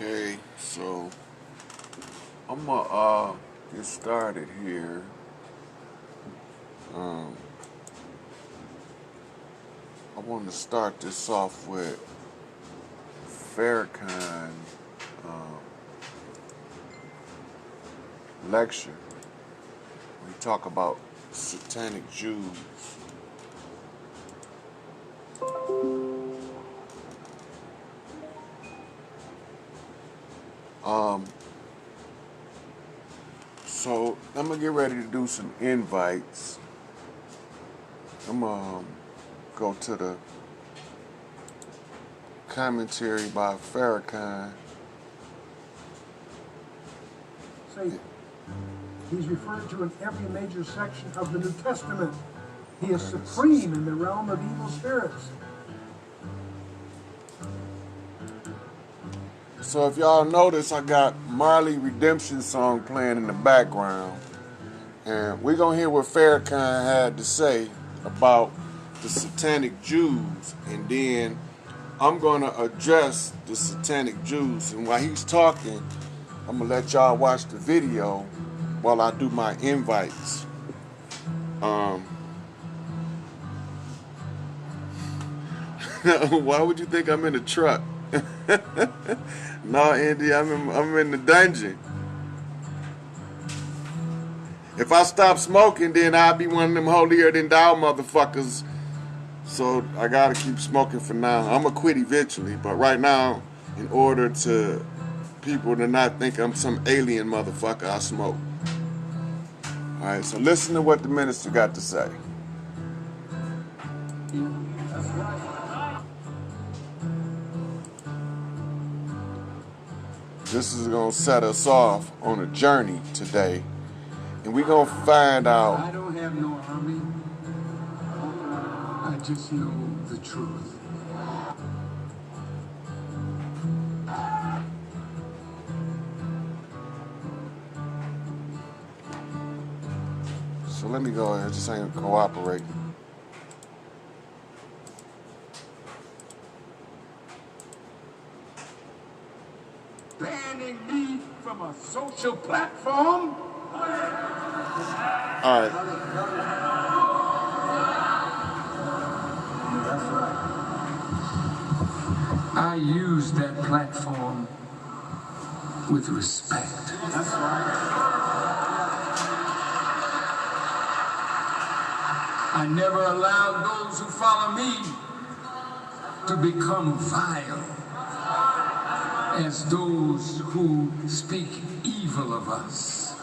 Okay, so I'm gonna get started here. I want to start this off with Farrakhan lecture. We talk about Satanic Jews. So I'm gonna get ready to do some invites. I'm gonna go to the commentary by Farrakhan. Satan. He's referred to in every major section of the New Testament. He is supreme in the realm of evil spirits. So if y'all notice, I got Marley Redemption song playing in the background. And we're going to hear what Farrakhan had to say about the Satanic Jews. And then I'm going to address the Satanic Jews. And while he's talking, I'm going to let y'all watch the video while I do my invites. Why would you think I'm in a truck? No, Andy, I'm in the dungeon. If I stop smoking, then I'll be one of them holier than thou motherfuckers. So I gotta keep smoking for now. I'm gonna quit eventually, but right now, in order to people to not think I'm some alien motherfucker, I smoke. All right, so listen to what the minister got to say. This is gonna set us off on a journey today, and we're gonna find out. I don't have no army. I just know the truth. So let me go ahead, just ain't cooperating. Banning me from a social platform? All right. I use that platform with respect. That's right. I never allowed those who follow me to become vile as those who speak evil of us.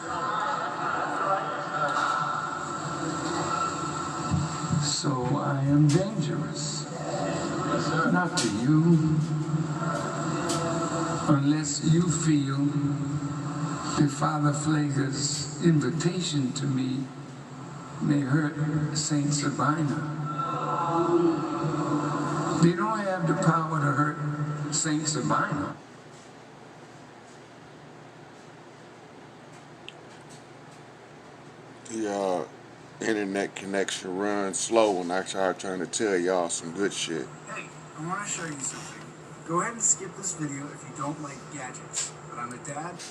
So I am dangerous. Not to you, unless you feel that Father Pfleger's invitation to me may hurt Saint Sabina. They don't have the power to hurt Saint Sabina. The internet connection runs slow when I start trying to tell y'all some good shit. Hey, I want to show you something. Go ahead and skip this video if you don't like gadgets. But I'm a dad.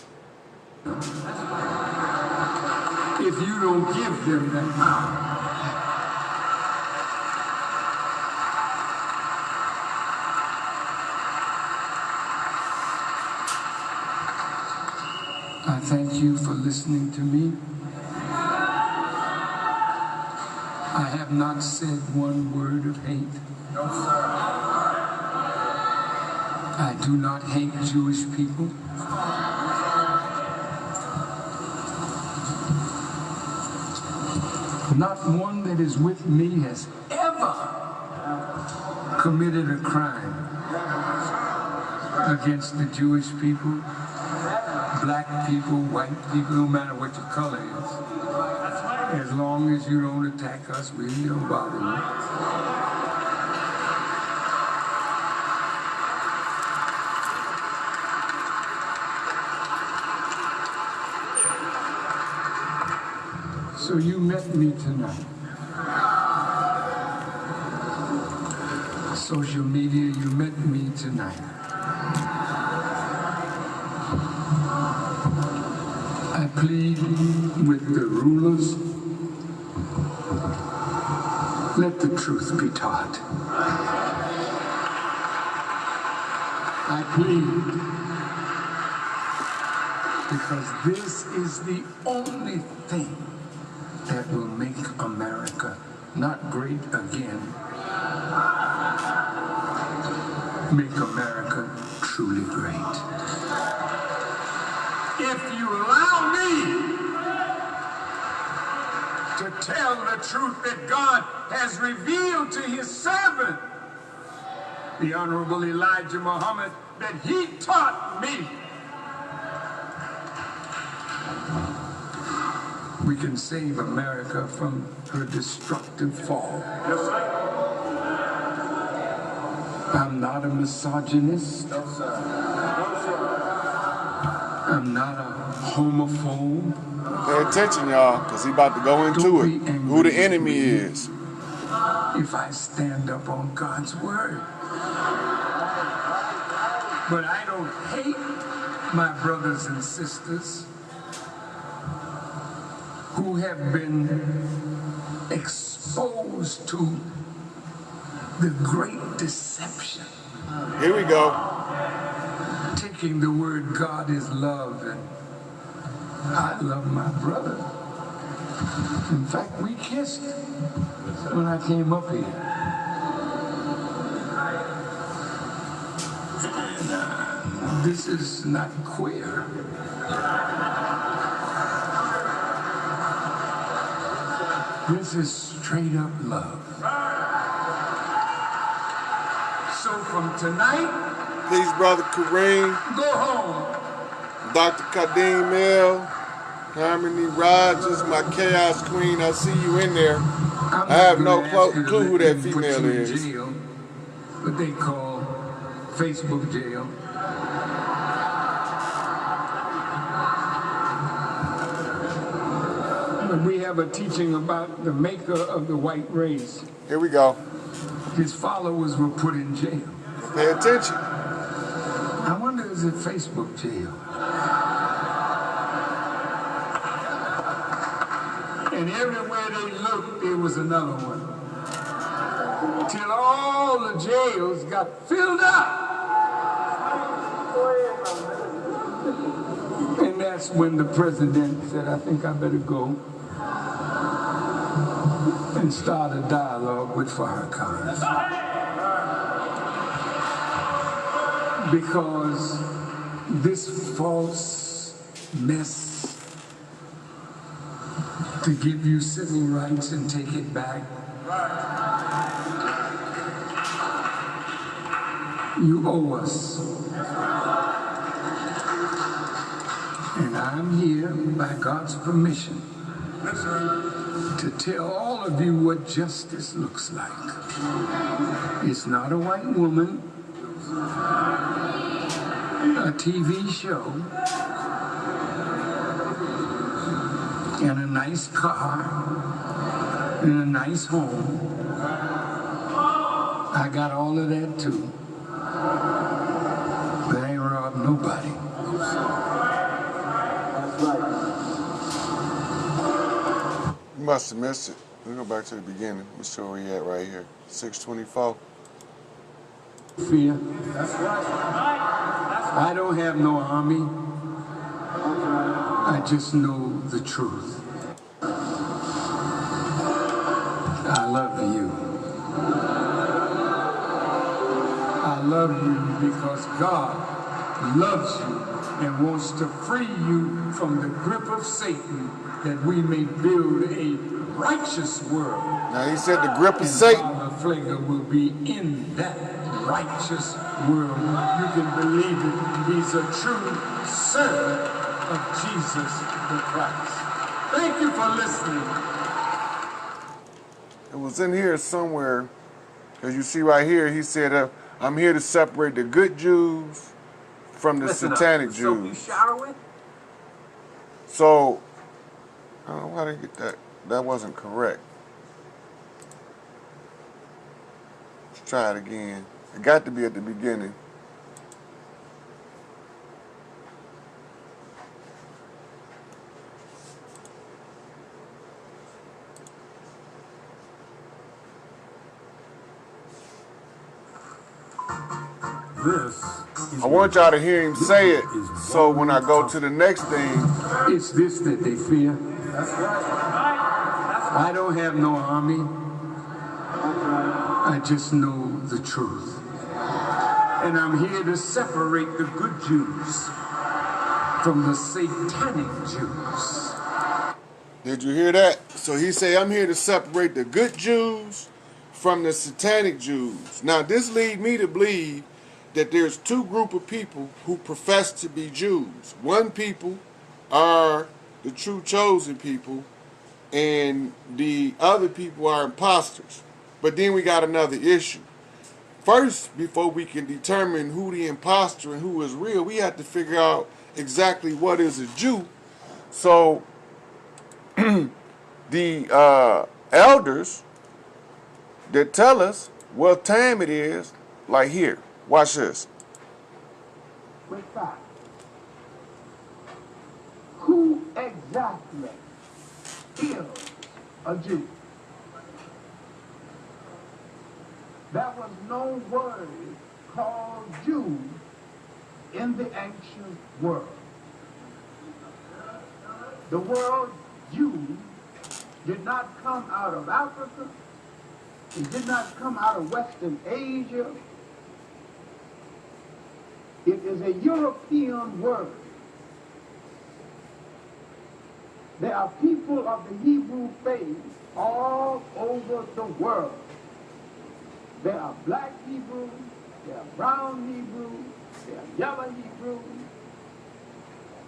If you don't give them that power. I thank you for listening to me. I have not said one word of hate. No, sir. I do not hate Jewish people. Not one that is with me has ever committed a crime against the Jewish people, black people, white people, no matter what your color is. As long as you don't attack us, we don't bother you. So you met me tonight. Social media, you met me tonight. plead with the rulers, let the truth be taught. I plead because this is the only thing that will make America not great again, make America truly great. If you allow me to tell the truth that God has revealed to his servant, the Honorable Elijah Muhammad, that he taught me, we can save America from her destructive fall. Yes, sir. I'm not a misogynist. No, sir. No, sir. I'm not a homophobe. Pay attention, y'all, because he about to go into it. Who the enemy is. If I stand up on God's word. But I don't hate my brothers and sisters who have been exposed to the great deception. Here we go. Taking the word God is love, and I love my brother. In fact, we kissed when I came up here. And, this is not queer. This is straight up love. So from tonight, Please, Brother Kareem, go home. Dr. Kadeem Mill, Harmony Rogers, my Chaos Queen, I see you in there. I have no clue who that female is. Jail, what they call Facebook jail. We have a teaching about the maker of the white race. Here we go. His followers were put in jail. Pay attention. I wonder, is it Facebook jail? And everywhere they looked, there was another one. Till all the jails got filled up. And that's when the president said, I think I better go and start a dialogue with Farrakhan. Because this false mess to give you civil rights and take it back, you owe us. And I'm here, by God's permission, to tell all of you what justice looks like. It's not a white woman, a TV show, and a nice car, and a nice home. I got all of that too. But I ain't robbed nobody. You must have missed it. We go back to the beginning. Let's show where you at right here. 624. Fear. That's right. I don't have no army. I just know the truth. I love you. I love you because God loves you and wants to free you from the grip of Satan, that we may build a righteous world. Now he said the grip of Satan. Father Flager will be in that righteous world. You can believe it. He's a true servant of Jesus the Christ. Thank you for listening. It was in here somewhere, as you see right here, he said, I'm here to separate the good Jews from the Satanic Jews. So you shower with? So, I don't know why they get that. That wasn't correct. Let's try it again. It got to be at the beginning. This is I want y'all to hear him say it, so when I go to the next thing, it's this that they fear. I don't have no army. I just know the truth. And I'm here to separate the good Jews from the satanic Jews. did you hear that? So he say, I'm here to separate the good Jews from the satanic Jews. Now this lead me to believe that there's two group of people who profess to be Jews. One people are the true chosen people, and the other people are imposters. But then we got another issue. First, before we can determine who the imposter and who is real, we have to figure out exactly what is a Jew. So the elders that tell us what time it is, like here, watch this. Quick fact. Who exactly is a Jew? There was no word called Jew in the ancient world. The word Jew did not come out of Africa. It did not come out of Western Asia. It is a European word. There are people of the Hebrew faith all over the world. There are black Hebrews, there are brown Hebrews, there are yellow Hebrews.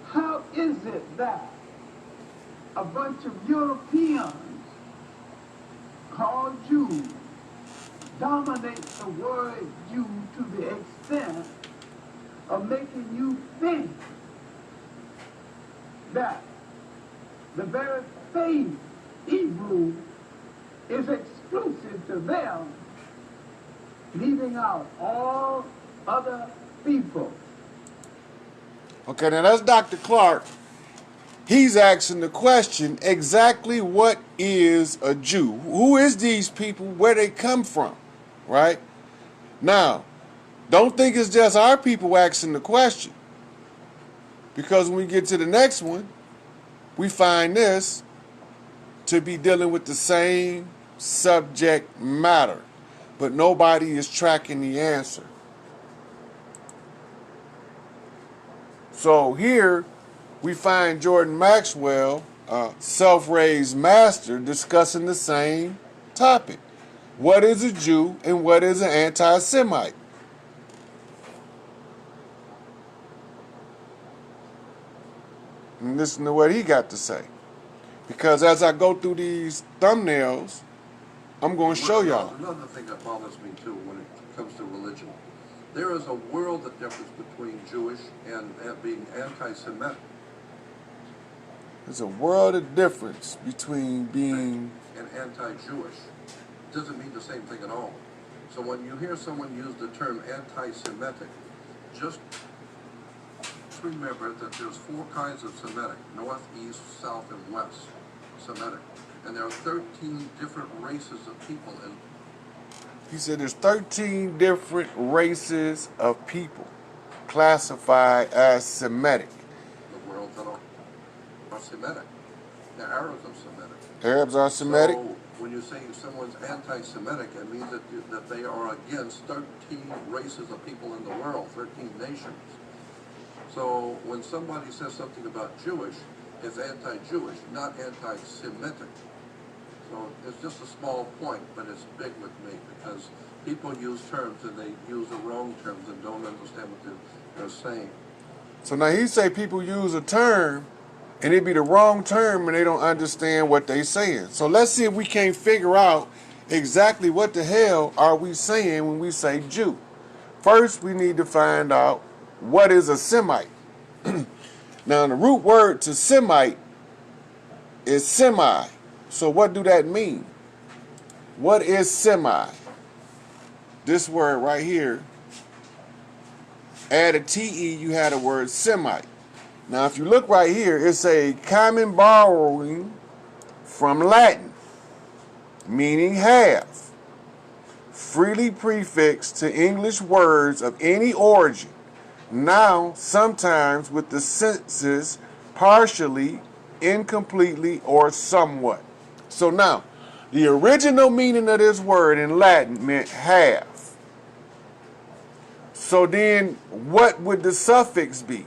How is it that a bunch of Europeans called Jews dominate the word Jew to the extent of making you think that the very faith Hebrew is exclusive to them, leaving out all other people? Okay, now that's Dr. Clark. He's asking the question, exactly what is a Jew? Who is these people? Where they come from? Right? Now, don't think it's just our people asking the question. Because when we get to the next one, we find this to be dealing with the same subject matter. But nobody is tracking the answer. So here we find Jordan Maxwell, self-raised master, discussing the same topic. What is a Jew and what is an anti-Semite? And listen to what he got to say. Because as I go through these thumbnails, I'm going to show y'all. Another thing that bothers me too when it comes to religion. There is a world of difference between Jewish and being anti-Semitic. There's a world of difference between being and anti-Jewish. Doesn't mean the same thing at all. So when you hear someone use the term anti-Semitic, just remember that there's 4 kinds of Semitic: North, East, South, and West Semitic. And there are 13 different races of people. He said there's 13 different races of people classified as Semitic. The world that are Semitic. The Arabs are Semitic. Arabs are Semitic? So when you say someone's anti-Semitic, it means that they are against 13 races of people in the world, 13 nations. So when somebody says something about Jewish, it's anti-Jewish, not anti-Semitic. So it's just a small point, but it's big with me because people use terms and they use the wrong terms and don't understand what they're saying. So now he say people use a term and it be the wrong term and they don't understand what they saying. So let's see if we can't figure out exactly what the hell are we saying when we say Jew. First, we need to find out what is a Semite. Now, the root word to Semite is semi. So what do that mean? What is semi? This word right here, add a TE, you had a word Semite. Now, if you look right here, it's a common borrowing from Latin, meaning half. freely prefixed to English words of any origin, now sometimes with the senses partially, incompletely, or somewhat. So now, the original meaning of this word in Latin meant half. So then, what would the suffix be?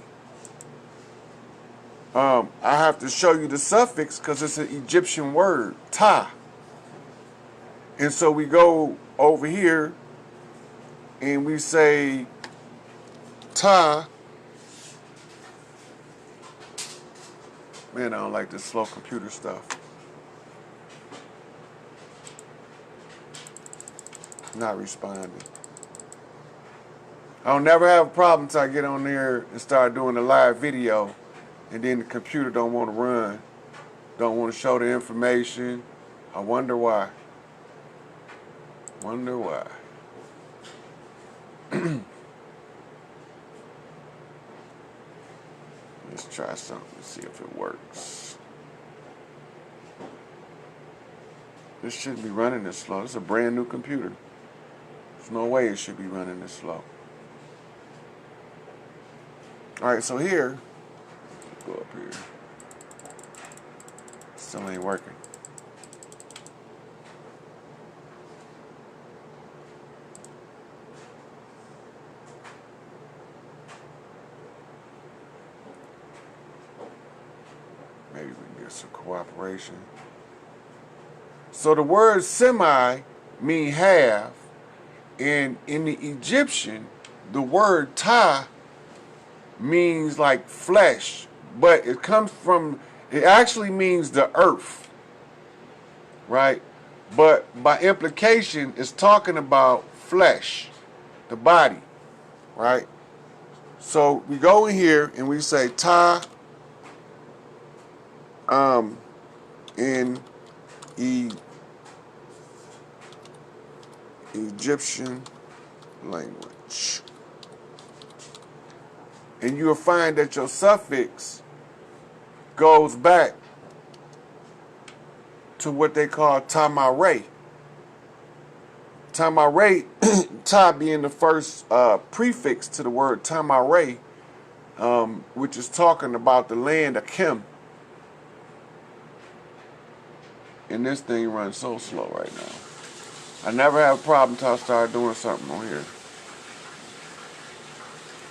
I have to show you the suffix because it's an Egyptian word, ta. And so we go over here and we say ta. Man, I don't like this slow computer stuff. Not responding. I'll never have a problem until I get on there and start doing a live video, and then the computer don't want to run, don't want to show the information. I wonder why. Wonder why. Let's try something to see if it works. This shouldn't be running this slow. This is a brand new computer. There's no way it should be running this slow. Alright, so here, go up here. Still ain't working. Maybe we can get some cooperation. So the word semi mean half, and in the Egyptian, the word ta means like flesh, but it comes from, it actually means the earth, right? But by implication, it's talking about flesh, the body, right? So we go in here and we say ta in Egyptian language. And you'll find that your suffix goes back to what they call tamare. Tamare, ta being the first prefix to the word tamare, which is talking about the land of Kim. And this thing runs so slow right now. I never have a problem until I start doing something on here.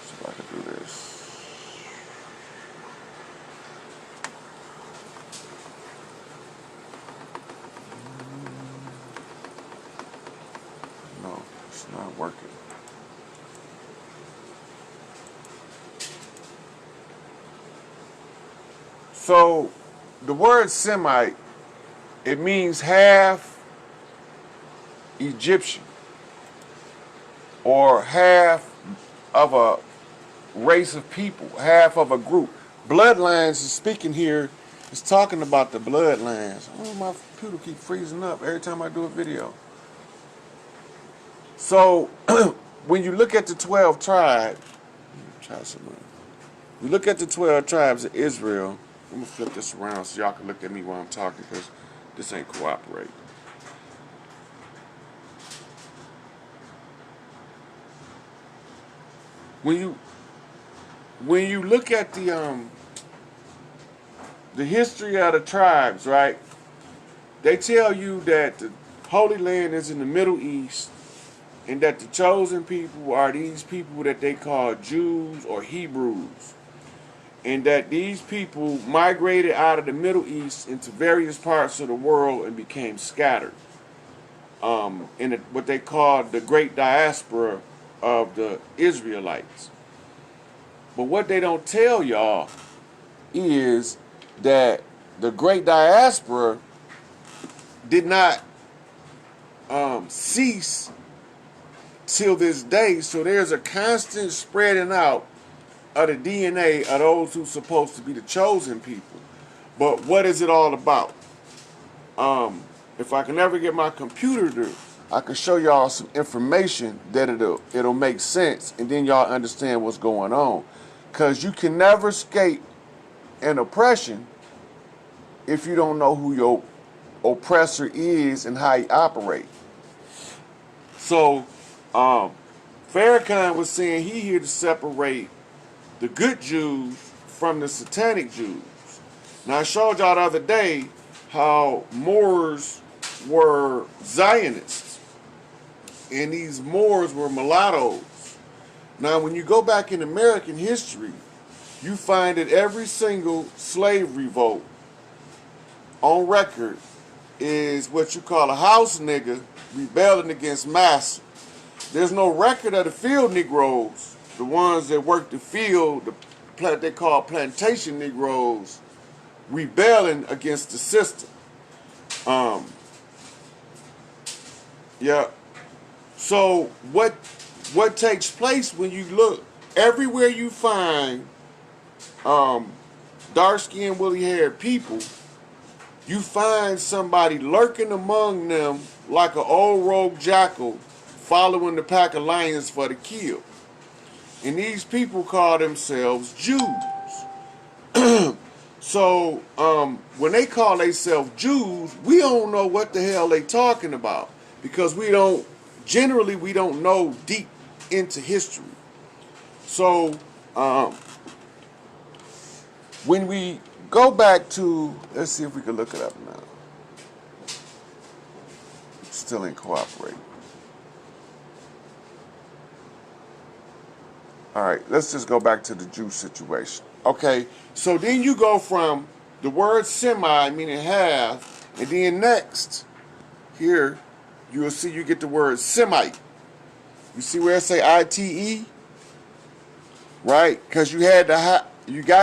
See if I can do this. No, it's not working. So, the word Semite, it means half Egyptian or half of a race of people, half of a group. Bloodlines is speaking here, is talking about the bloodlines. Oh, my computer keep freezing up every time I do a video. So when you look at the 12 tribes, you look at the 12 tribes of Israel. I'm gonna flip this around so y'all can look at me while I'm talking, because this ain't cooperating. When you look at the history of the tribes, right? They tell you that the Holy Land is in the Middle East, and that the chosen people are these people that they call Jews or Hebrews, and that these people migrated out of the Middle East into various parts of the world and became scattered in what they call the Great Diaspora of the Israelites. But what they don't tell y'all is that the Great Diaspora did not cease till this day. So there's a constant spreading out of the DNA of those who's supposed to be the chosen people. But what is it all about? If I can ever get my computer to, I can show y'all some information that it'll make sense, and then y'all understand what's going on. Because you can never escape an oppression if you don't know who your oppressor is and how he operates. So Farrakhan was saying he here to separate the good Jews from the satanic Jews. Now I showed y'all the other day how Moors were Zionists, and these Moors were mulattoes. Now when you go back in American history, you find that every single slave revolt on record is what you call a house nigga rebelling against master. There's no record of the field Negroes, the ones that work the field, they call plantation Negroes, rebelling against the system. Yeah. So what takes place when you look everywhere you find dark-skinned, woolly-haired people, you find somebody lurking among them like an old rogue jackal following the pack of lions for the kill. And these people call themselves Jews. So when they call themselves Jews, we don't know what the hell they talking about, because we don't know deep into history. So when we go back to, let's see if we can look it up now. Still ain't cooperating. All right, let's just go back to the Jew situation. Okay, so then you go from the word semi, meaning half, and then next, here, you will see you get the word Semite. You see where it say I-T-E? Right? Because you got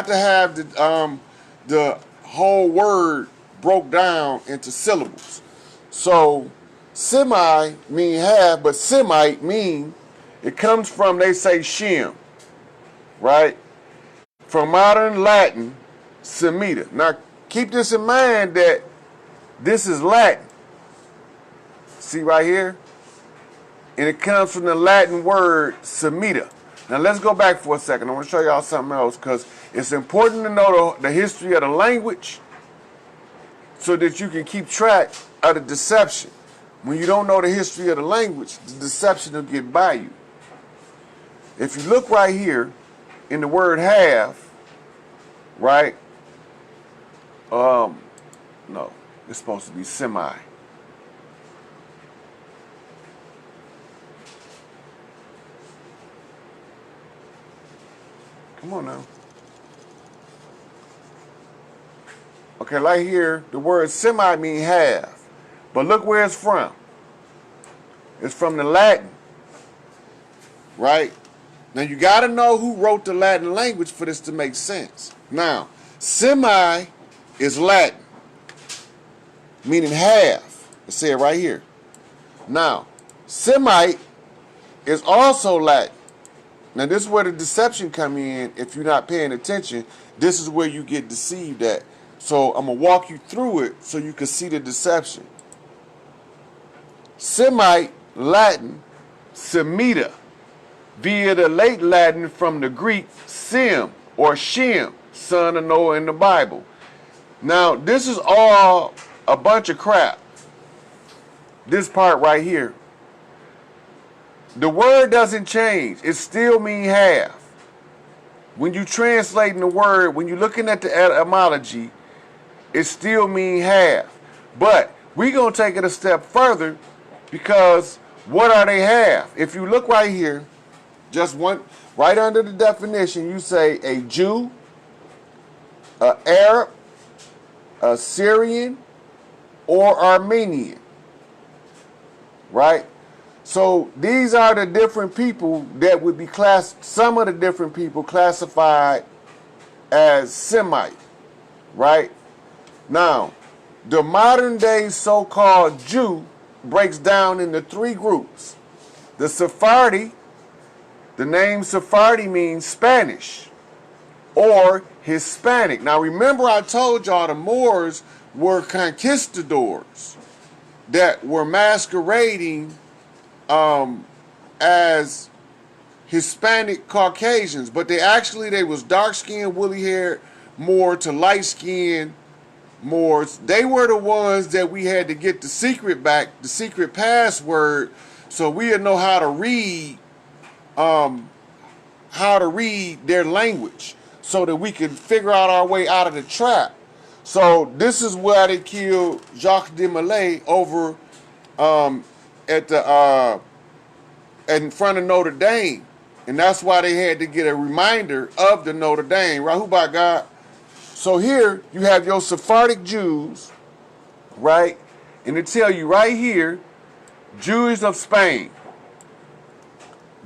to have the whole word broke down into syllables. So semi mean half, but Semite mean, it comes from, they say, Shem, right? From modern Latin, Semita. Now, keep this in mind that this is Latin. See right here? And it comes from the Latin word Semita. Now, let's go back for a second. I want to show y'all something else, because it's important to know the history of the language so that you can keep track of the deception. When you don't know the history of the language, the deception will get by you. If you look right here in the word half, right? No, it's supposed to be semi. Come on now. Okay, right here, the word semi means half. But look where it's from. It's from the Latin, right? Now, you got to know who wrote the Latin language for this to make sense. Now, semi is Latin, meaning half. Let's say it right here. Now, Semite is also Latin. Now, this is where the deception come in. If you're not paying attention, this is where you get deceived at. So I'm going to walk you through it so you can see the deception. Semite, Latin, Semita, via the late Latin from the Greek Sem or Shem, son of Noah in the Bible. Now, this is all a bunch of crap. This part right here. The word doesn't change. It still means half. When you translating the word, when you're looking at the etymology, it still means half. But we're going to take it a step further, because what are they half? If you look right here, just one, right under the definition, you say a Jew, an Arab, a Syrian, or Armenian. Right? So these are the different people that would be some of the different people classified as Semite. Right? Now, the modern day so-called Jew breaks down into three groups. The Sephardi, the name Sephardi means Spanish or Hispanic. Now remember, I told y'all the Moors were conquistadors that were masquerading as Hispanic Caucasians, but they was dark-skinned, woolly-haired Moor to light-skinned Moors. They were the ones that we had to get the secret back, the secret password, So we'll know how to read their language so that we can figure out our way out of the trap. So this is why they killed Jacques de Molay over at the in front of Notre Dame. And that's why they had to get a reminder of the Notre Dame, right? Who by God? So here you have your Sephardic Jews, right? And they tell you right here, Jews of Spain.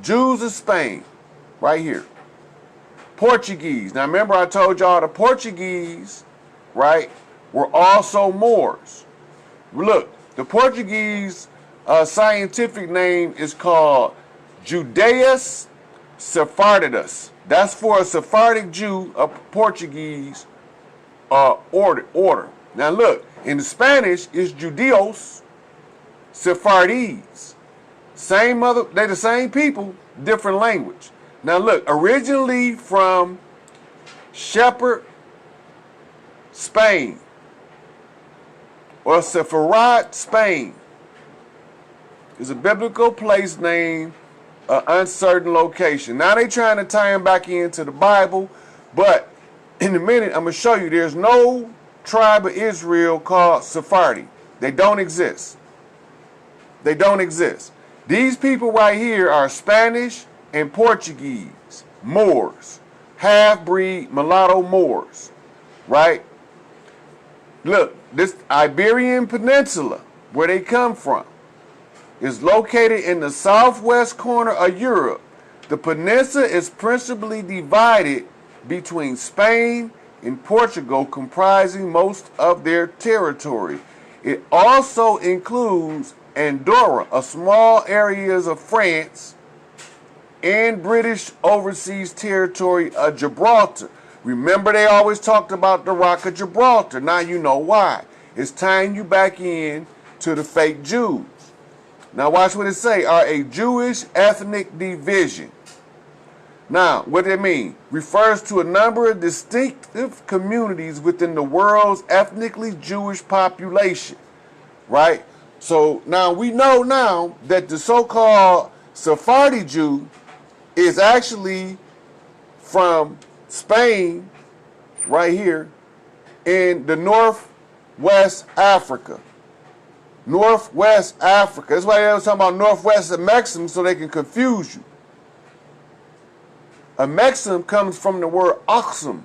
Jews of Spain, right here. Portuguese. Now remember I told y'all the Portuguese, right, were also Moors. Look, the Portuguese scientific name is called Judaeus Sephardidus. That's for a Sephardic Jew, a Portuguese order. Now look, in the Spanish, it's Judeos Sephardes. Same mother, they're the same people, different language. Now look, originally from Shepherd, Spain, or Sepharad, Spain, is a biblical place name, an uncertain location. Now they trying to tie him back into the Bible, but in a minute I'm going to show you there's no tribe of Israel called Sephardi. They don't exist. They don't exist. These people right here are Spanish and Portuguese, Moors, half-breed mulatto Moors, right? Look, this Iberian Peninsula, where they come from, is located in the southwest corner of Europe. The peninsula is principally divided between Spain and Portugal, comprising most of their territory. It also includes Andorra, a small areas of France, and British overseas territory of Gibraltar. Remember they always talked about the Rock of Gibraltar. Now you know why. It's tying you back in to the fake Jews. Now watch what it say, are a Jewish ethnic division. Now, what it mean? Refers to a number of distinctive communities within the world's ethnically Jewish population, right? So now we know now that the so-called Sephardi Jew is actually from Spain, right here, in the Northwest Africa. Northwest Africa. That's why they was talking about Northwest of Mexico, so they can confuse you. A Mexican comes from the word oxum.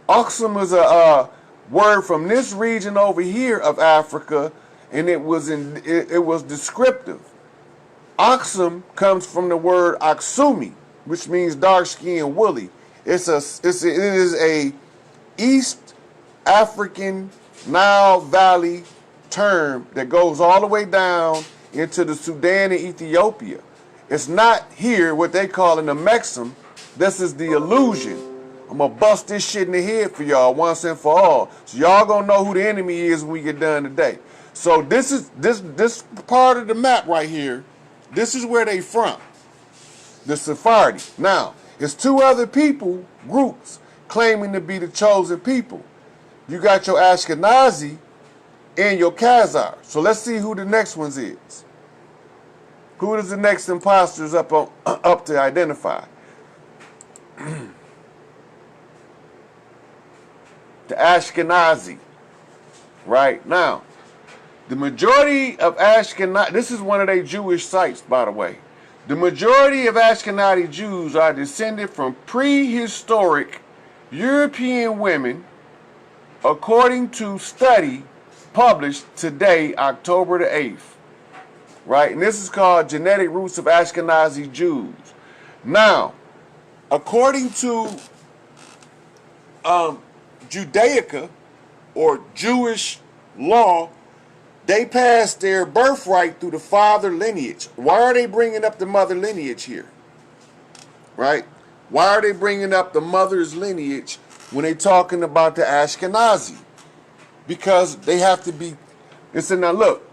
Oxum is a word from this region over here of Africa, and it was descriptive. Oxum comes from the word oxumi, which means dark skin, woolly. It is a East African Nile Valley term that goes all the way down into the Sudan and Ethiopia. It's not here what they call in the Mexim. This is the illusion. I'm gonna bust this shit in the head for y'all once and for all. So y'all gonna know who the enemy is when we get done today. So this is this part of the map right here. This is where they from. The Sephardi. Now, it's two other people, groups, claiming to be the chosen people. You got your Ashkenazi and your Khazar. So let's see who the next ones is. Who is the next imposters up to identify? The Ashkenazi. Right now, the majority of Ashkenazi, this is one of their Jewish sites, by the way. The majority of Ashkenazi Jews are descended from prehistoric European women, according to study published today, October the 8th. Right? And this is called Genetic Roots of Ashkenazi Jews. Now, according to Judaica, or Jewish law, they pass their birthright through the father lineage. Why are they bringing up the mother lineage here? Right? Why are they bringing up the mother's lineage when they're talking about the Ashkenazi? Because they have to be. Listen now, look.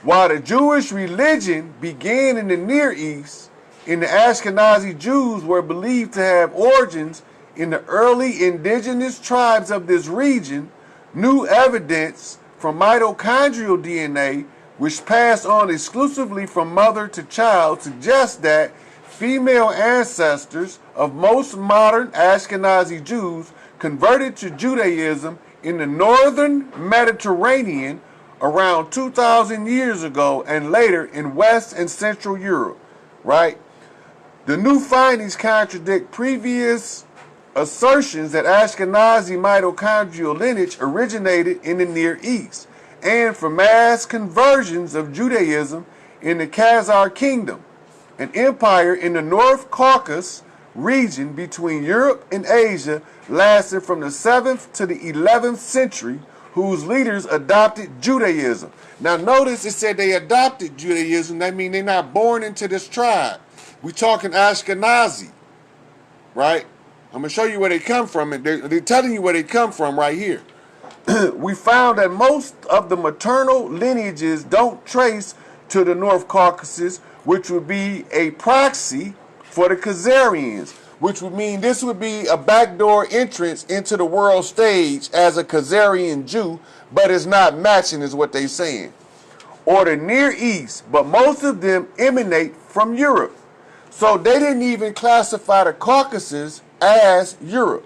While the Jewish religion began in the Near East, and the Ashkenazi Jews were believed to have origins in the early indigenous tribes of this region, new evidence from mitochondrial DNA which passed on exclusively from mother to child, suggests that female ancestors of most modern Ashkenazi Jews converted to Judaism in the northern Mediterranean around 2,000 years ago and later in West and Central Europe, right? The new findings contradict previous assertions that Ashkenazi mitochondrial lineage originated in the Near East and from mass conversions of Judaism in the Khazar Kingdom, an empire in the North Caucasus region between Europe and Asia lasted from the 7th to the 11th century, whose leaders adopted Judaism. Now notice it said they adopted Judaism. That means they're not born into this tribe. We're talking Ashkenazi, right? I'm going to show you where they come from. And they're telling you where they come from right here. We found that most of the maternal lineages don't trace to the North Caucasus, which would be a proxy for the Kzarians, which would mean this would be a backdoor entrance into the world stage as a Khazarian Jew, but it's not matching is what they're saying. Or the Near East, but most of them emanate from Europe. So they didn't even classify the Caucasus as Europe.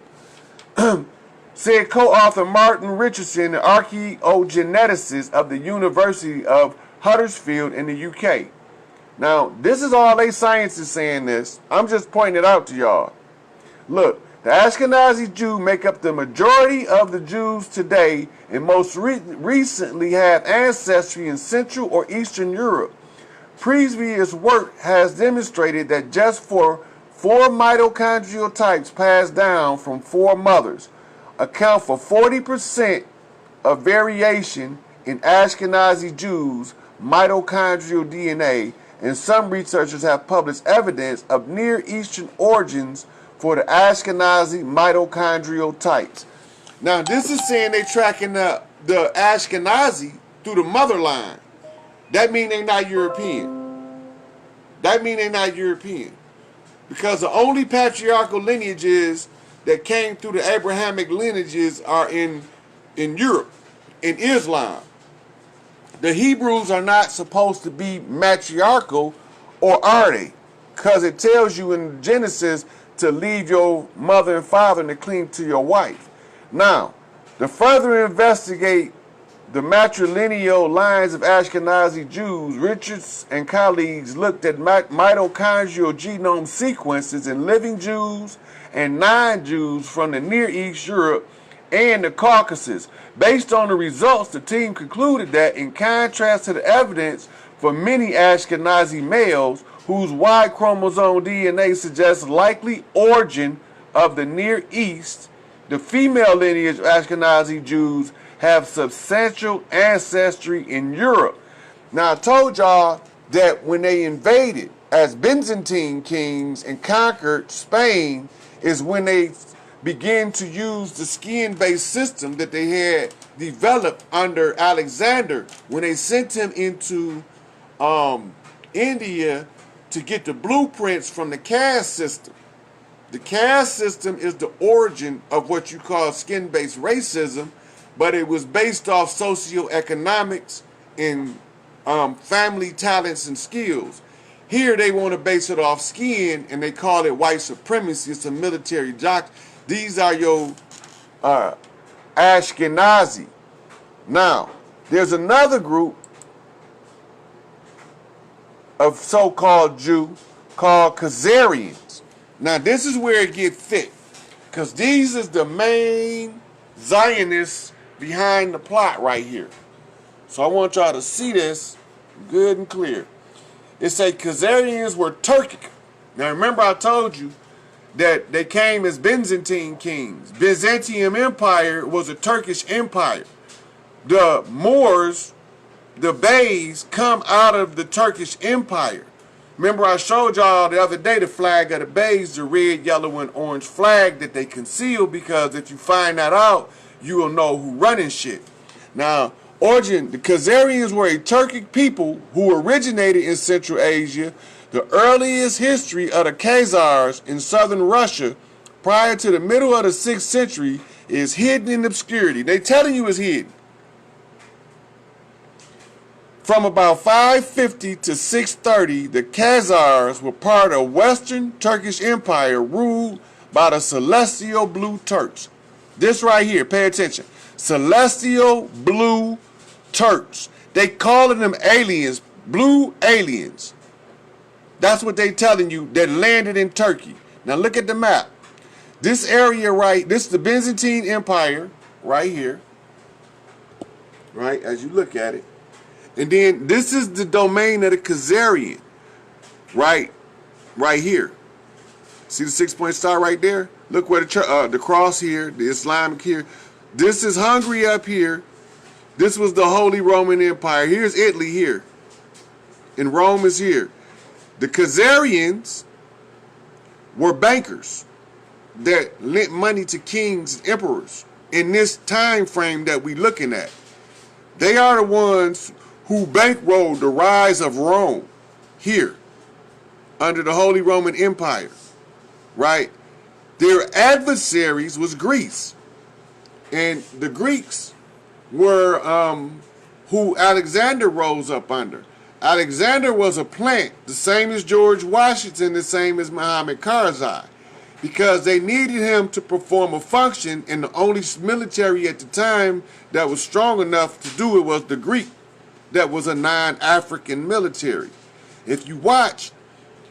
Said co-author Martin Richardson, the archaeogeneticist of the University of Huddersfield in the UK. Now, this is all they science is saying this. I'm just pointing it out to y'all. Look, the Ashkenazi Jews make up the majority of the Jews today and most recently have ancestry in Central or Eastern Europe. Previous work has demonstrated that just for 4 mitochondrial types passed down from 4 mothers account for 40% of variation in Ashkenazi Jews' mitochondrial DNA, and some researchers have published evidence of Near Eastern origins for the Ashkenazi mitochondrial types. Now, this is saying they're tracking the Ashkenazi through the mother line. That means they're not European. That means they're not European. Because the only patriarchal lineages that came through the Abrahamic lineages are in Europe, in Islam. The Hebrews are not supposed to be matriarchal, or are they? Because it tells you in Genesis to leave your mother and father and to cling to your wife. Now, to further investigate the matrilineal lines of Ashkenazi Jews, Richards and colleagues looked at mitochondrial genome sequences in living Jews and non-Jews from the Near East, Europe, and the Caucasus. Based on the results, the team concluded that, in contrast to the evidence for many Ashkenazi males whose Y chromosome DNA suggests likely origin of the Near East, the female lineage of Ashkenazi Jews have substantial ancestry in Europe. Now, I told y'all that when they invaded as Byzantine kings and conquered Spain is when they began to use the skin-based system that they had developed under Alexander when they sent him into India to get the blueprints from the caste system. The caste system is the origin of what you call skin-based racism, but it was based off socioeconomics and family talents and skills. Here they want to base it off skin, and they call it white supremacy. It's a military jock. These are your Ashkenazi. Now, there's another group of so-called Jew called Kzarians. Now, this is where it gets thick, because these is the main Zionists behind the plot right here. So I want y'all to see this good and clear. It say Kzarians were Turkic. Now remember I told you that they came as Byzantine kings. Byzantine Empire was a Turkish empire. The Moors, the Beys, come out of the Turkish Empire. Remember I showed y'all the other day the flag of the Beys, the red, yellow, and orange flag that they conceal, because if you find that out, you will know who running shit. Now, the Kzarians were a Turkic people who originated in Central Asia. The earliest history of the Khazars in southern Russia prior to the middle of the 6th century is hidden in obscurity. They telling you it's hidden. From about 550 to 630, the Khazars were part of Western Turkish Empire ruled by the Celestial Blue Turks. This right here, pay attention. Celestial Blue Turks. They calling them aliens, blue aliens. That's what they telling you that landed in Turkey. Now look at the map. This area right, this is the Byzantine Empire right here. Right, as you look at it. And then this is the domain of the Kzarian, right here. See the 6-point star right there? Look where the cross here, the Islamic here. This is Hungary up here. This was the Holy Roman Empire. Here's Italy here. And Rome is here. The Kzarians were bankers that lent money to kings and emperors in this time frame that we're looking at. They are the ones who bankrolled the rise of Rome here under the Holy Roman Empire, right? Their adversaries was Greece. And the Greeks were who Alexander rose up under. Alexander was a plant, the same as George Washington, the same as Muhammad Karzai, because they needed him to perform a function, and the only military at the time that was strong enough to do it was the Greek. That was a non-African military. If you watch,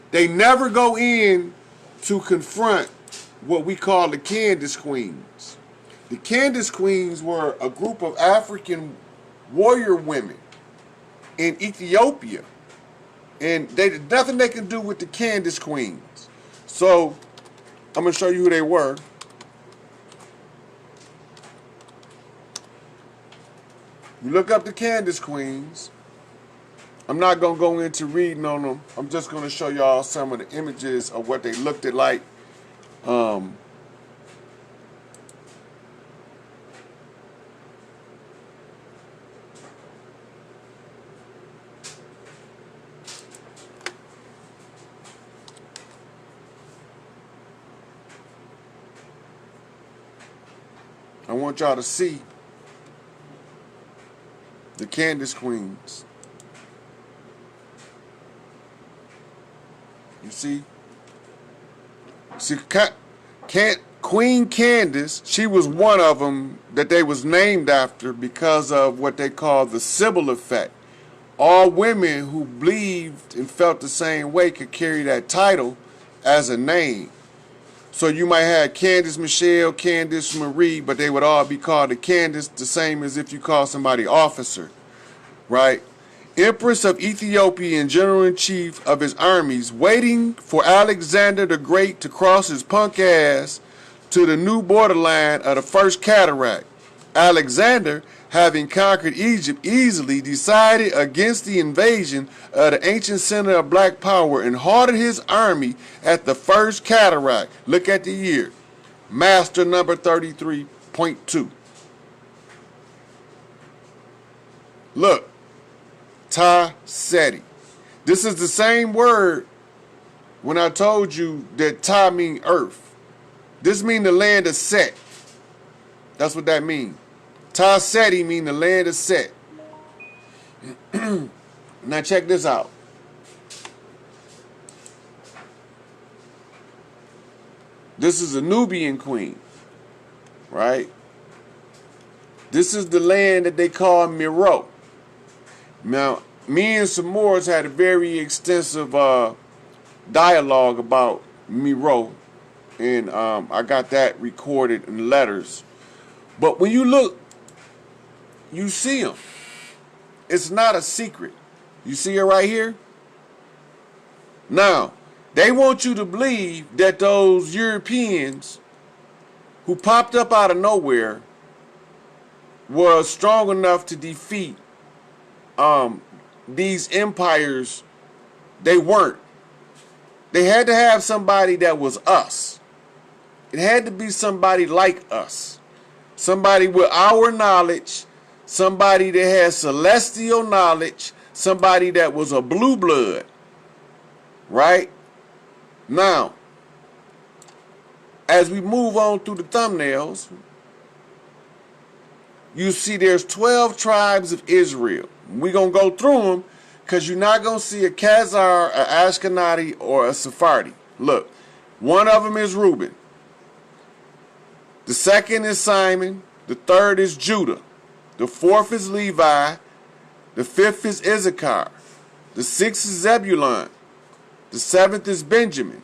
they never go in to confront what we call the Candace Queens. The Candace Queens were a group of African warrior women in Ethiopia. And they nothing they can do with the Candace Queens. So I'm going to show you who they were. You look up the Candace Queens. I'm not going to go into reading on them. I'm just going to show y'all some of the images of what they looked at like. I want y'all to see the Candace Queens. You see? Queen Candace, she was one of them that they was named after because of what they call the Sybil effect. All women who believed and felt the same way could carry that title as a name. So you might have Candace Michelle, Candace Marie, but they would all be called a Candace, the same as if you call somebody officer, right? Empress of Ethiopia and General-in-Chief of his armies, waiting for Alexander the Great to cross his punk ass to the new borderline of the First Cataract. Alexander, having conquered Egypt easily, decided against the invasion of the ancient center of black power and halted his army at the First Cataract. Look at the year. Master number 33.2. Look. Ta Seti. This is the same word when I told you that Ta mean earth. This mean the land of Set. That's what that means. Ta Seti mean the land of Set. Now check this out. This is a Nubian queen, right? This is the land that they call Miro. Now, me and some Moors had a very extensive dialogue about Miro, and I got that recorded in letters. But when you look, you see them. It's not a secret. You see it right here? Now, they want you to believe that those Europeans who popped up out of nowhere were strong enough to defeat these empires. They weren't. They had to have somebody that was us. It had to be somebody like us. Somebody with our knowledge, somebody that has celestial knowledge, somebody that was a blue blood. Right? Now, as we move on through the thumbnails, you see there's 12 tribes of Israel. We're going to go through them because you're not going to see a Khazar, an Ashkenazi, or a Sephardi. Look, one of them is Reuben. The second is Simon. The third is Judah. The fourth is Levi. The fifth is Issachar. The sixth is Zebulun. The seventh is Benjamin.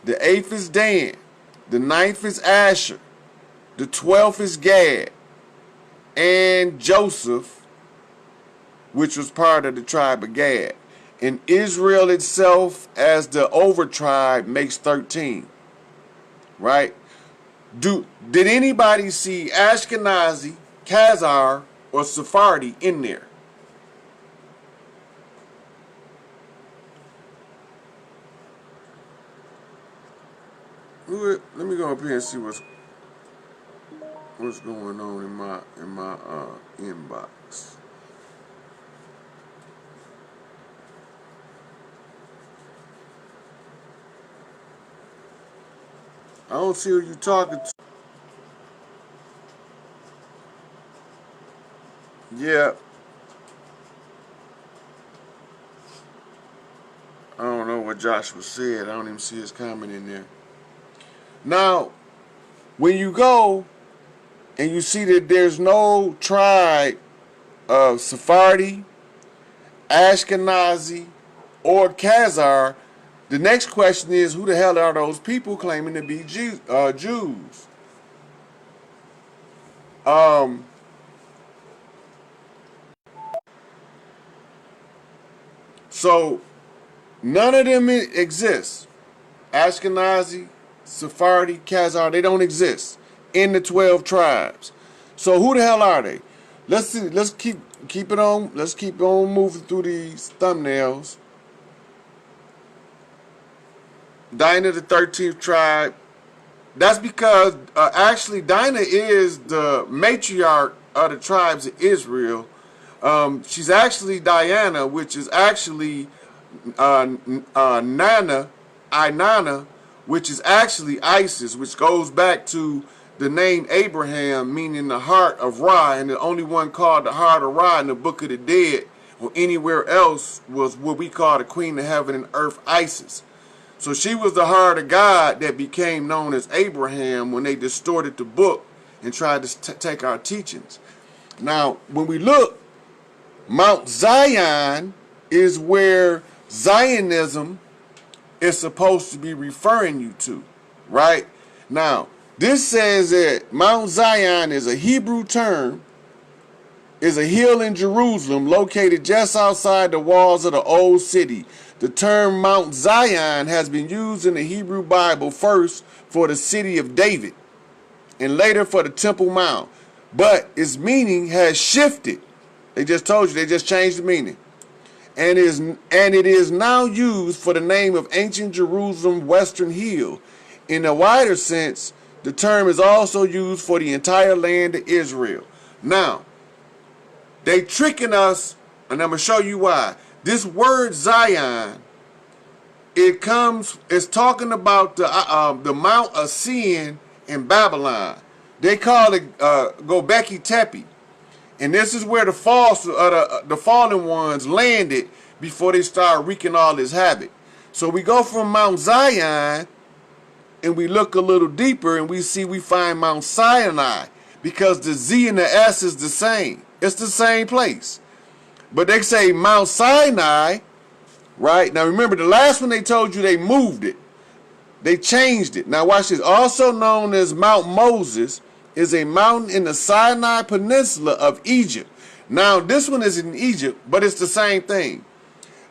The eighth is Dan. The ninth is Asher. The 12th is Gad. And Joseph, which was part of the tribe of Gad. And Israel itself as the overtribe makes 13. Right? Did anybody see Ashkenazi, Khazar, or Sephardi in there? Let me go up here and see what's going on in my inbox. I don't see who you talking to. Yeah. I don't know what Joshua said. I don't even see his comment in there. Now, when you go and you see that there's no tribe of Sephardi, Ashkenazi, or Khazar, the next question is, who the hell are those people claiming to be Jews? So, none of them exist. Ashkenazi, Sephardi, Khazar, they don't exist in the 12 tribes. So who the hell are they? Let's see. Let's keep it on. Let's keep on moving through these thumbnails. Dinah, the 13th tribe. That's because actually Dinah is the matriarch of the tribes of Israel. She's actually Diana, which is actually Inanna, which is actually Isis, which goes back to the name Abraham, meaning the heart of Ra, and the only one called the heart of Ra in the Book of the Dead or anywhere else was what we call the Queen of Heaven and Earth, Isis. So she was the heart of God that became known as Abraham when they distorted the book and tried to take our teachings. Now, when we look, Mount Zion is where Zionism is supposed to be referring you to, right? Now, this says that Mount Zion is a Hebrew term, is a hill in Jerusalem located just outside the walls of the old city. The term Mount Zion has been used in the Hebrew Bible first for the city of David and later for the Temple Mount, but its meaning has shifted. They just told you, they just changed the meaning. And it is now used for the name of ancient Jerusalem Western Hill. In a wider sense, the term is also used for the entire land of Israel. Now, they tricking us, and I'm going to show you why. This word Zion, it's talking about the Mount of Sin in Babylon. They call it Gobekli Tepe. And this is where the fallen ones landed before they started wreaking all this havoc. So we go from Mount Zion and we look a little deeper and we find Mount Sinai because the Z and the S is the same. It's the same place. But they say Mount Sinai, right? Now remember, the last one they told you they moved it. They changed it. Now watch this. Also known as Mount Moses, is a mountain in the Sinai Peninsula of Egypt. Now, this one is in Egypt, but it's the same thing.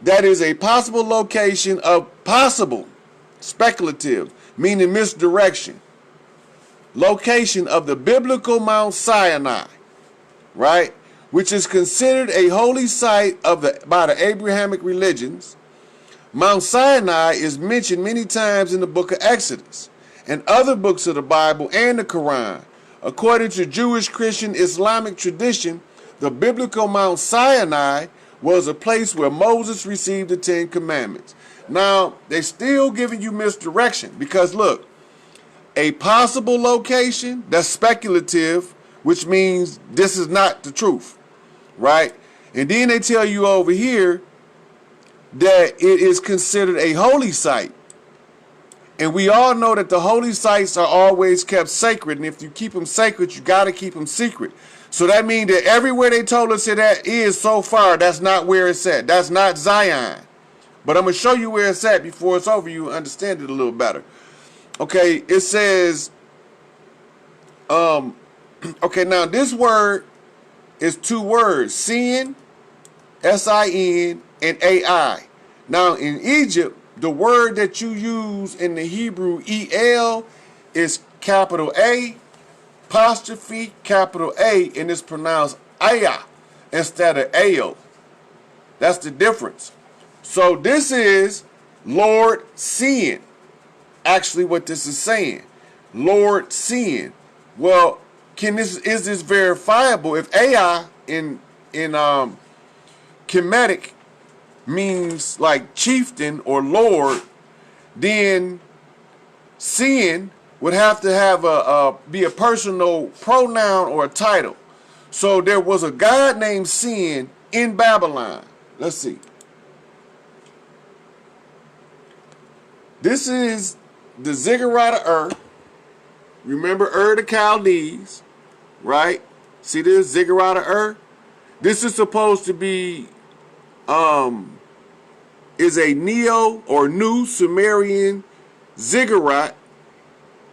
That is a possible location of possible, speculative, meaning misdirection. Location of the biblical Mount Sinai, right? Which is considered a holy site by the Abrahamic religions. Mount Sinai is mentioned many times in the book of Exodus and other books of the Bible and the Quran. According to Jewish, Christian, Islamic tradition, the biblical Mount Sinai was a place where Moses received the 10 Commandments. Now, they're still giving you misdirection because, look, a possible location, that's speculative, which means this is not the truth, right? And then they tell you over here that it is considered a holy site. And we all know that the holy sites are always kept sacred. And if you keep them sacred, you got to keep them secret. So that means that everywhere they told us that is so far, that's not where it's at. That's not Zion. But I'm going to show you where it's at before it's over. You understand it a little better. Okay, it says, okay, now this word is two words, sin, S-I-N, and A-I. Now in Egypt, the word that you use in the Hebrew, E-L, is capital A, apostrophe, capital A, and it's pronounced Aya instead of Ao. That's the difference. So this is Lord seeing. Actually what this is saying. Lord seeing. Well, is this verifiable? If Ai in Kemetic means like chieftain or lord, then seeing would have to have be a personal pronoun or a title. So there was a god named Sin in Babylon. Let's see. This is the Ziggurat of Ur. Remember Ur the Chaldees, right? See this Ziggurat of Ur? This is supposed to be is a Neo or New Sumerian Ziggurat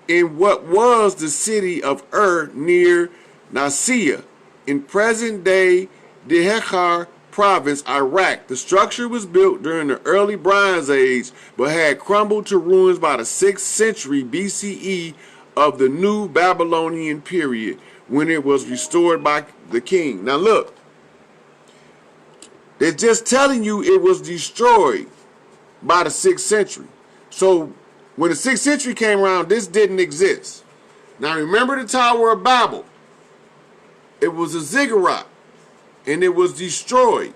in what was the city of Ur near Nicaea in present-day Dehechar province, Iraq. The structure was built during the early Bronze Age but had crumbled to ruins by the 6th century BCE of the New Babylonian period when it was restored by the king. Now look, they're just telling you it was destroyed by the 6th century. So when the 6th century came around, this didn't exist. Now remember the Tower of Babel. It was a ziggurat and it was destroyed.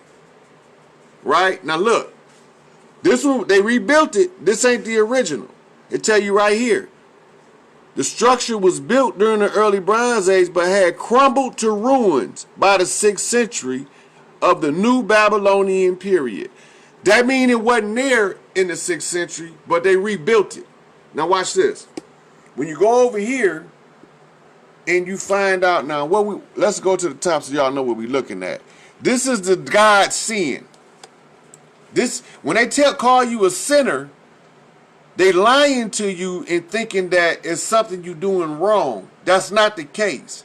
Right? Now look, this one, they rebuilt it. This ain't the original. It tell you right here. The structure was built during the early Bronze Age but had crumbled to ruins by the 6th century of the New Babylonian period. That means it wasn't there in the 6th century, but they rebuilt it. Now watch this. When you go over here and you find out now, let's go to the top so y'all know what we're looking at. This is the God seeing. This, when they call you a sinner, they lying to you and thinking that it's something you're doing wrong. That's not the case.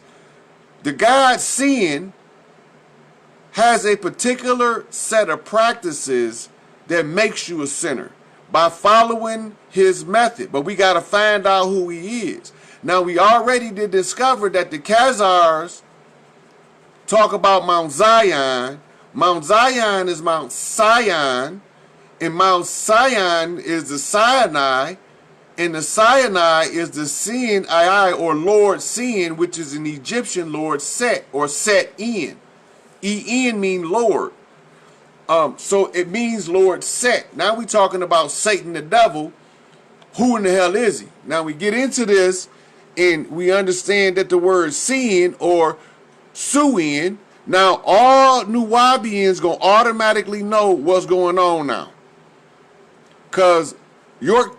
The God seeing has a particular set of practices that makes you a sinner by following his method. But we got to find out who he is. Now, we already did discover that the Khazars talk about Mount Zion. Mount Zion is Mount Sion, and Mount Sion is the Sinai, and the Sinai is the Sin or Lord Sin, which is an Egyptian Lord Set or Set in. E-N mean Lord. So it means Lord Set. Now we're talking about Satan the devil. Who in the hell is he? Now we get into this and we understand that the word sin or suin, now all Nubians gonna automatically know what's going on now. Because your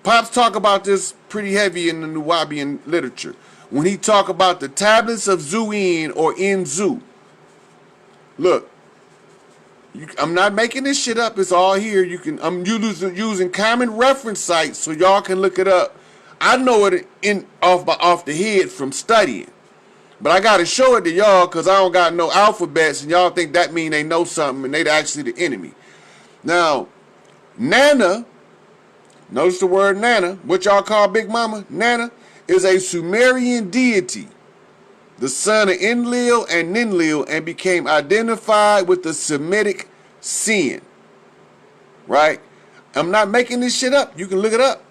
Pops talk about this pretty heavy in the Nubian literature. When he talk about the tablets of Zuin or Inzu. Look, I'm not making this shit up. It's all here. I'm using common reference sites so y'all can look it up. I know it off the head from studying, but I gotta show it to y'all because I don't got no alphabets, and y'all think that mean they know something and they actually the enemy. Now, Nana, notice the word Nana. What y'all call Big Mama? Nana is a Sumerian deity, the son of Enlil and Ninlil, and became identified with the Semitic sin. Right? I'm not making this shit up. You can look it up.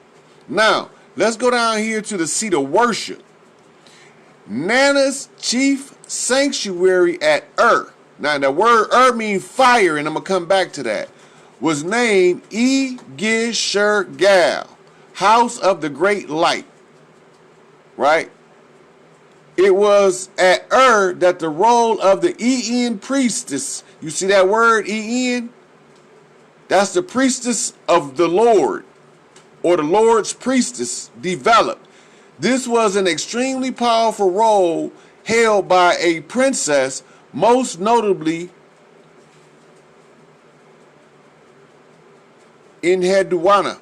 Now, let's go down here to the seat of worship. Nana's chief sanctuary at Ur. Now, the word Ur means fire, and I'm going to come back to that. Was named E-Gish-Gal, House of the Great Light. Right? it was at that the role of the En priestess, you see that word En? That's the priestess of the Lord, or the Lord's priestess, developed. This was an extremely powerful role held by a princess, most notably in Hedwana,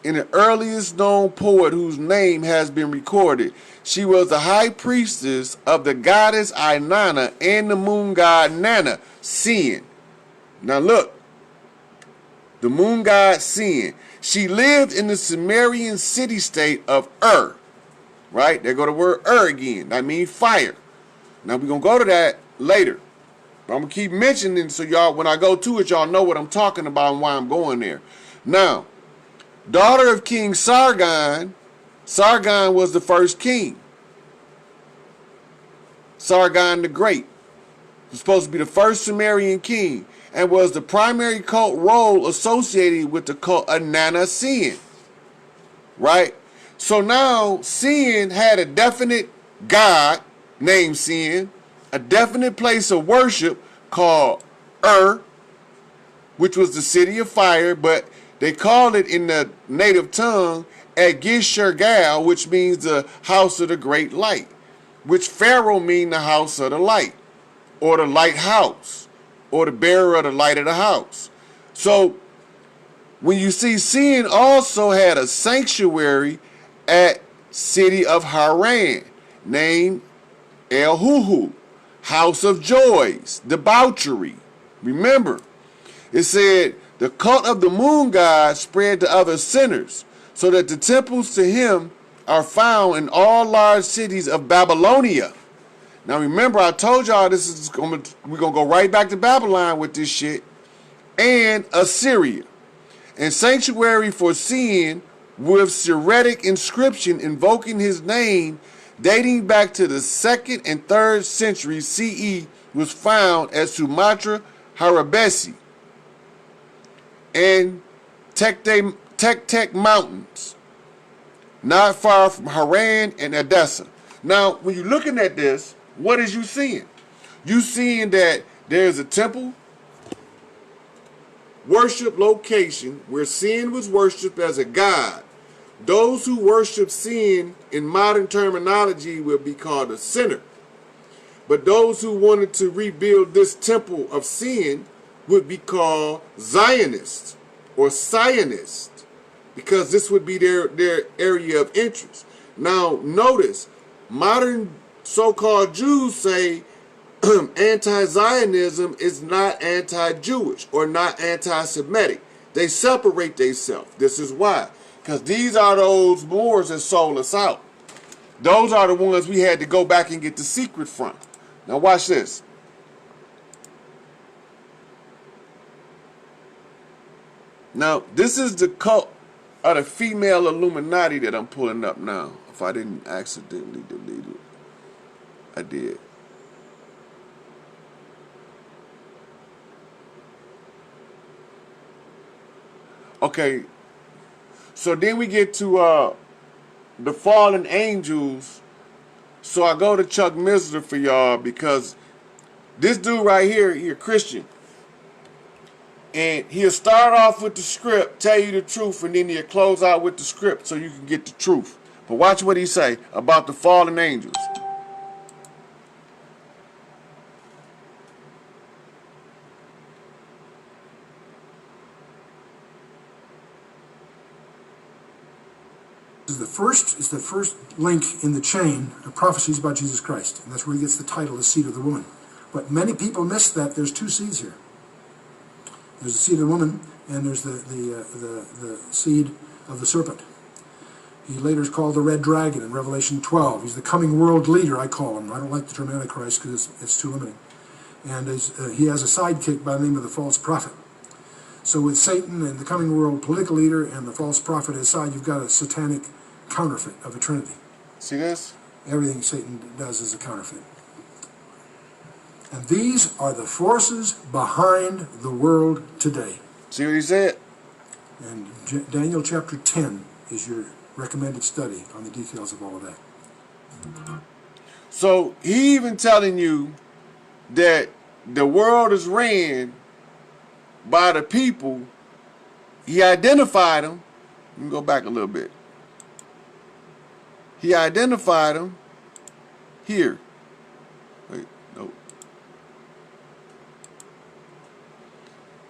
in the earliest known poet whose name has been recorded. She was the high priestess of the goddess Inanna and the moon god Nana, Sin. Now look, the moon god Sin. She lived in the Sumerian city-state of right? There go the word again. That means fire. Now we're going to go to that later. But I'm going to keep mentioning so y'all, when I go to it, y'all know what I'm talking about and why I'm going there. Now, daughter of King Sargon. Sargon was the first king. Sargon the Great was supposed to be the first Sumerian king and was the primary cult role associated with the cult of Nana Sin. Right? So now Sin had a definite god named Sin, a definite place of worship called which was the city of fire, but they called it in the native tongue Agishurgal, which means the house of the great light, which Pharaoh mean the house of the light, or the lighthouse, or the bearer of the light of the house. So when you see Sin also had a sanctuary at city of Haran, named El Huhu, house of joys, debauchery. Remember, it said the cult of the moon god spread to other sinners, so that the temples to him are found in all large cities of Babylonia. Now remember, I told y'all we're gonna go right back to Babylon with this shit, and Assyria. And sanctuary for Sin with Syriac inscription invoking his name dating back to the 2nd and 3rd century CE was found at Sumatra, Harabesi, and Tek Mountains, not far from Haran and Edessa. Now, when you're looking at this, what is you seeing? You seeing that there's a temple worship location where Sin was worshipped as a god. Those who worship Sin in modern terminology will be called a sinner. But those who wanted to rebuild this temple of Sin would be called Zionists or Zionists, because this would be their area of interest. Now, notice, modern so-called Jews say anti-Zionism is not anti-Jewish or not anti-Semitic. They separate themselves. This is why. Because these are those Moors that sold us out. Those are the ones we had to go back and get the secret from. Now watch this. Now, this is the cult of the female Illuminati that I'm pulling up now. If I didn't accidentally delete it, I did. Okay, so then we get to the fallen angels. So I go to Chuck Missler for y'all, because this dude right here, he a Christian. And he'll start off with the script, tell you the truth, and then he'll close out with the script so you can get the truth. But watch what he say about the fallen angels. Is the first link in the chain of prophecies about Jesus Christ, and that's where he gets the title, the seed of the woman. But many people miss that there's two seeds here. There's the seed of the woman, and there's the seed of the serpent. He later is called the Red Dragon in Revelation 12. He's the coming world leader, I call him. I don't like the term Antichrist because it's too limiting. And he has a sidekick by the name of the false prophet. So with Satan and the coming world political leader and the false prophet at his side, you've got a satanic counterfeit of a trinity. See this? Everything Satan does is a counterfeit. And these are the forces behind the world today. See what he said? And Daniel chapter 10 is your recommended study on the details of all of that. So he even telling you that the world is ran by the people. He identified them. Let me go back a little bit. He identified them here. Wait, nope.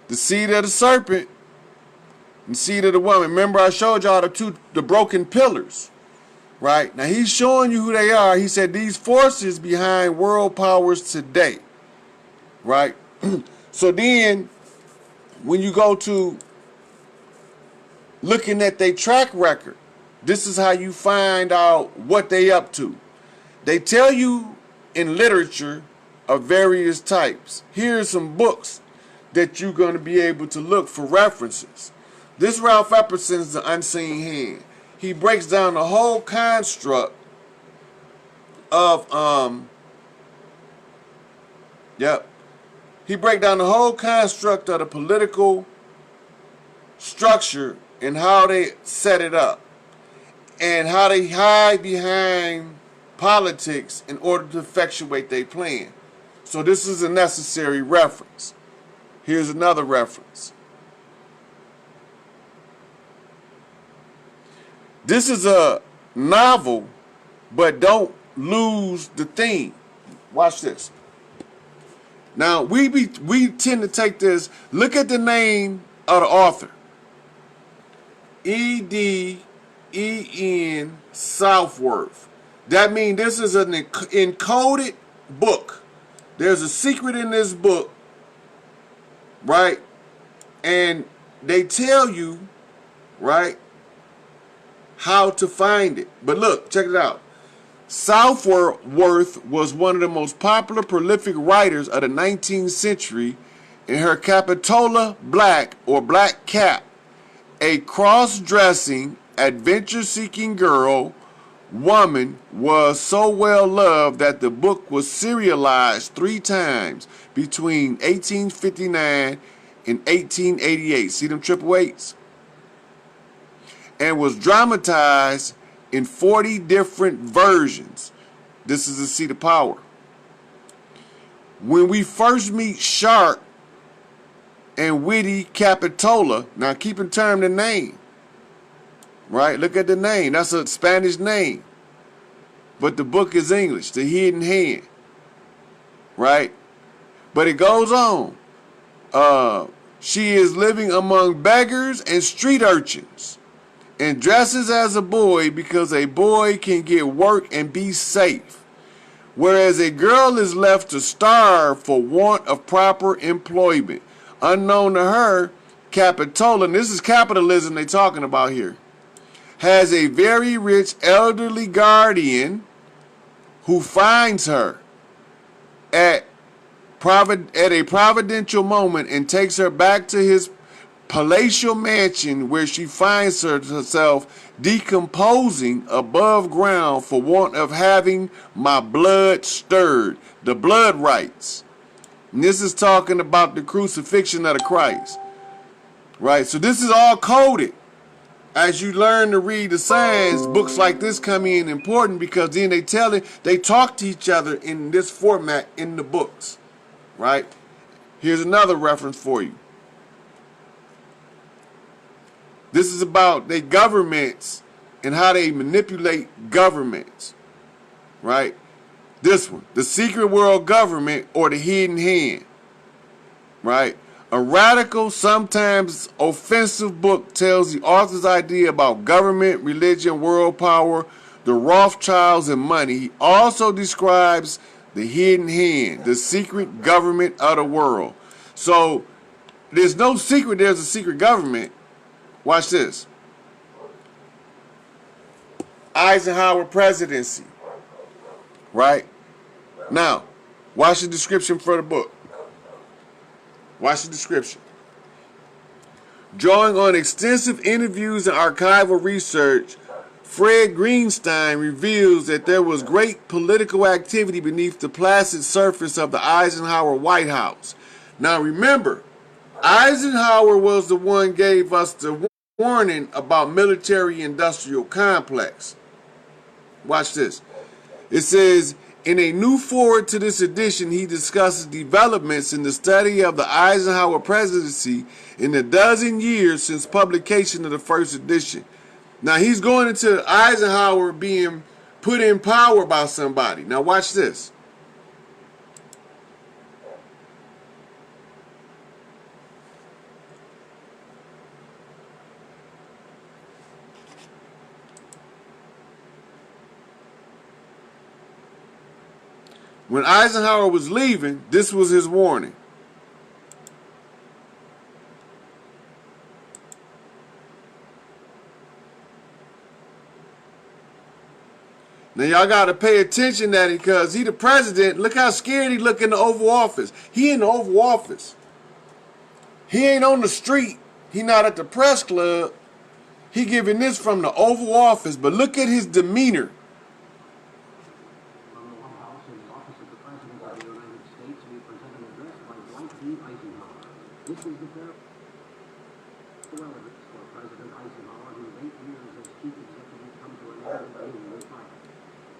The seed of the serpent and seed of the woman. Remember I showed y'all the broken pillars. Right? Now he's showing you who they are. He said these forces behind world powers today. Right? So then when you go to looking at their track record, this is how you find out what they up to. They tell you in literature of various types. Here's some books that you're going to be able to look for references. This Ralph Epperson's The Unseen Hand. He breaks down the whole construct of he breaks down the whole construct of the political structure and how they set it up and how they hide behind politics in order to effectuate their plan. So this is a necessary reference. Here's another reference. This is a novel, but don't lose the theme. Watch this. Now, we tend to take this, look at the name of the author. E.D.E.N. Southworth. That means this is an encoded book. There's a secret in this book, right? And they tell you, right, how to find it. But look, check it out. Southworth was one of the most popular, prolific writers of the 19th century. In her Capitola Black, or Black Cap, a cross-dressing, adventure-seeking woman was so well loved that the book was serialized 3 times between 1859 and 1888. See them triple eights? And was dramatized in 40 different versions. This is the seat of power. When we first meet sharp and witty Capitola, now keep in term the name, right? Look at the name. That's a Spanish name. But the book is English, The Hidden Hand, right? But it goes on. She is living among beggars and street urchins and dresses as a boy because a boy can get work and be safe, whereas a girl is left to starve for want of proper employment. Unknown to her, Capitola, and this is capitalism they're talking about here, has a very rich elderly guardian who finds her at a providential moment and takes her back to his palatial mansion, where she finds herself decomposing above ground for want of having my blood stirred. The blood rites. And this is talking about the crucifixion of the Christ. Right? So this is all coded. As you learn to read the signs, books like this come in important, because then they talk to each other in this format in the books. Right? Here's another reference for you. This is about their governments and how they manipulate governments. Right? This one, The Secret World Government, or The Hidden Hand. Right? A radical, sometimes offensive book tells the author's idea about government, religion, world power, the Rothschilds, and money. He also describes the hidden hand, the secret government of the world. So there's no secret there's a secret government. Watch this. Eisenhower presidency. Right? Now, watch the description for the book. Watch the description. Drawing on extensive interviews and archival research, Fred Greenstein reveals that there was great political activity beneath the placid surface of the Eisenhower White House. Now remember, Eisenhower was the one who gave us the warning about military-industrial complex. Watch this. It says, In a new foreword to this edition, he discusses developments in the study of the Eisenhower presidency in the dozen years since publication of the first edition. Now he's going into Eisenhower being put in power by somebody. Now watch this. When Eisenhower was leaving, this was his warning. Now y'all got to pay attention to that because he the president. Look how scared he look in the Oval Office. He in the Oval Office. He ain't on the street. He not at the press club. He giving this from the Oval Office. But look at his demeanor. This is the farewell address for President Eisenhower, whose 8 years as chief executive come to an end in June this month.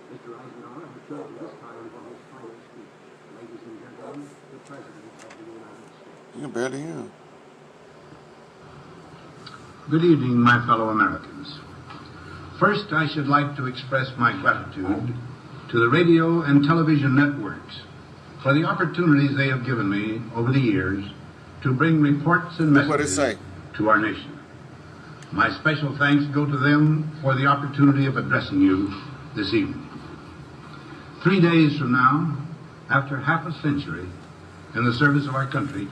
Mr. Eisenhower has chosen this time for his final speech. Ladies and gentlemen, the President of the United States. You can barely hear him. Good evening, my fellow Americans. First, I should like to express my gratitude to the radio and television networks for the opportunities they have given me over the years to bring reports and messages to our nation. My special thanks go to them for the opportunity of addressing you this evening. 3 days from now, after half a century in the service of our country,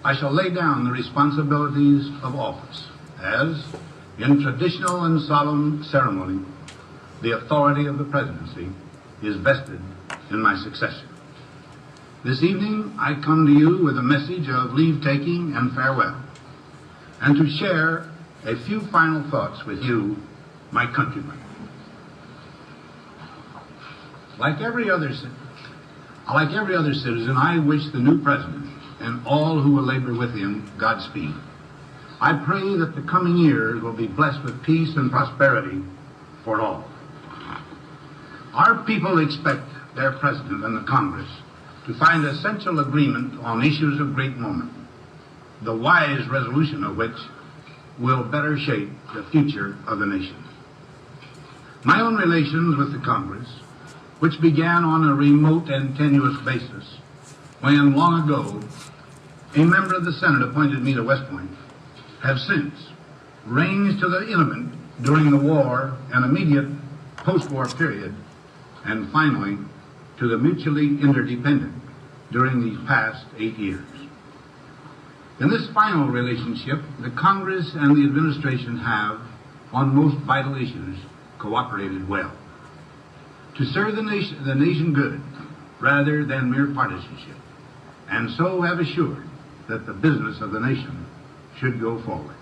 I shall lay down the responsibilities of office as, in traditional and solemn ceremony, the authority of the presidency is vested in my successor. This evening, I come to you with a message of leave-taking and farewell, and to share a few final thoughts with you, my countrymen. Like every other citizen, I wish the new president and all who will labor with him Godspeed. I pray that the coming years will be blessed with peace and prosperity for all. Our people expect their president and the Congress to find essential agreement on issues of great moment, the wise resolution of which will better shape the future of the nation. My own relations with the Congress, which began on a remote and tenuous basis when, long ago, a member of the Senate appointed me to West Point, have since ranged to the intimate during the war and immediate post-war period, and finally to the mutually interdependent during these past 8 years. In this final relationship, the Congress and the administration have, on most vital issues, cooperated well to serve the nation good rather than mere partisanship, and so have assured that the business of the nation should go forward.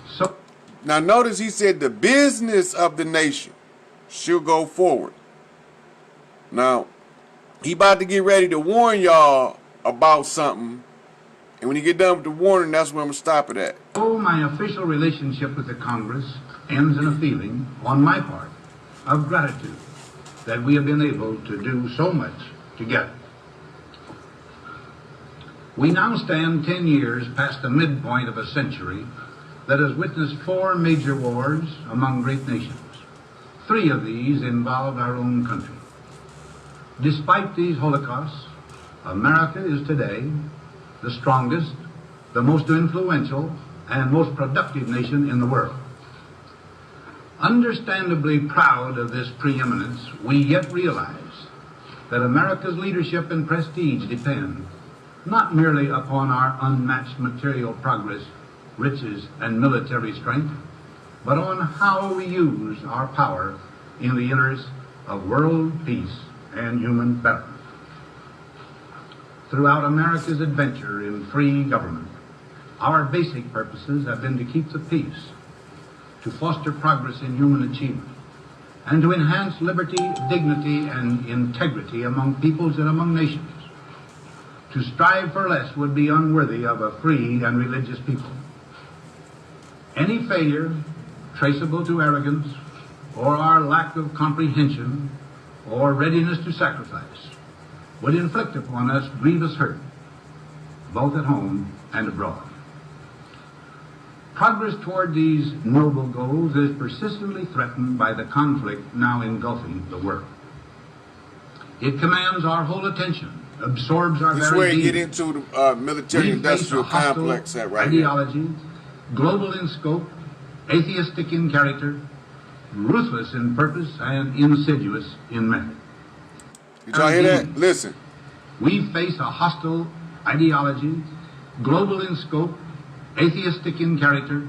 So now notice he said the business of the nation should go forward. Now, he about to get ready to warn y'all about something. And when you get done with the warning, that's where I'm going to stop it at. So my official relationship with the Congress ends in a feeling, on my part, of gratitude that we have been able to do so much together. We now stand 10 years past the midpoint of a century that has witnessed 4 major wars among great nations. 3 of these involved our own country. Despite these holocausts, America is today the strongest, the most influential, and most productive nation in the world. Understandably proud of this preeminence, we yet realize that America's leadership and prestige depend not merely upon our unmatched material progress, riches, and military strength, but on how we use our power in the interests of world peace and human betterment. Throughout America's adventure in free government, our basic purposes have been to keep the peace, to foster progress in human achievement, and to enhance liberty, dignity, and integrity among peoples and among nations. To strive for less would be unworthy of a free and religious people. Any failure traceable to arrogance or our lack of comprehension or readiness to sacrifice would inflict upon us grievous hurt, both at home and abroad. Progress toward these noble goals is persistently threatened by the conflict now engulfing the world. It commands our whole attention, absorbs our This is very where you being. get into the military-industrial complex at right here. Ideology, global in scope, atheistic in character, ruthless in purpose, and insidious in method. Did y'all hear that? Listen. We face a hostile ideology, global in scope, atheistic in character,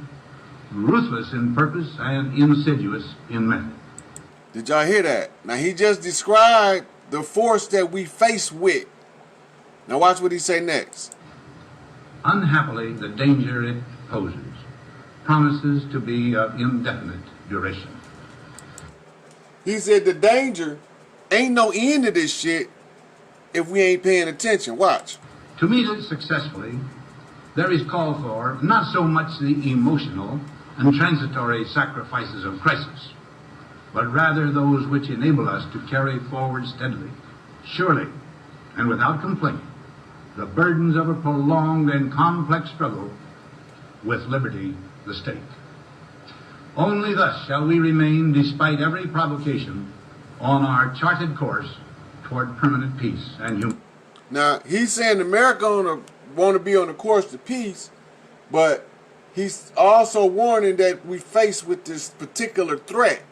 ruthless in purpose, and insidious in method. Did y'all hear that? Now, he just described the force that we face with. Now, watch what he say next. Unhappily, the danger it poses promises to be of indefinite duration. He said the danger ain't no end to this shit if we ain't paying attention. Watch. To meet it successfully, there is call for not so much the emotional and transitory sacrifices of crisis, but rather those which enable us to carry forward steadily, surely, and without complaint, the burdens of a prolonged and complex struggle with liberty the stake. Only thus shall we remain, despite every provocation, on our charted course toward permanent peace and human. Now, he's saying America want to be on the course to peace, but he's also warning that we face with this particular threat,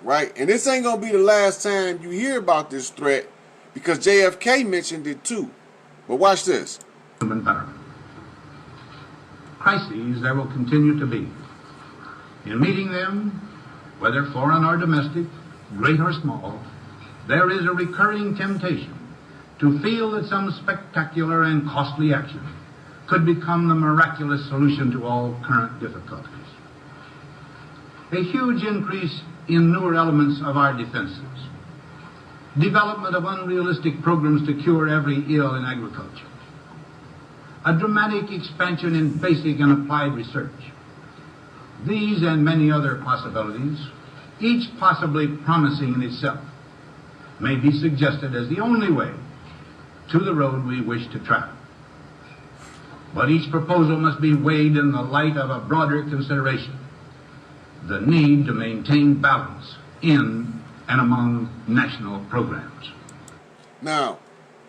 right? And this ain't going to be the last time you hear about this threat, because JFK mentioned it too. But watch this. Human power. Crises there will continue to be. In meeting them, whether foreign or domestic, great or small, there is a recurring temptation to feel that some spectacular and costly action could become the miraculous solution to all current difficulties. A huge increase in newer elements of our defenses, development of unrealistic programs to cure every ill in agriculture, a dramatic expansion in basic and applied research. These and many other possibilities, each possibly promising in itself, may be suggested as the only way to the road we wish to travel. But each proposal must be weighed in the light of a broader consideration, the need to maintain balance in and among national programs. Now,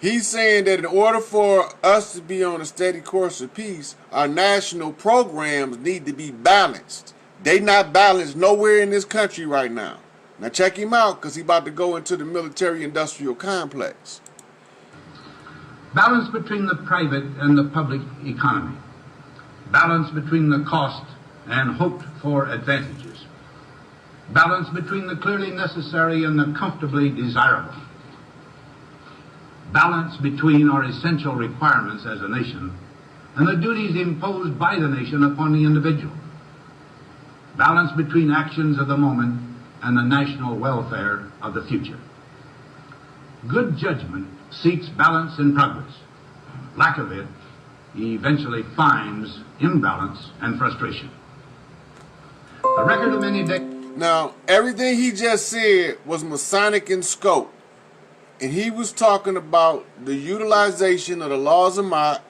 he's saying that in order for us to be on a steady course of peace, our national programs need to be balanced. They not balanced nowhere in this country right now. Now check him out, because he's about to go into the military-industrial complex. Balance between the private and the public economy. Balance between the cost and hoped-for advantages. Balance between the clearly necessary and the comfortably desirable. Balance between our essential requirements as a nation and the duties imposed by the nation upon the individual. Balance between actions of the moment and the national welfare of the future. Good judgment seeks balance in progress. Lack of it eventually finds imbalance and frustration. The record of many days. Now, everything he just said was Masonic in scope. And he was talking about the utilization of the laws of Mott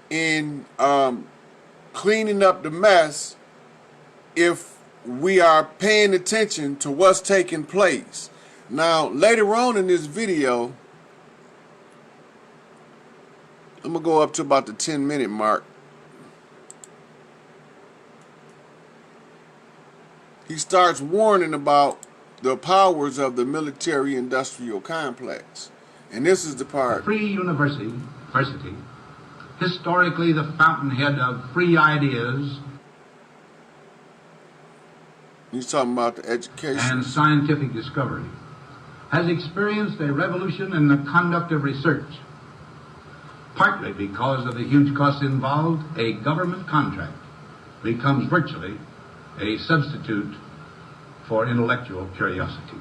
in cleaning up the mess if we are paying attention to what's taking place. Now, later on in this video, I'm going to go up to about the 10-minute mark. He starts warning about the powers of the military-industrial complex. And this is the part. Free university, historically the fountainhead of free ideas He's talking about the education and scientific discovery, has experienced a revolution in the conduct of research. Partly because of the huge costs involved, a government contract becomes virtually a substitute for intellectual curiosity.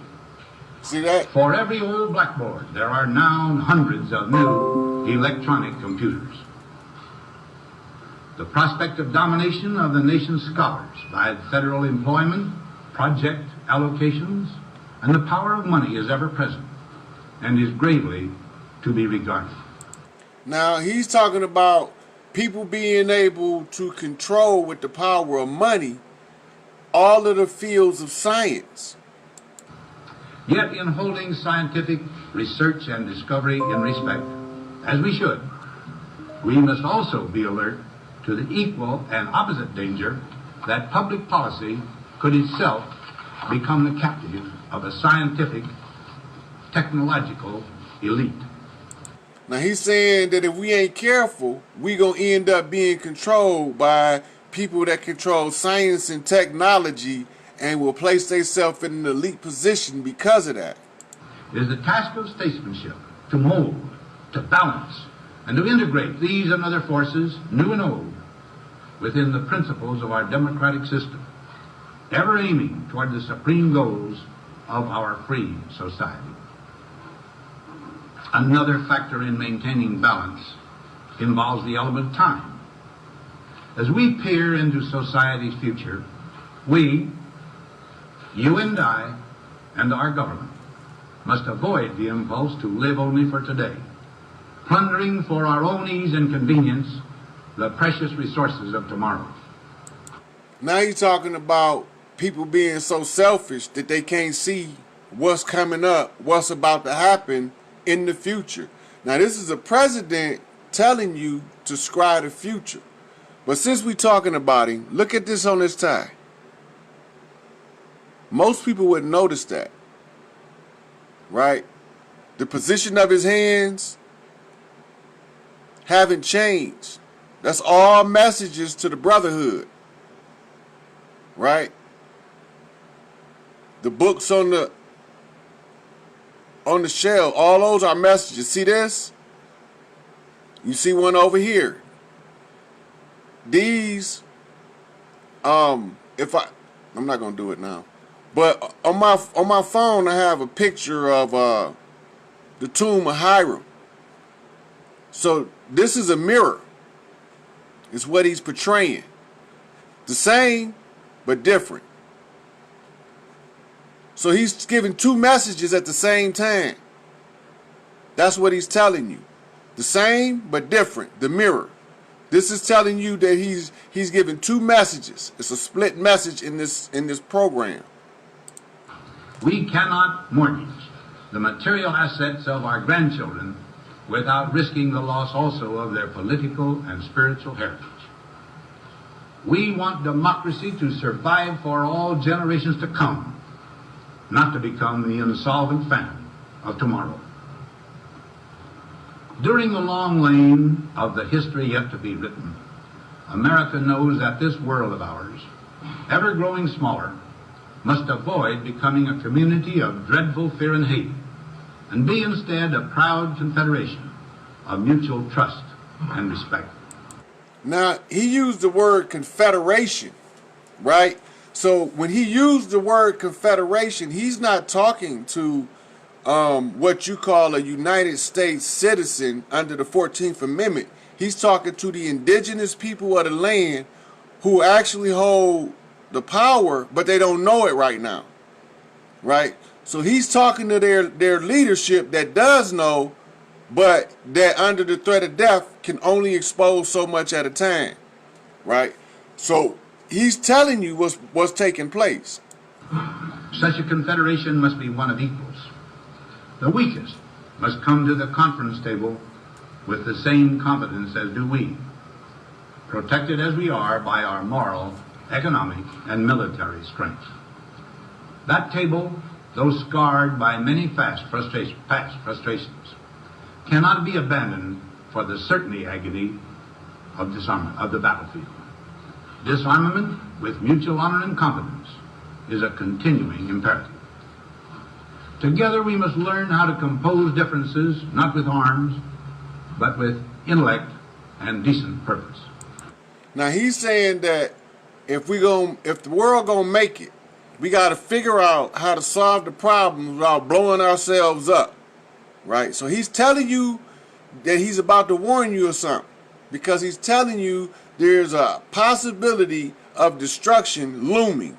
See that? For every old blackboard, there are now hundreds of new electronic computers. The prospect of domination of the nation's scholars by federal employment, project allocations, and the power of money is ever present and is gravely to be regarded. Now, he's talking about people being able to control with the power of money all of the fields of science. Yet in holding scientific research and discovery in respect, as we should, we must also be alert to the equal and opposite danger that public policy could itself become the captive of a scientific, technological elite. Now, he's saying that if we ain't careful, we gonna end up being controlled by people that control science and technology and will place themselves in an elite position because of that. It is the task of statesmanship to mold, to balance, and to integrate these and other forces, new and old, within the principles of our democratic system, ever aiming toward the supreme goals of our free society. Another factor in maintaining balance involves the element time. As we peer into society's future, we, you and I, and our government, must avoid the impulse to live only for today, plundering for our own ease and convenience the precious resources of tomorrow. Now he's talking about people being so selfish that they can't see what's coming up, what's about to happen in the future. Now this is a president telling you to scry the future. But since we're talking about him, look at this on his tie. Most people wouldn't notice that, right? The position of his hands haven't changed. That's all messages to the brotherhood, right? The books on the shelf, all those are messages. See this? You see one over here. These, I'm not gonna do it now, but on my phone I have a picture of the tomb of Hiram. So this is a mirror. It's what he's portraying. The same, but different. So he's giving two messages at the same time. That's what he's telling you. The same, but different. The mirror. This is telling you that he's giving two messages. It's a split message in this program. We cannot mortgage the material assets of our grandchildren without risking the loss also of their political and spiritual heritage. We want democracy to survive for all generations to come, not to become the insolvent famine of tomorrow. During the long lane of the history yet to be written, America knows that this world of ours, ever growing smaller, must avoid becoming a community of dreadful fear and hate, and be instead a proud confederation of mutual trust and respect. Now, he used the word confederation, right? So when he used the word confederation, he's not talking to what you call a United States citizen under the 14th Amendment. He's talking to the indigenous people of the land who actually hold the power, but they don't know it right now, right? So he's talking to their leadership that does know, but that under the threat of death can only expose so much at a time, right? So he's telling you what's taking place. Such a confederation must be one of equals. The weakest must come to the conference table with the same confidence as do we, protected as we are by our moral, economic, and military strength. That table, though scarred by many past frustrations, cannot be abandoned for the certainty agony of disarmament, of the battlefield. Disarmament with mutual honor and confidence is a continuing imperative. Together we must learn how to compose differences, not with arms, but with intellect and decent purpose. Now he's saying that if the world gonna make it, we gotta figure out how to solve the problems without blowing ourselves up, right? So he's telling you that he's about to warn you of something, because he's telling you there's a possibility of destruction looming.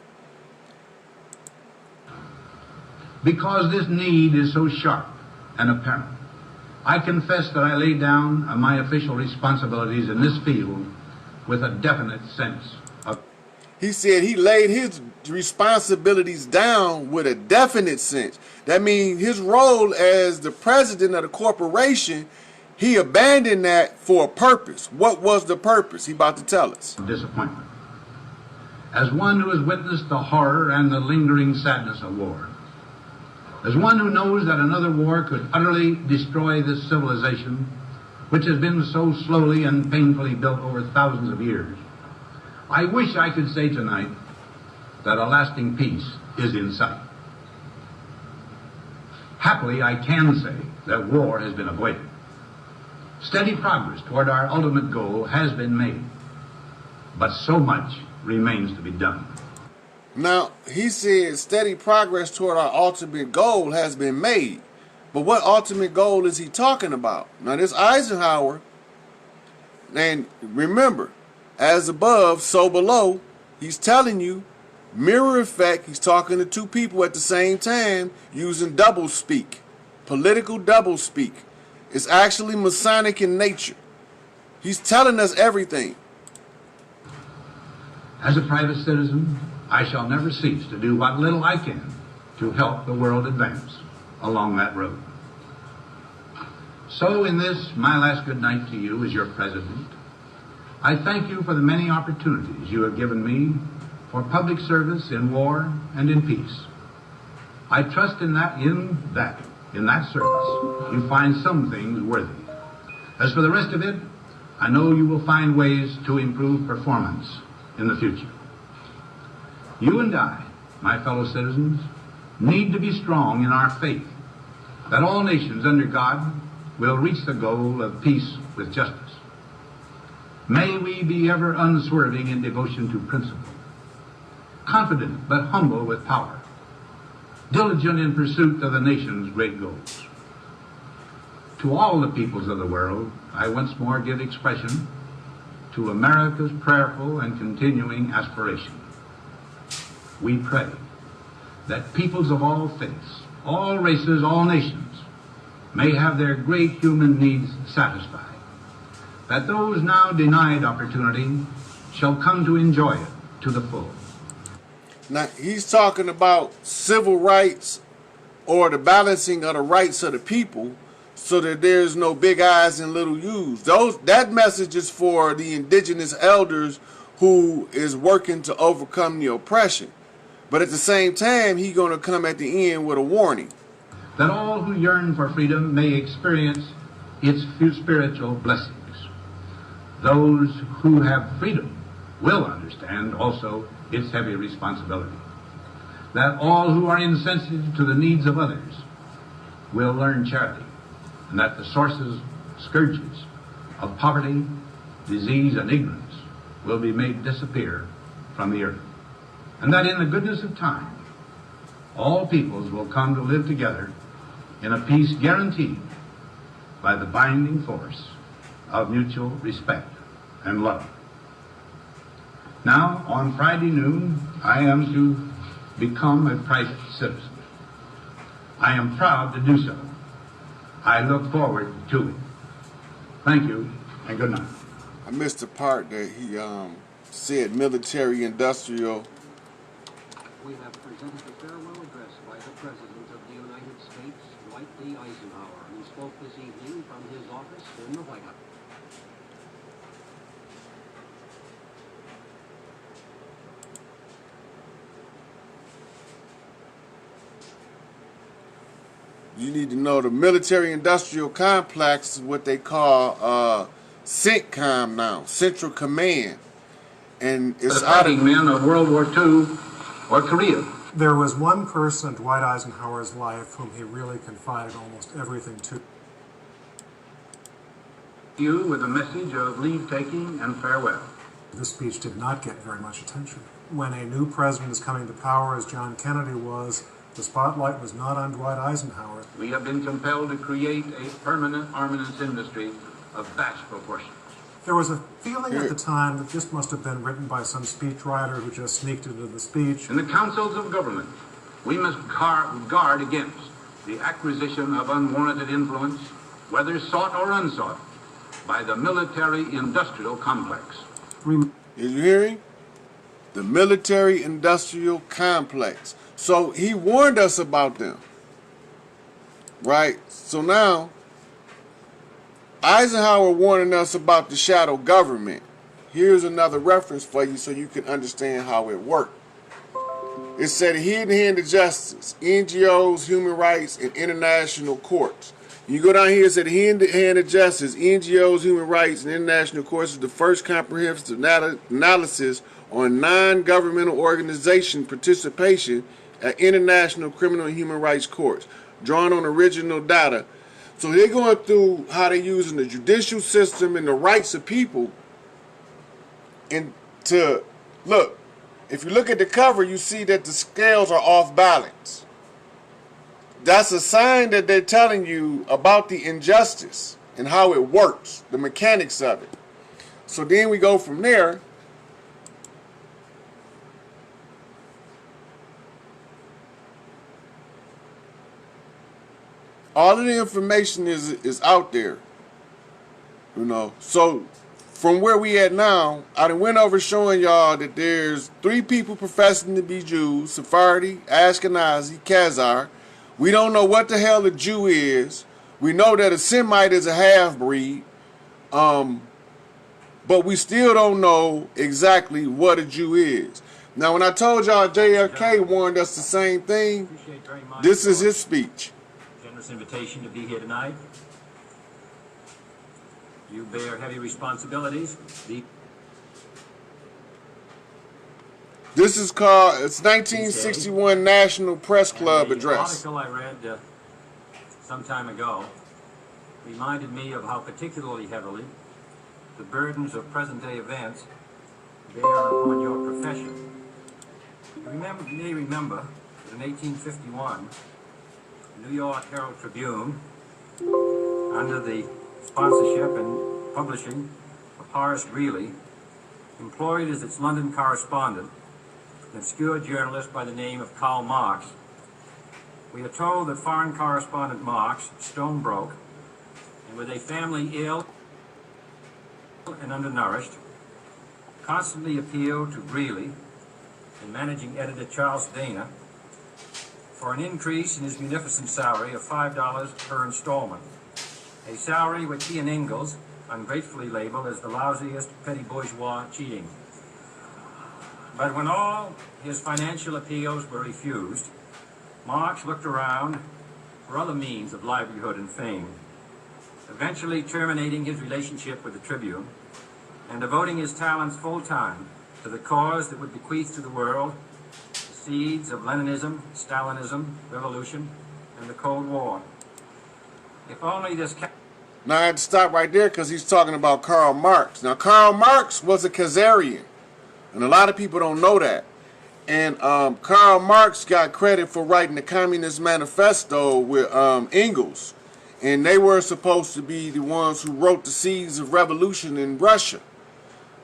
Because this need is so sharp and apparent, I confess that I lay down my official responsibilities in this field with a definite sense of... He said he laid his responsibilities down with a definite sense. That means his role as the president of the corporation, he abandoned that for a purpose. What was the purpose? He about to tell us. Disappointment. As one who has witnessed the horror and the lingering sadness of war, as one who knows that another war could utterly destroy this civilization, which has been so slowly and painfully built over thousands of years, I wish I could say tonight that a lasting peace is in sight. Happily, I can say that war has been avoided. Steady progress toward our ultimate goal has been made, but so much remains to be done. Now, he said steady progress toward our ultimate goal has been made. But what ultimate goal is he talking about? Now, this Eisenhower, and remember, as above, so below, he's telling you, mirror effect, he's talking to two people at the same time using double speak, political double speak. It's actually Masonic in nature. He's telling us everything. As a private citizen, I shall never cease to do what little I can to help the world advance along that road. So in this, my last good night to you as your president, I thank you for the many opportunities you have given me for public service in war and in peace. I trust in that service, you find some things worthy. As for the rest of it, I know you will find ways to improve performance in the future. You and I, my fellow citizens, need to be strong in our faith that all nations under God will reach the goal of peace with justice. May we be ever unswerving in devotion to principle, confident but humble with power, diligent in pursuit of the nation's great goals. To all the peoples of the world, I once more give expression to America's prayerful and continuing aspiration. We pray that peoples of all faiths, all races, all nations may have their great human needs satisfied, that those now denied opportunity shall come to enjoy it to the full. Now, he's talking about civil rights or the balancing of the rights of the people so that there's no big I's and little U's. That message is for the indigenous elders who is working to overcome the oppression. But at the same time, he's going to come at the end with a warning. That all who yearn for freedom may experience its spiritual blessings. Those who have freedom will understand also its heavy responsibility. That all who are insensitive to the needs of others will learn charity, and that the sources, scourges of poverty, disease, and ignorance will be made disappear from the earth. And that in the goodness of time, all peoples will come to live together in a peace guaranteed by the binding force of mutual respect and love. Now, on Friday noon, I am to become a private citizen. I am proud to do so. I look forward to it. Thank you, and good night. I missed the part that he said military-industrial. We have presented the farewell address by the President of the United States, Dwight D. Eisenhower, who spoke this evening from his office in the White House. You need to know the military-industrial complex is what they call CENTCOM now, Central Command. And it's the fighting men of World War II or Korea. There was one person in Dwight Eisenhower's life whom he really confided almost everything to. You with a message of leave-taking and farewell. This speech did not get very much attention. When a new president is coming to power, as John Kennedy was, the spotlight was not on Dwight Eisenhower. We have been compelled to create a permanent armaments industry of vast proportions. There was a feeling at the time that this must have been written by some speechwriter who just sneaked into the speech. In the councils of government, We must guard against the acquisition of unwarranted influence, whether sought or unsought, by the military-industrial complex. Is you hearing? The military-industrial complex. So he warned us about them. Right? So now, Eisenhower warning us about the shadow government. Here's another reference for you so you can understand how it worked. It said hidden hand of justice, NGOs, human rights, and international courts. You go down here, it said hidden hand of justice, NGOs, human rights, and international courts is the first comprehensive analysis on non-governmental organization participation at international criminal and human rights courts, drawn on original data. So they're going through how they're using the judicial system and the rights of people. And to look, if you look at the cover, you see that the scales are off balance. That's a sign that they're telling you about the injustice and how it works, the mechanics of it. So then we go from there. All of the information is out there, you know. So from where we at now, I done went over showing y'all that there's 3 people professing to be Jews: Sephardi, Ashkenazi, Khazar. We don't know what the hell a Jew is. We know that a Semite is a half-breed, but we still don't know exactly what a Jew is. Now, when I told y'all JFK warned us the same thing, this is his speech. Invitation to be here tonight. You bear heavy responsibilities. This is called, it's 1961 National Press Club Address. The article I read some time ago reminded me of how particularly heavily the burdens of present-day events bear upon your profession. You may remember that in 1851, New York Herald Tribune, under the sponsorship and publishing of Horace Greeley, employed as its London correspondent an obscure journalist by the name of Karl Marx. We are told that foreign correspondent Marx, stone broke, and with a family ill and undernourished, constantly appealed to Greeley and managing editor Charles Dana for an increase in his munificent salary of $5 per installment, a salary which he and Ingalls ungratefully labeled as the lousiest petty bourgeois cheating. But when all his financial appeals were refused, Marx looked around for other means of livelihood and fame, eventually terminating his relationship with the Tribune and devoting his talents full-time to the cause that would bequeath to the world seeds of Leninism, Stalinism, revolution, and the Cold War. If only this... Now I had to stop right there because he's talking about Karl Marx. Now Karl Marx was a Khazarian, and a lot of people don't know that. And Karl Marx got credit for writing the Communist Manifesto with Engels, and they were supposed to be the ones who wrote the seeds of revolution in Russia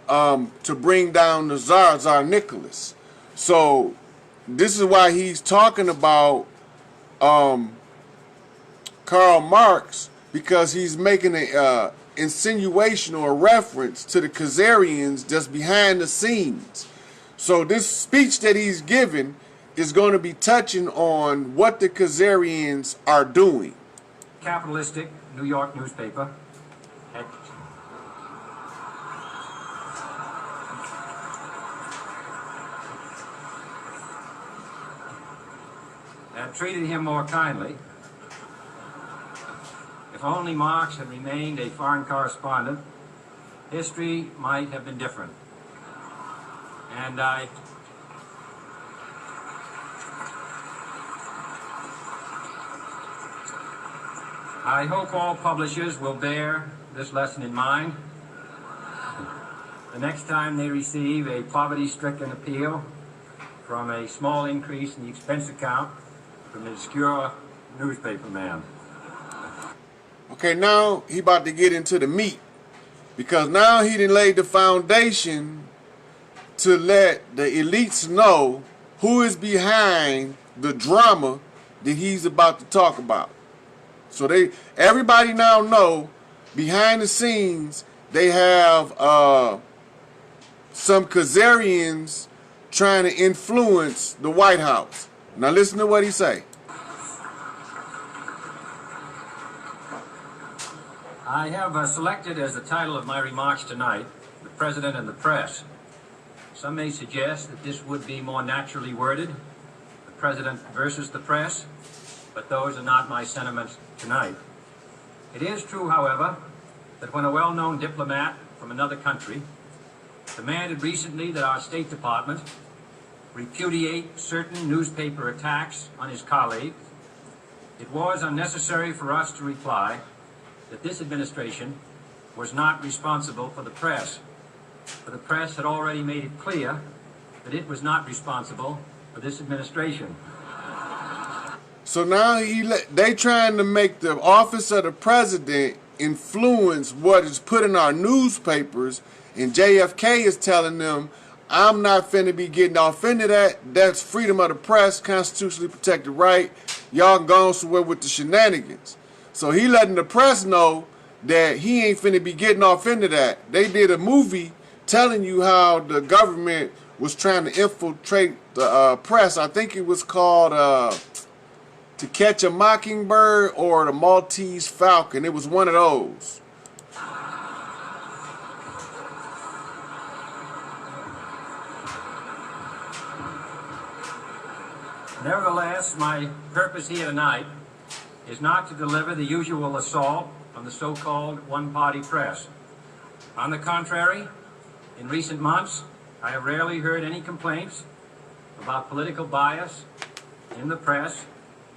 to bring down the Tsar Nicholas. So this is why he's talking about Karl Marx, because he's making an insinuation or a reference to the Kzarians that's behind the scenes. So this speech that he's giving is going to be touching on what the Kzarians are doing. Capitalistic New York newspaper had treated him more kindly. If only Marx had remained a foreign correspondent, history might have been different. And I hope all publishers will bear this lesson in mind the next time they receive a poverty-stricken appeal from a small increase in the expense account from an obscure newspaper man. Okay, now he about to get into the meat, because now he done laid the foundation to let the elites know who is behind the drama that he's about to talk about. So everybody now know behind the scenes they have some Kzarians trying to influence the White House. Now listen to what he say. I have selected as the title of my remarks tonight, The President and the Press. Some may suggest that this would be more naturally worded, the President versus the press, but those are not my sentiments tonight. It is true, however, that when a well-known diplomat from another country demanded recently that our State Department repudiate certain newspaper attacks on his colleagues, it was unnecessary for us to reply that this administration was not responsible for the press, for the press had already made it clear that it was not responsible for this administration. So now they trying to make the office of the president influence what is put in our newspapers, and JFK is telling them, I'm not finna be getting off into that. That's freedom of the press, constitutionally protected right. Y'all can go on somewhere with the shenanigans. So he letting the press know that he ain't finna be getting off into that. They did a movie telling you how the government was trying to infiltrate the press. I think it was called To Catch a Mockingbird or The Maltese Falcon. It was one of those. Nevertheless, my purpose here tonight is not to deliver the usual assault on the so-called one-party press. On the contrary, in recent months, I have rarely heard any complaints about political bias in the press,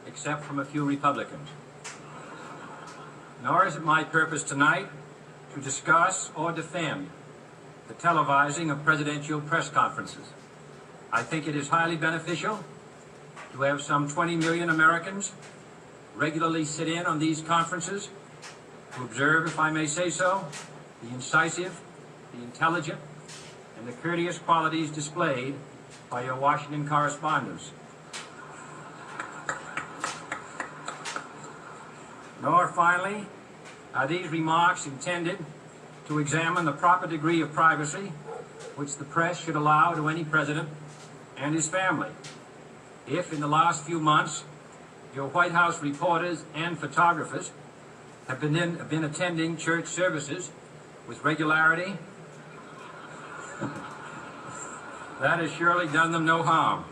except from a few Republicans. Nor is it my purpose tonight to discuss or defend the televising of presidential press conferences. I think it is highly beneficial to have some 20 million Americans regularly sit in on these conferences to observe, if I may say so, the incisive, the intelligent, and the courteous qualities displayed by your Washington correspondents. Nor, finally, are these remarks intended to examine the proper degree of privacy which the press should allow to any president and his family. If, in the last few months, your White House reporters and photographers have been attending church services with regularity, that has surely done them no harm.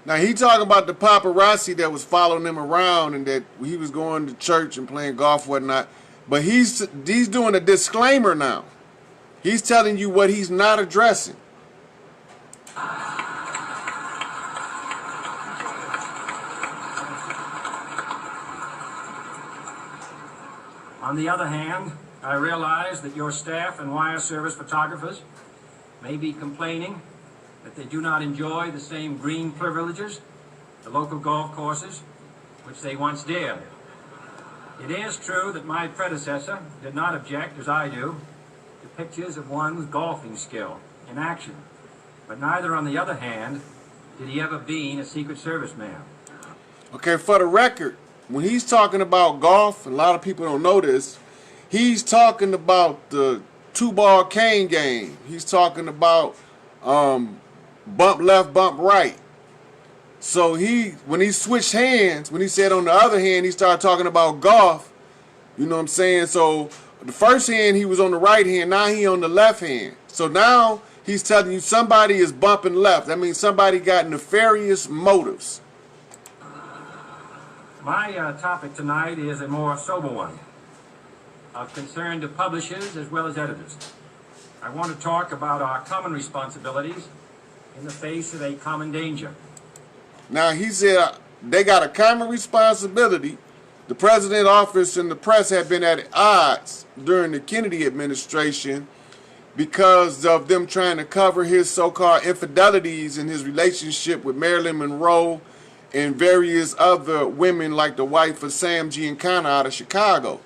Now he talking about the paparazzi that was following him around and that he was going to church and playing golf and whatnot. But he's doing a disclaimer now. He's telling you what he's not addressing. On the other hand, I realize that your staff and wire service photographers may be complaining that they do not enjoy the same green privileges, the local golf courses, which they once did. It is true that my predecessor did not object, as I do, to pictures of one's golfing skill in action. But neither, on the other hand, did he ever be a Secret Service man. Okay, for the record, when he's talking about golf, and a lot of people don't know this, he's talking about the two-ball cane game. He's talking about bump left, bump right. So when he switched hands, when he said on the other hand, he started talking about golf, you know what I'm saying? So the first hand, he was on the right hand, now he on the left hand. So now he's telling you somebody is bumping left. That means somebody got nefarious motives. My topic tonight is a more sober one, of concern to publishers as well as editors. I want to talk about our common responsibilities in the face of a common danger. Now he said they got a common responsibility. The president's office and the press have been at odds during the Kennedy administration because of them trying to cover his so-called infidelities in his relationship with Marilyn Monroe and various other women like the wife of Sam Giancana out of Chicago.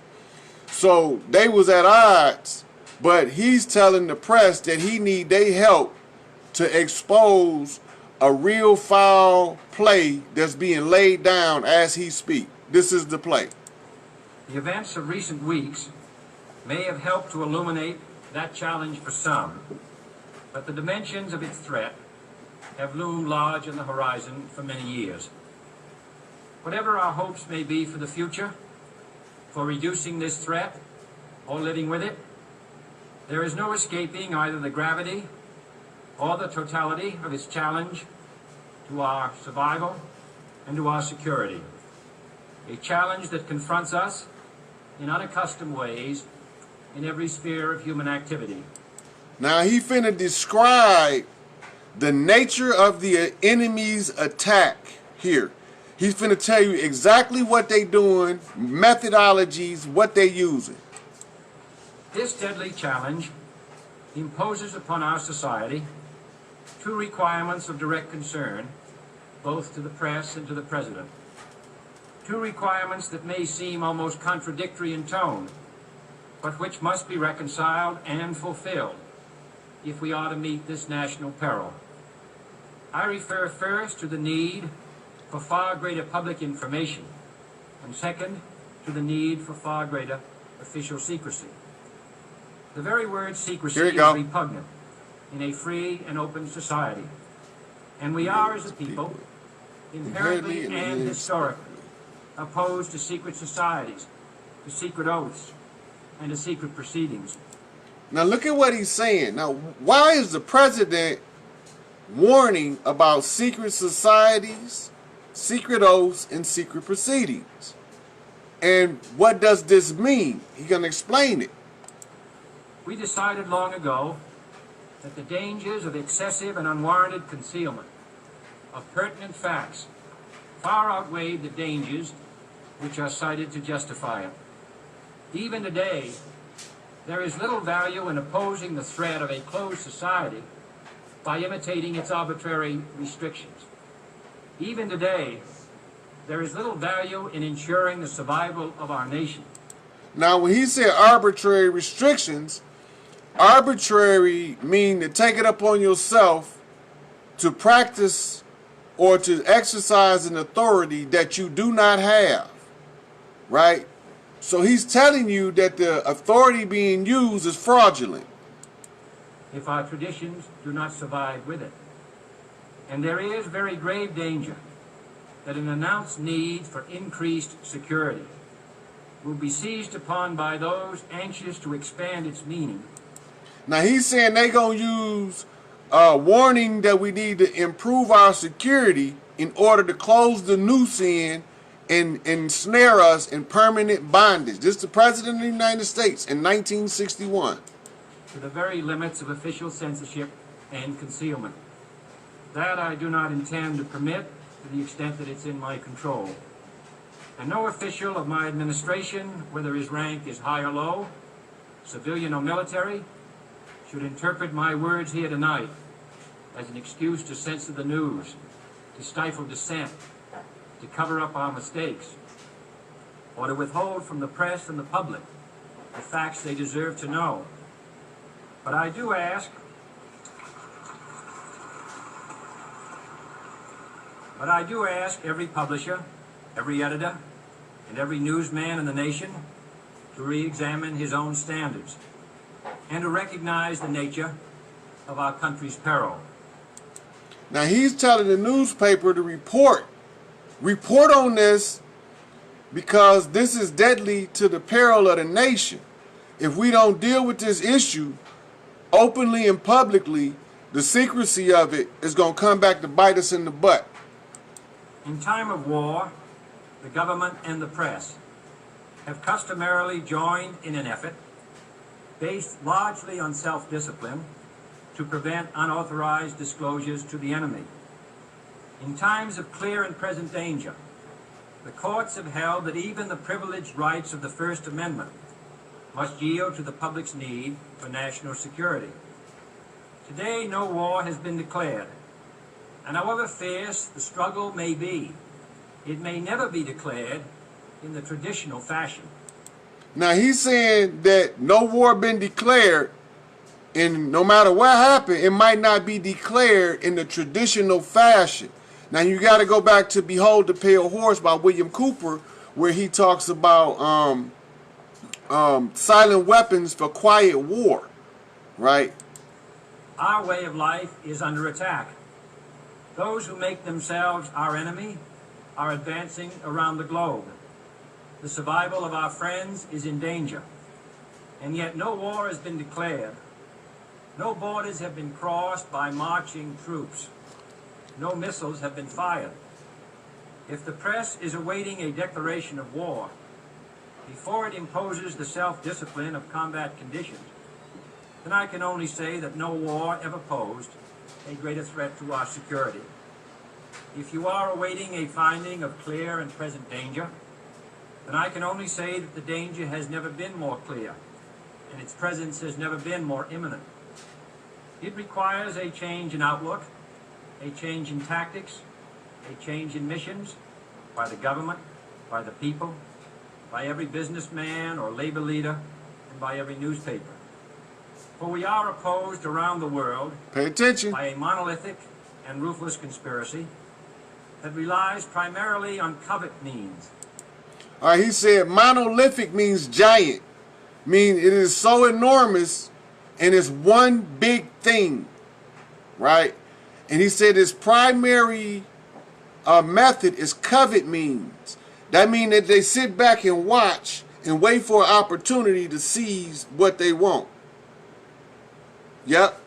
So they was at odds, but he's telling the press that he need their help to expose a real foul play that's being laid down as he speaks. This is the play. The events of recent weeks may have helped to illuminate that challenge for some, but the dimensions of its threat have loomed large on the horizon for many years. Whatever our hopes may be for the future, for reducing this threat or living with it, there is no escaping either the gravity or the totality of its challenge to our survival and to our security. A challenge that confronts us in unaccustomed ways in every sphere of human activity. Now he finna describe the nature of the enemy's attack here. He's finna tell you exactly what they doing, methodologies, what they using. This deadly challenge imposes upon our society two requirements of direct concern, both to the press and to the President. Two requirements that may seem almost contradictory in tone, but which must be reconciled and fulfilled if we are to meet this national peril. I refer first to the need for far greater public information, and second, to the need for far greater official secrecy. The very word secrecy is repugnant in a free and open society, and we are, as a people, inherently and historically opposed to secret societies, to secret oaths, and to secret proceedings. Now look at what he's saying. Now, why is the president warning about secret societies, secret oaths, and secret proceedings? And what does this mean? He's going to explain it. We decided long ago that the dangers of excessive and unwarranted concealment of pertinent facts far outweighed the dangers which are cited to justify it. Even today, there is little value in opposing the threat of a closed society by imitating its arbitrary restrictions. Even today, there is little value in ensuring the survival of our nation. Now, when he said arbitrary restrictions, arbitrary mean to take it upon yourself to practice or to exercise an authority that you do not have, right? So he's telling you that the authority being used is fraudulent. If our traditions do not survive with it. And there is very grave danger that an announced need for increased security will be seized upon by those anxious to expand its meaning. Now he's saying they're going to use a warning that we need to improve our security in order to close the noose in and ensnare us in permanent bondage. This is the President of the United States in 1961. To the very limits of official censorship and concealment. That I do not intend to permit to the extent that it's in my control. And no official of my administration, whether his rank is high or low, civilian or military, should interpret my words here tonight as an excuse to censor the news, to stifle dissent, to cover up our mistakes, or to withhold from the press and the public the facts they deserve to know. But I do ask every publisher, every editor, and every newsman in the nation to re-examine his own standards and to recognize the nature of our country's peril. Now he's telling the newspaper to report on this because this is deadly to the peril of the nation. If we don't deal with this issue openly and publicly, the secrecy of it is going to come back to bite us in the butt. In time of war, the government and the press have customarily joined in an effort based largely on self-discipline to prevent unauthorized disclosures to the enemy. In times of clear and present danger, the courts have held that even the privileged rights of the First Amendment must yield to the public's need for national security. Today, no war has been declared, and however fierce the struggle may be, it may never be declared in the traditional fashion. Now he's saying that no war been declared, And no matter what happened, it might not be declared in the traditional fashion. Now you got to go back to Behold the Pale Horse by William Cooper, where he talks about silent weapons for quiet war, right? Our way of life is under attack. Those who make themselves our enemy are advancing around the globe. The survival of our friends is in danger. And yet no war has been declared. No borders have been crossed by marching troops. No missiles have been fired. If the press is awaiting a declaration of war, before it imposes the self-discipline of combat conditions, then I can only say that no war ever posed a greater threat to our security. If you are awaiting a finding of clear and present danger, then I can only say that the danger has never been more clear, and its presence has never been more imminent. It requires a change in outlook, a change in tactics, a change in missions by the government, by the people, by every businessman or labor leader, and by every newspaper. For we are opposed around the world, pay attention, by a monolithic and ruthless conspiracy that relies primarily on covert means. All right, he said monolithic means giant, mean it is so enormous and it's one big thing, right? And he said his primary method is covert means. That means that they sit back and watch and wait for an opportunity to seize what they want. Yep.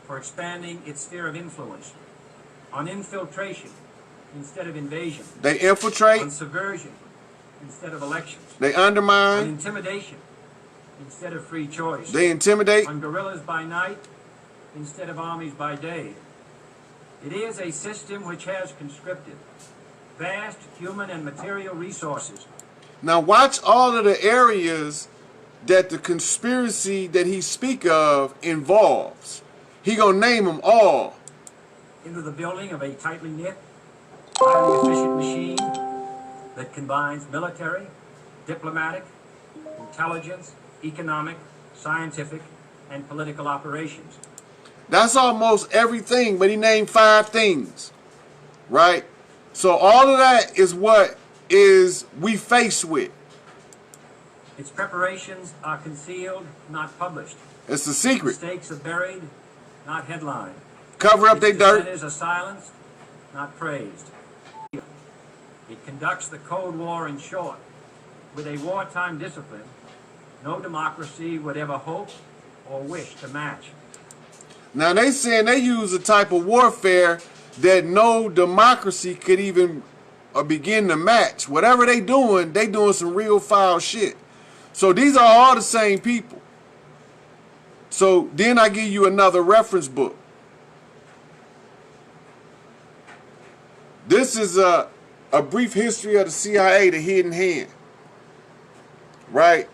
For expanding its sphere of influence, on infiltration instead of invasion, They infiltrate, on subversion instead of elections, they on undermine, intimidation instead of free choice, they intimidate, on guerrillas by night instead of armies by day. It is a system which has conscripted vast human and material resources. Now watch all of the areas that the conspiracy that he speak of involves. He gonna name them all. Into the building of a tightly knit, highly efficient machine that combines military, diplomatic, intelligence, economic, scientific, and political operations. That's almost everything, but he named 5 things, right? So all of that is what is we faced with. Its preparations are concealed, not published. It's a secret. Mistakes are buried, not headlined. Cover up their Its dirt. dissenters are silenced, not praised. It conducts the Cold War in short. With a wartime discipline, no democracy would ever hope or wish to match. Now they saying they use a type of warfare that no democracy could even begin to match. Whatever they doing some real foul shit. So these are all the same people. So then I give you another reference book. This is a brief history of the CIA, the hidden hand. Right?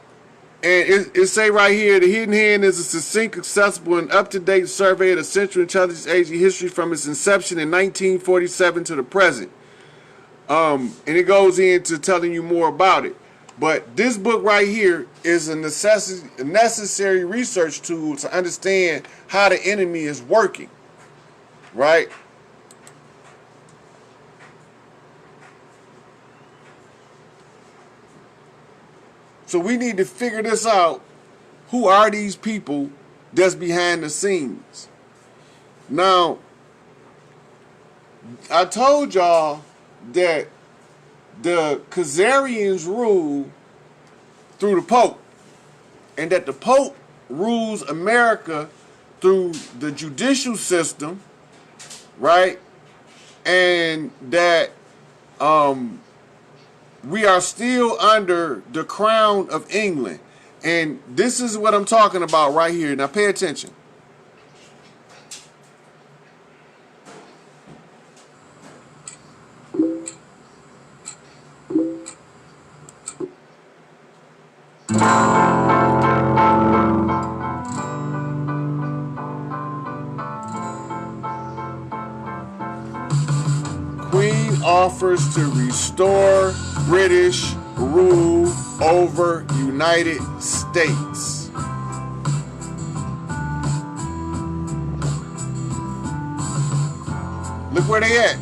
And it say right here, the hidden hand is a succinct, accessible, and up-to-date survey of the Central Intelligence Agency history from its inception in 1947 to the present. And it goes into telling you more about it. But this book right here is a necessary research tool to understand how the enemy is working. Right? So we need to figure this out. Who are these people that's behind the scenes? Now, I told y'all that the Kzarians rule through the Pope, and that the Pope rules America through the judicial system, right? And that we are still under the crown of England. And this is what I'm talking about right here. Now pay attention. Queen offers to restore British rule over United States. Look where they at.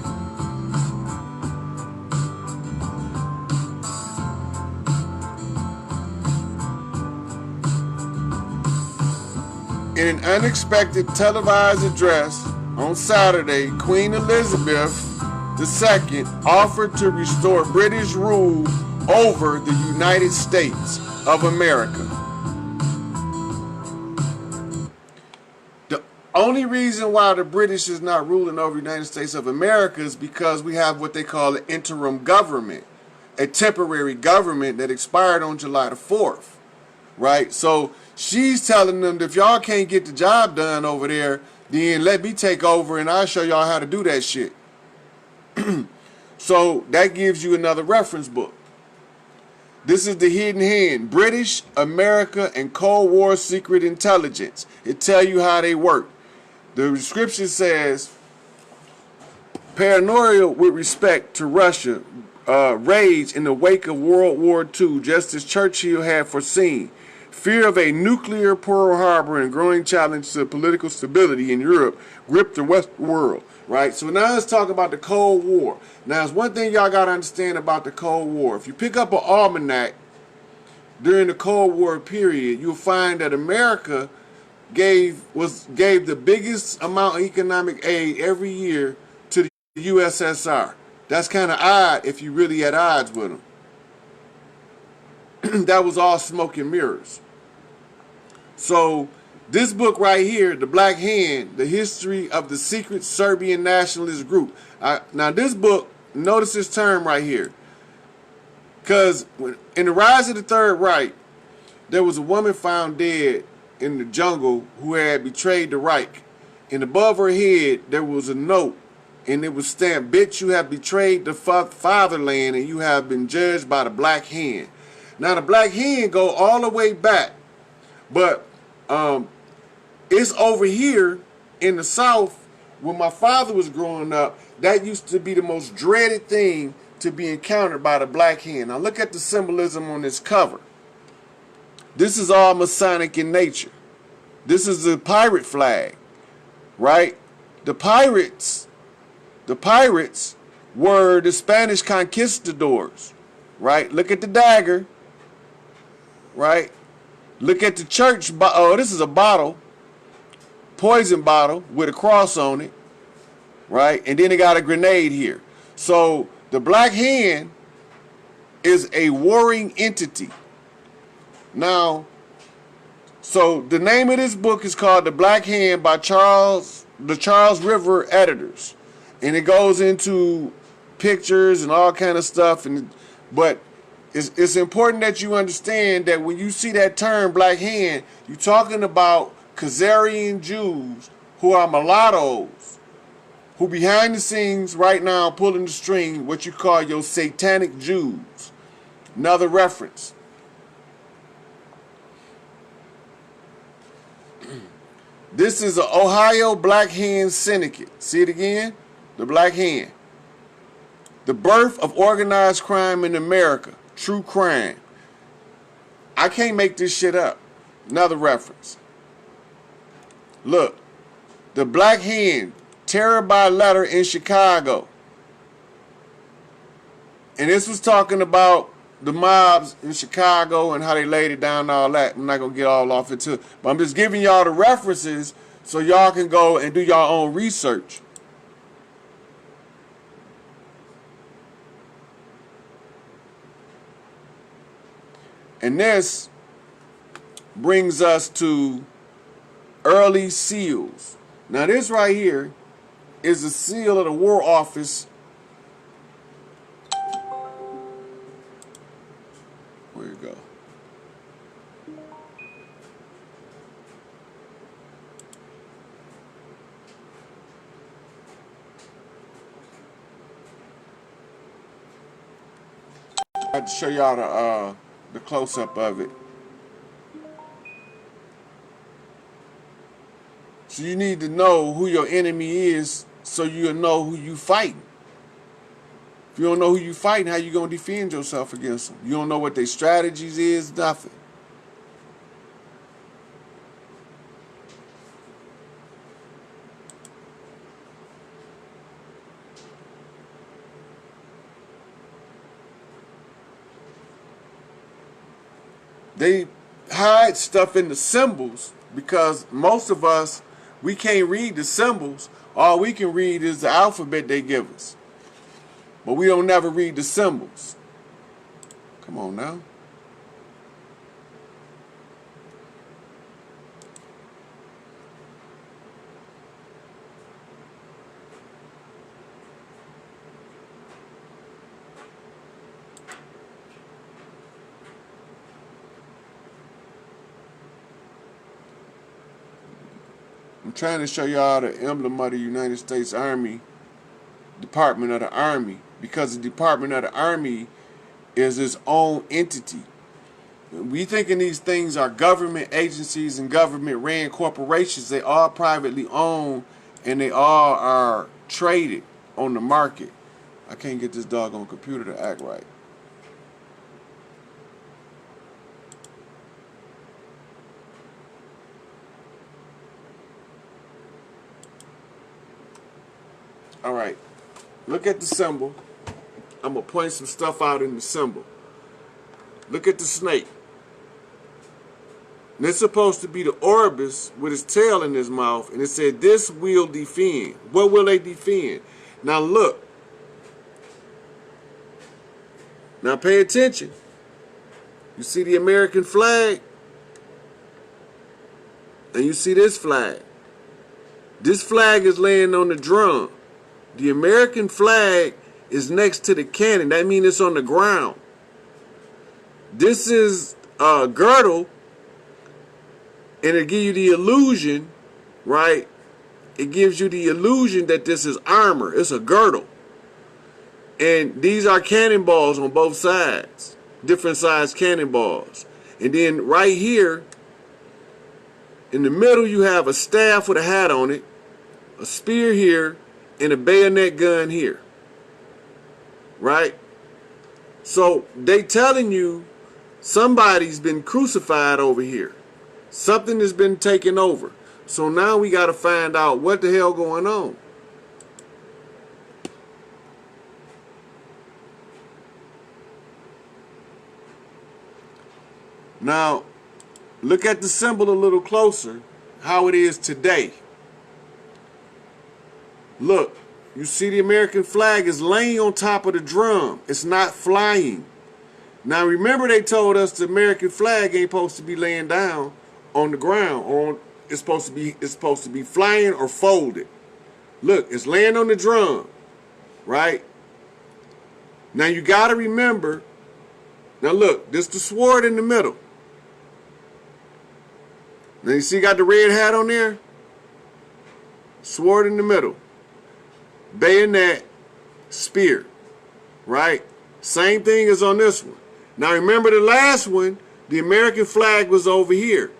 In an unexpected televised address on Saturday, Queen Elizabeth II offered to restore British rule over the United States of America. The only reason why the British is not ruling over the United States of America is because we have what they call an interim government, a temporary government that expired on July the 4th, right? So she's telling them that if y'all can't get the job done over there, then let me take over and I'll show y'all how to do that shit. So that gives you another reference book. This is The Hidden Hand, British, America, and Cold War Secret Intelligence. It tells you how they work. The description says, paranoia with respect to Russia raged in the wake of World War II, just as Churchill had foreseen. Fear of a nuclear Pearl Harbor and growing challenge to political stability in Europe gripped the Western world. Right? So now let's talk about the Cold War. Now, there's one thing y'all got to understand about the Cold War. If you pick up an almanac during the Cold War period, you'll find that America gave the biggest amount of economic aid every year to the USSR. That's kind of odd if you really at odds with them. That was all smoke and mirrors. So this book right here, The Black Hand, The History of the Secret Serbian Nationalist Group. Now this book, notice this term right here. Because in the rise of the Third Reich, there was a woman found dead in the jungle who had betrayed the Reich. And above her head, there was a note. And it was stamped, bitch, you have betrayed the fatherland and you have been judged by the Black Hand. Now the Black Hand go all the way back. But it's over here in the South, when my father was growing up, that used to be the most dreaded thing to be encountered by the Black Hand. Now look at the symbolism on this cover. This is all Masonic in nature. This is the pirate flag, right? The pirates were the Spanish conquistadors, right? Look at the dagger, right? Look at the church. Oh, this is a bottle. Poison bottle with a cross on it, right? And then it got a grenade here. So the Black Hand is a warring entity. Now, so the name of this book is called The Black Hand by the Charles River editors. And it goes into pictures and all kind of stuff. But it's important that you understand that when you see that term Black Hand, you're talking about Kzarian Jews who are mulattoes, who behind the scenes right now pulling the string, what you call your Satanic Jews. Another reference. This is an Ohio Black Hand Syndicate. See it again? The Black Hand. The birth of organized crime in America. True crime. I can't make this shit up. Another reference. Look. The Black Hand. Terror by letter in Chicago. And this was talking about the mobs in Chicago and how they laid it down and all that. I'm not going to get all off into it. But I'm just giving y'all the references so y'all can go and do your own research. And this brings us to early seals. Now this right here is a seal of the War Office. Where you go? I had to show y'all the close-up of it. So you need to know who your enemy is so you'll know who you fighting. If you don't know who you fighting, how you going to defend yourself against them? You don't know what their strategies is, nothing. They hide stuff in the symbols because most of us, we can't read the symbols. All we can read is the alphabet they give us. But we don't never read the symbols. Come on now. I'm trying to show y'all the emblem of the United States Army, Department of the Army, because the Department of the Army is its own entity. We thinking these things are government agencies and government-ran corporations. They all privately owned, and they all are traded on the market. I can't get this doggone computer to act right. All right, look at the symbol. I'm going to point some stuff out in the symbol. Look at the snake. And it's supposed to be the Orbis with his tail in his mouth. And it said, this will defend. What will they defend? Now look. Now pay attention. You see the American flag? And you see this flag. This flag is laying on the drum. The American flag is next to the cannon. That means it's on the ground. This is a girdle, and it gives you the illusion, right? It gives you the illusion that this is armor. It's a girdle. And these are cannonballs on both sides. Different size cannonballs. And then right here, in the middle, you have a staff with a hat on it, a spear here, and a bayonet gun here. Right? So they telling you somebody's been crucified over here. Something has been taken over. So now we got to find out what the hell going on. Now, look at the symbol a little closer, how it is today. Look, you see the American flag is laying on top of the drum. It's not flying. Now remember they told us the American flag ain't supposed to be laying down on the ground, or it's supposed to be flying or folded. Look, it's laying on the drum, right? Now you got to remember. Now look, this the sword in the middle. Now you see, got the red hat on there. Sword in the middle. Bayonet, spear, right? Same thing as on this one. Now remember the last one, the American flag was over here.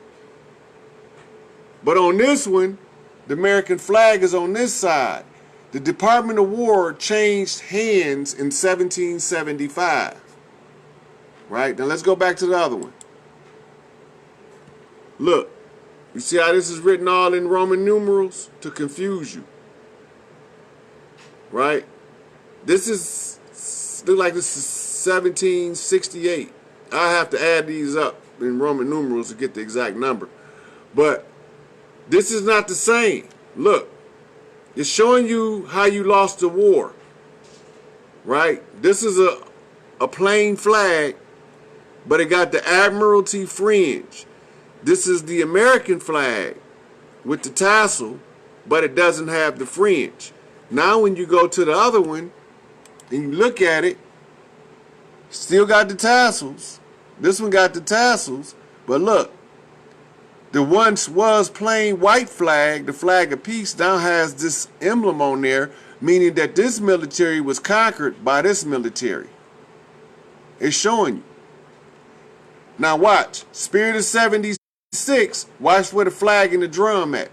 But on this one, the American flag is on this side. The Department of War changed hands in 1775. Right? Now let's go back to the other one. Look, you see how this is written all in Roman numerals to confuse you. Right? This is, look like this is 1768. I have to add these up in Roman numerals to get the exact number. But this is not the same. Look, it's showing you how you lost the war. Right? This is a plain flag, but it got the Admiralty fringe. This is the American flag with the tassel, but it doesn't have the fringe. Now when you go to the other one and you look at it, still got the tassels. This one got the tassels, but look, the once was plain white flag, the flag of peace, now has this emblem on there, meaning that this military was conquered by this military. It's showing you. Now watch, Spirit of 76, watch where the flag and the drum at.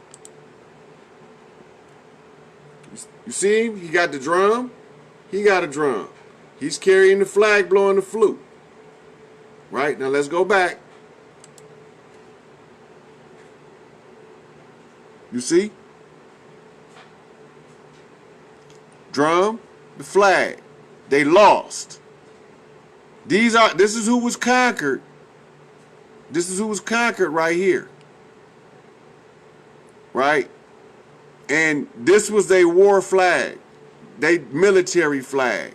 You see him? He got the drum. He got a drum. He's carrying the flag, blowing the flute. Right? Now let's go back. You see? Drum, the flag. They lost. This is who was conquered. This is who was conquered right here. Right? And this was their war flag, their military flag.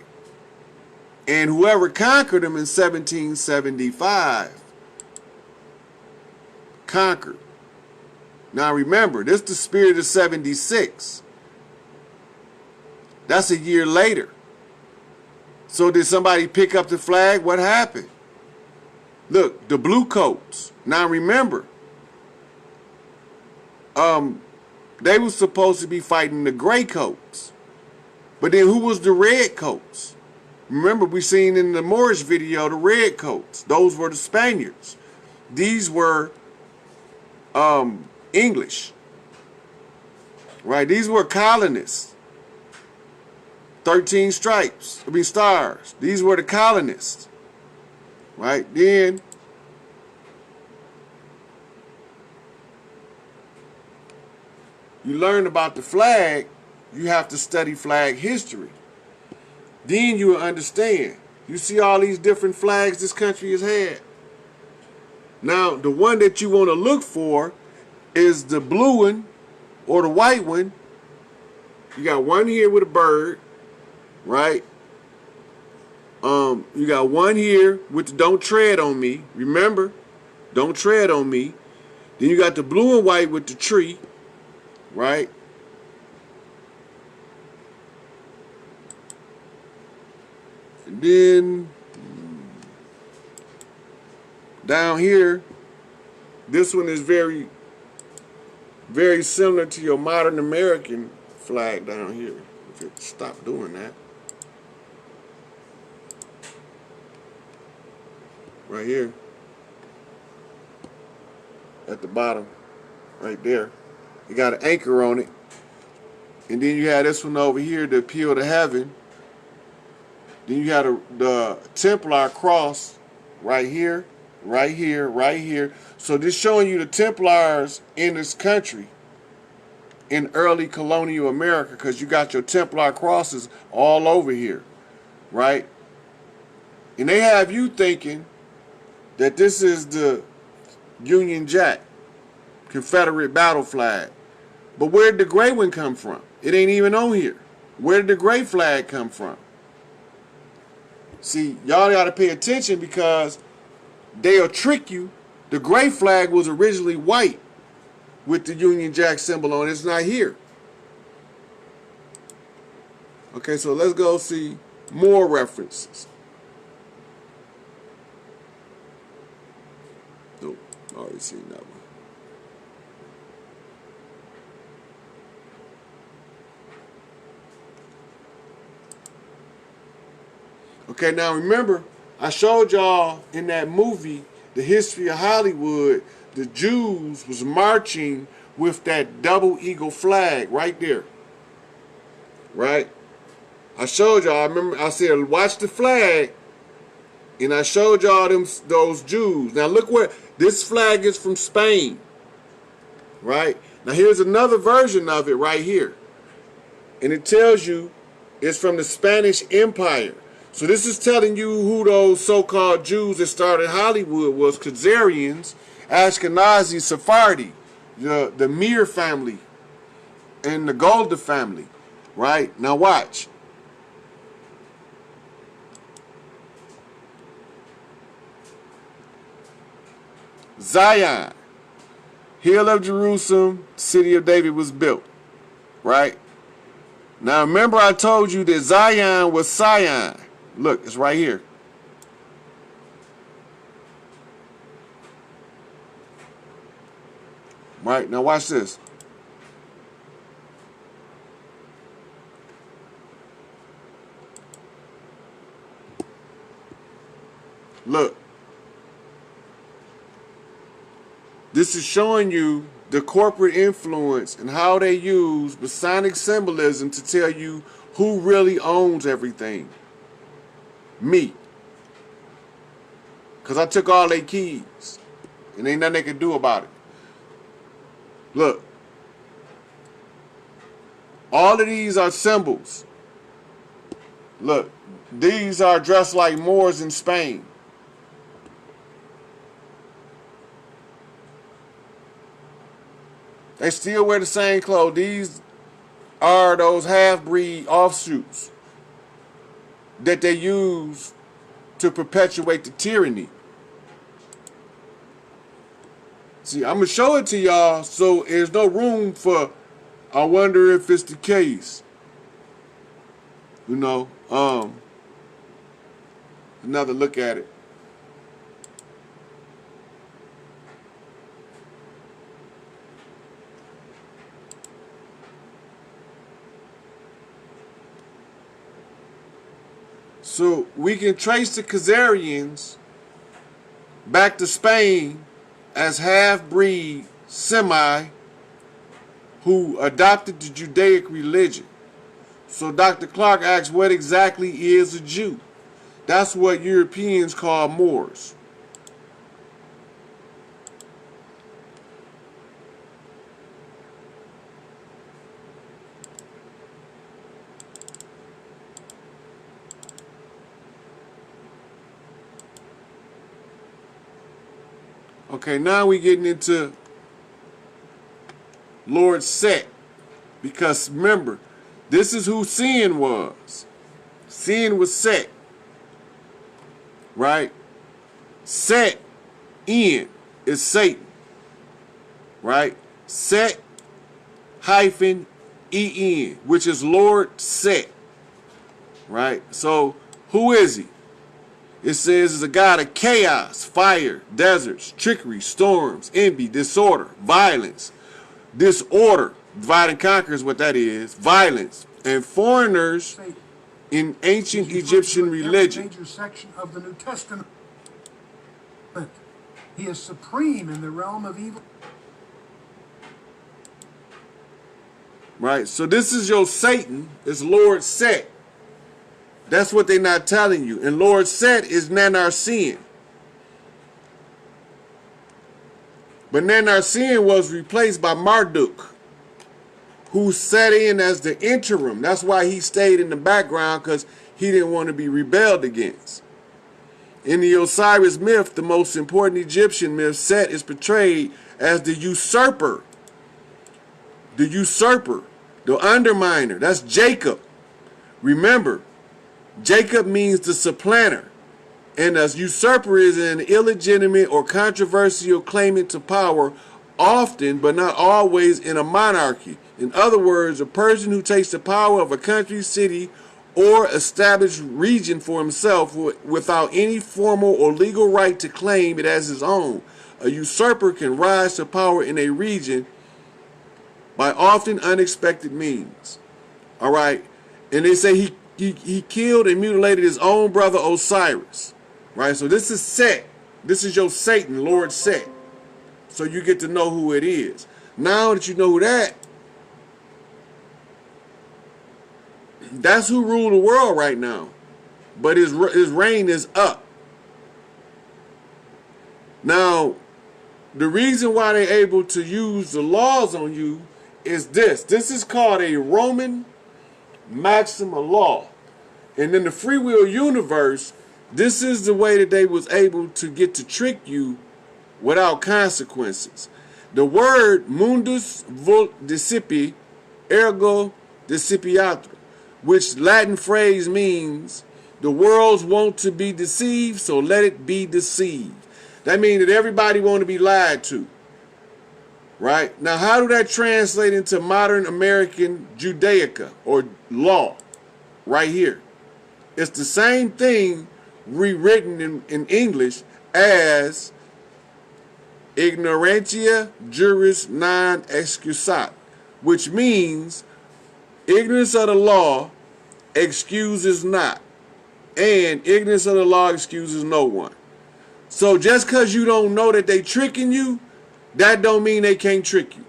And whoever conquered them in 1775 conquered. Now remember, this is the spirit of 76. That's a year later. So did somebody pick up the flag? What happened? Look, the blue coats. Now remember, they were supposed to be fighting the gray coats. But then who was the red coats? Remember, we seen in the Moorish video the red coats. Those were the Spaniards. These were English. Right? These were colonists. 13 stripes. Stars. These were the colonists. Right? Then you learn about the flag, you have to study flag history. Then you will understand. You see all these different flags this country has had. Now, the one that you want to look for is the blue one or the white one. You got one here with a bird, right? You got one here with the don't tread on me. Remember, don't tread on me. Then you got the blue and white with the tree, right? And then down here, this one is very, very similar to your modern American flag down here. If it stop doing that. Right here. At the bottom. Right there. You got an anchor on it. And then you have this one over here, the appeal to heaven. Then you have the Templar cross right here, right here, right here. So this showing you the Templars in this country in early colonial America, because you got your Templar crosses all over here, right? And they have you thinking that this is the Union Jack, Confederate battle flag. But where did the gray one come from? It ain't even on here. Where did the gray flag come from? See, y'all got to pay attention because they'll trick you. The gray flag was originally white with the Union Jack symbol on it. It's not here. Okay, so let's go see more references. Nope, already seen that one. Okay, now remember, I showed y'all in that movie, The History of Hollywood, the Jews was marching with that double eagle flag right there. Right? I showed y'all, I remember, I said, watch the flag, and I showed y'all those Jews. Now look where, this flag is from Spain. Right? Now here's another version of it right here. And it tells you it's from the Spanish Empire. So this is telling you who those so-called Jews that started Hollywood was. Kzarians, Ashkenazi, Sephardi, the Mir family, and the Golda family. Right? Now watch. Zion, hill of Jerusalem, city of David was built. Right? Now remember I told you that Zion was Sion. Look, it's right here. Right, now watch this. Look. This is showing you the corporate influence and how they use Masonic symbolism to tell you who really owns everything. Me. Because I took all their keys. And ain't nothing they can do about it. Look. All of these are symbols. Look. These are dressed like Moors in Spain. They still wear the same clothes. These are those half-breed offshoots that they use to perpetuate the tyranny. See, I'm going to show it to y'all so there's no room for, I wonder if it's the case. You know, another look at it. So we can trace the Kzarians back to Spain as half-breed Semi who adopted the Judaic religion. So Dr. Clark asks, what exactly is a Jew? That's what Europeans call Moors. Okay, now we're getting into Lord Set. Because remember, this is who sin was. Sin was Set. Right? Set in is Satan. Right? Set hyphen en, which is Lord Set. Right? So, who is he? It says is a god of chaos, fire, deserts, trickery, storms, envy, disorder, violence, disorder. Divide and conquer is what that is. Violence. And foreigners in ancient Egyptian religion. Major section of the New Testament. He is supreme in the realm of evil. Right. So this is your Satan. It's Lord Set. That's what they're not telling you. And Lord Set is Nanarsian. But Nanarsian was replaced by Marduk, who sat in as the interim. That's why he stayed in the background, because he didn't want to be rebelled against. In the Osiris myth, the most important Egyptian myth, Set is portrayed as the usurper. The usurper, the underminer. That's Jacob. Remember, Jacob means the supplanter, and a usurper is an illegitimate or controversial claimant to power, often but not always in a monarchy. In other words, a person who takes the power of a country, city, or established region for himself without any formal or legal right to claim it as his own. A usurper can rise to power in a region by often unexpected means. All right, and they say he killed and mutilated his own brother Osiris. Right? So this is Set. This is your Satan, Lord Set. So you get to know who it is. Now that you know who that's who rule the world right now. But his reign is up. Now, the reason why they're able to use the laws on you is this. This is called a Roman Maxima law. And in the free will universe, this is the way that they was able to get to trick you without consequences. The word mundus vult discipi, ergo discipiatur, which Latin phrase means the world's want to be deceived, so let it be deceived. That means that everybody want to be lied to. Right? Now, how do that translate into modern American Judaica or law? Right here. It's the same thing rewritten in English as ignorantia juris non excusat, which means ignorance of the law excuses not, and ignorance of the law excuses no one. So just because you don't know that they tricking you, that don't mean they can't trick you.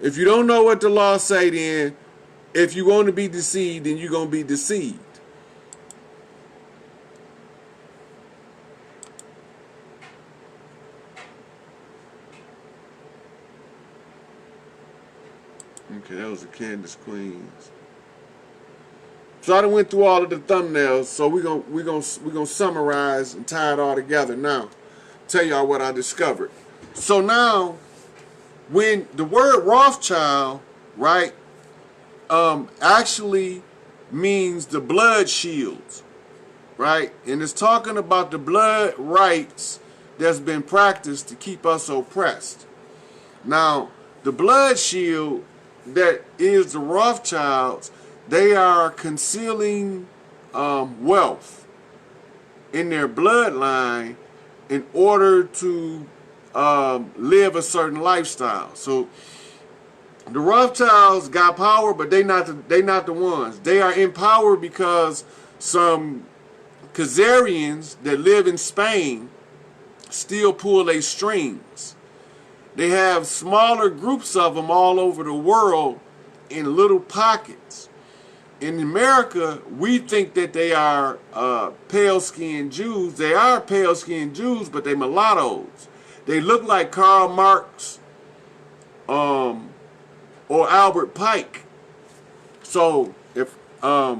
If you don't know what the law say, then if you want to be deceived, then you're going to be deceived. Okay, that was the Candace Queens. So I done went through all of the thumbnails, so we're gonna summarize and tie it all together now. Tell y'all what I discovered. So now when the word Rothschild, right, actually means the blood shields, right? And it's talking about the blood rites that's been practiced to keep us oppressed. Now, the blood shield that is the Rothschilds, they are concealing wealth in their bloodline in order to live a certain lifestyle. So the Rothschilds got power, but they not the ones. They are in power because some Kzarians that live in Spain still pull their strings. They have smaller groups of them all over the world in little pockets. In America, we think that they are pale-skinned Jews. They are pale-skinned Jews, but they mulattoes. They look like Karl Marx or Albert Pike. So if I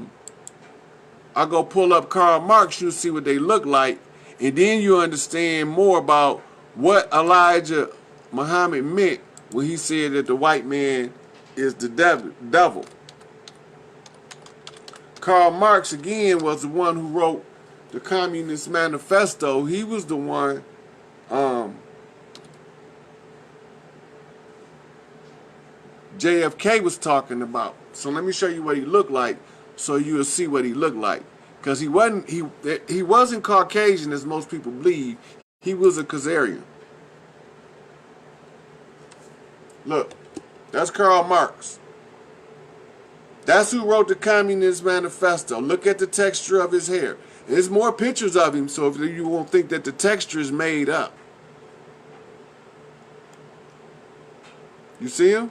go pull up Karl Marx, you'll see what they look like, and then you understand more about what Elijah Muhammad meant when he said that the white man is the devil. Karl Marx, again, was the one who wrote the Communist Manifesto. He was the one JFK was talking about. So let me show you what he looked like so you'll see what he looked like. Because he wasn't Caucasian as most people believe. He was a Kzarian. Look, that's Karl Marx. That's who wrote the Communist Manifesto. Look at the texture of his hair. There's more pictures of him, so if you won't think that the texture is made up. You see him?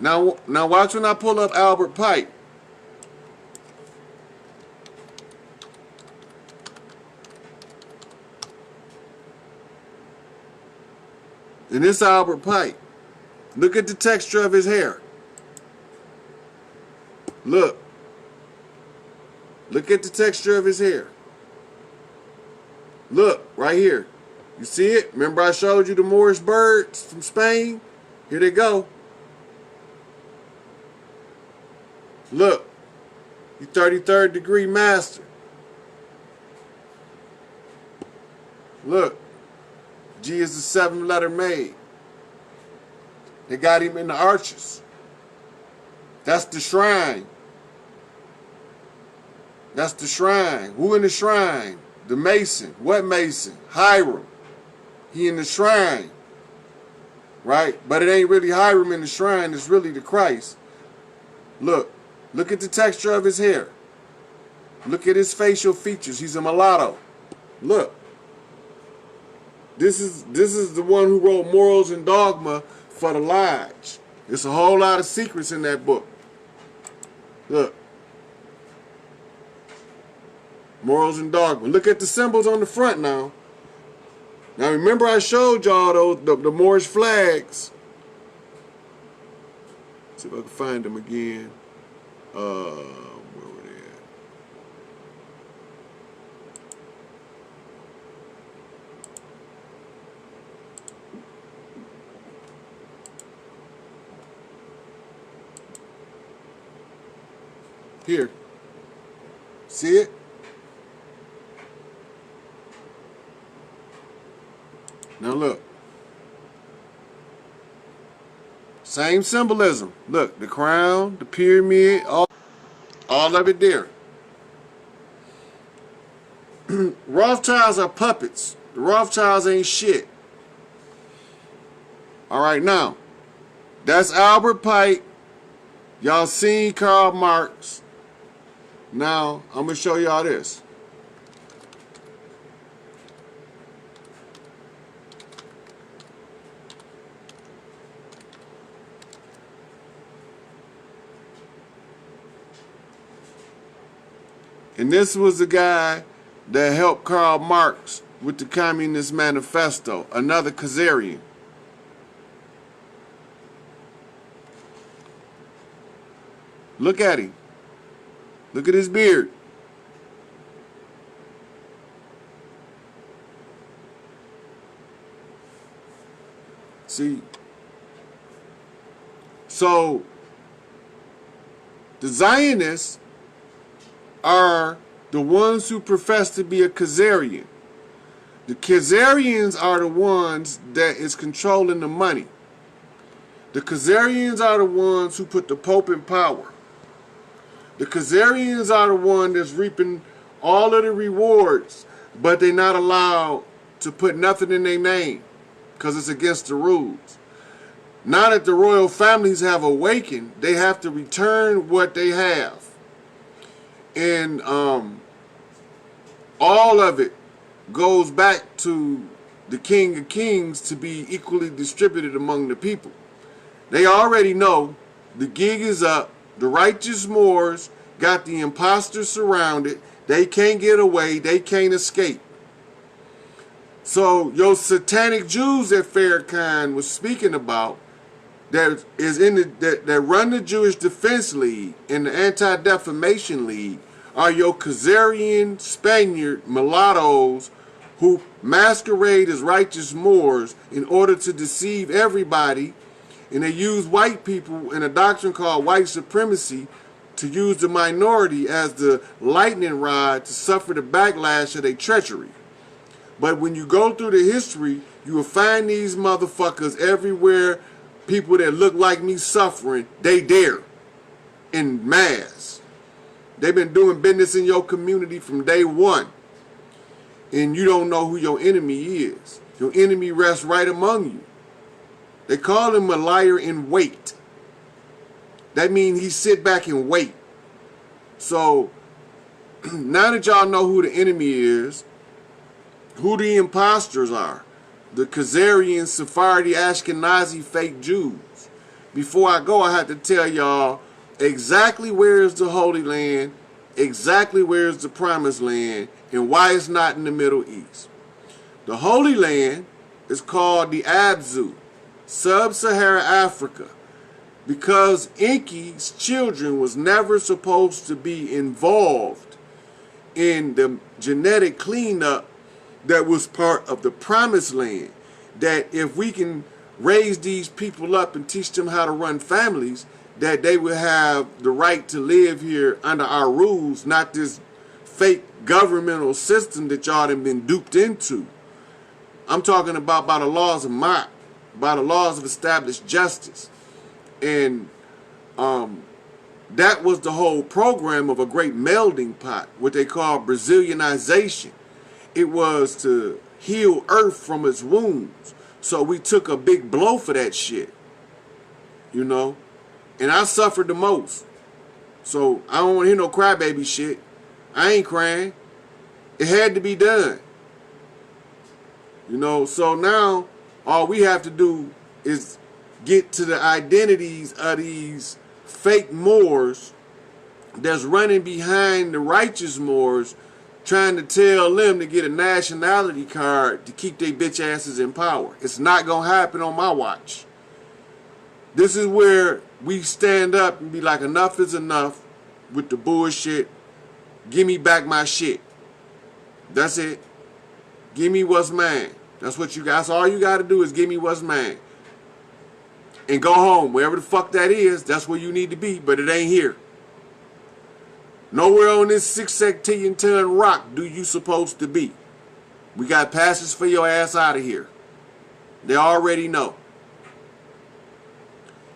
Now watch when I pull up Albert Pike. And this Albert Pike. Look at the texture of his hair. Look. Look at the texture of his hair. Look, right here. You see it? Remember I showed you the Moorish birds from Spain? Here they go. Look. You 33rd degree master. Look. G is the 7-letter maid. They got him in the arches. That's the shrine. That's the shrine. Who in the shrine? The Mason. What Mason? Hiram. He in the shrine. Right? But it ain't really Hiram in the shrine. It's really the Christ. Look. Look at the texture of his hair. Look at his facial features. He's a mulatto. Look. This is the one who wrote Morals and Dogma for the Lodge. There's a whole lot of secrets in that book. Look. Morals and Dogma. Look at the symbols on the front now. Now remember I showed y'all the Moorish flags. Let's see if I can find them again. Where were they at? Here. See it? Now look. Same symbolism. Look, the crown, the pyramid, all of it there. Rothschilds are puppets. The Rothschilds ain't shit. Alright, now. That's Albert Pike. Y'all seen Karl Marx. Now, I'm going to show y'all this. And this was the guy that helped Karl Marx with the Communist Manifesto, another Kzarian. Look at him. Look at his beard. See? So, the Zionists are the ones who profess to be a Kzarian. The Kzarians are the ones that is controlling the money. The Kzarians are the ones who put the Pope in power. The Kzarians are the one that's reaping all of the rewards, but they're not allowed to put nothing in their name because it's against the rules. Now that the royal families have awakened, they have to return what they have. And all of it goes back to the King of Kings to be equally distributed among the people. They already know the gig is up. The righteous Moors got the imposters surrounded. They can't get away. They can't escape. So your satanic Jews that Farrakhan was speaking about, that is in that run the Jewish Defense League and the Anti-Defamation League, are your Kzarian Spaniard mulattoes who masquerade as righteous Moors in order to deceive everybody, and they use white people in a doctrine called white supremacy to use the minority as the lightning rod to suffer the backlash of their treachery. But when you go through the history, you will find these motherfuckers everywhere. People that look like me suffering, they there in mass. They've been doing business in your community from day one. And you don't know who your enemy is. Your enemy rests right among you. They call him a liar in wait. That means he sit back and wait. So, now that y'all know who the enemy is, who the imposters are, the Kzarian, Sephardi, Ashkenazi fake Jews. Before I go, I have to tell y'all exactly where is the Holy Land, exactly where is the Promised Land, and why it's not in the Middle East. The Holy Land is called the Abzu, Sub-Saharan Africa, because Enki's children was never supposed to be involved in the genetic cleanup that was part of the Promised Land. That if we can raise these people up and teach them how to run families, that they will have the right to live here under our rules, not this fake governmental system that y'all have been duped into. I'm talking about by the laws of Mott, by the laws of established justice. And that was the whole program of a great melding pot, what they call Brazilianization. It was to heal Earth from its wounds. So we took a big blow for that shit. You know? And I suffered the most. So I don't want to hear no crybaby shit. I ain't crying. It had to be done. You know? So now all we have to do is get to the identities of these fake Moors that's running behind the righteous Moors, trying to tell them to get a nationality card to keep their bitch asses in power. It's not going to happen on my watch. This is where we stand up and be like, enough is enough with the bullshit. Give me back my shit. That's it. Give me what's mine. That's what you guys, all you got to do is give me what's mine. And go home. Wherever the fuck that is, that's where you need to be, but it ain't here. Nowhere on this 6 sectillion ton rock do you supposed to be. We got passes for your ass out of here. They already know.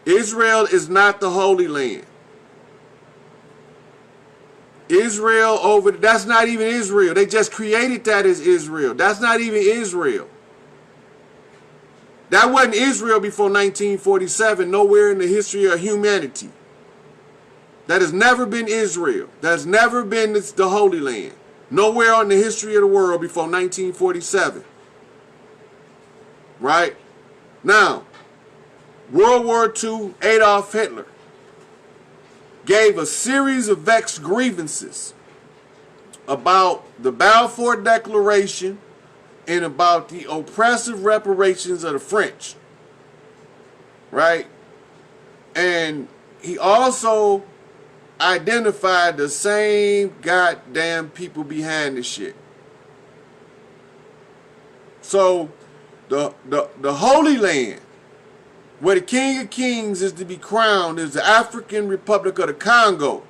Israel is not the Holy Land. Israel over, that's not even Israel. They just created that as Israel. That's not even Israel. That wasn't Israel before 1947, nowhere in the history of humanity. That has never been Israel. That's never been the Holy Land. Nowhere in the history of the world before 1947. Right? Now, World War II, Adolf Hitler gave a series of vexed grievances about the Balfour Declaration and about the oppressive reparations of the French. Right? And he also identified the same goddamn people behind the shit. So the Holy Land where the King of Kings is to be crowned is the African Republic of the Congo.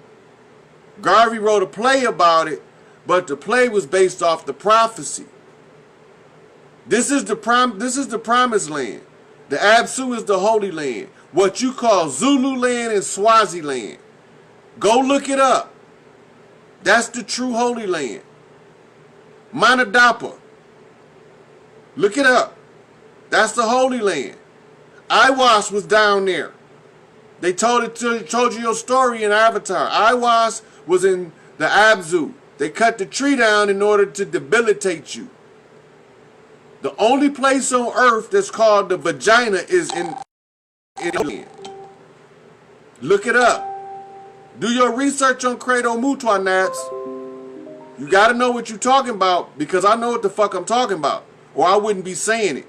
Garvey wrote a play about it, but the play was based off the prophecy. This is the promised land. The Absu is the Holy Land. What you call Zululand and Swaziland. Go look it up. That's the true Holy Land. Manadapa. Look it up. That's the Holy Land. Iwas was down there. They told you your story in Avatar. Iwas was in the Abzu. They cut the tree down in order to debilitate you. The only place on earth that's called the vagina is in land. Look it up. Do your research on Credo Mutwa, Naps. You got to know what you're talking about, because I know what the fuck I'm talking about, or I wouldn't be saying it.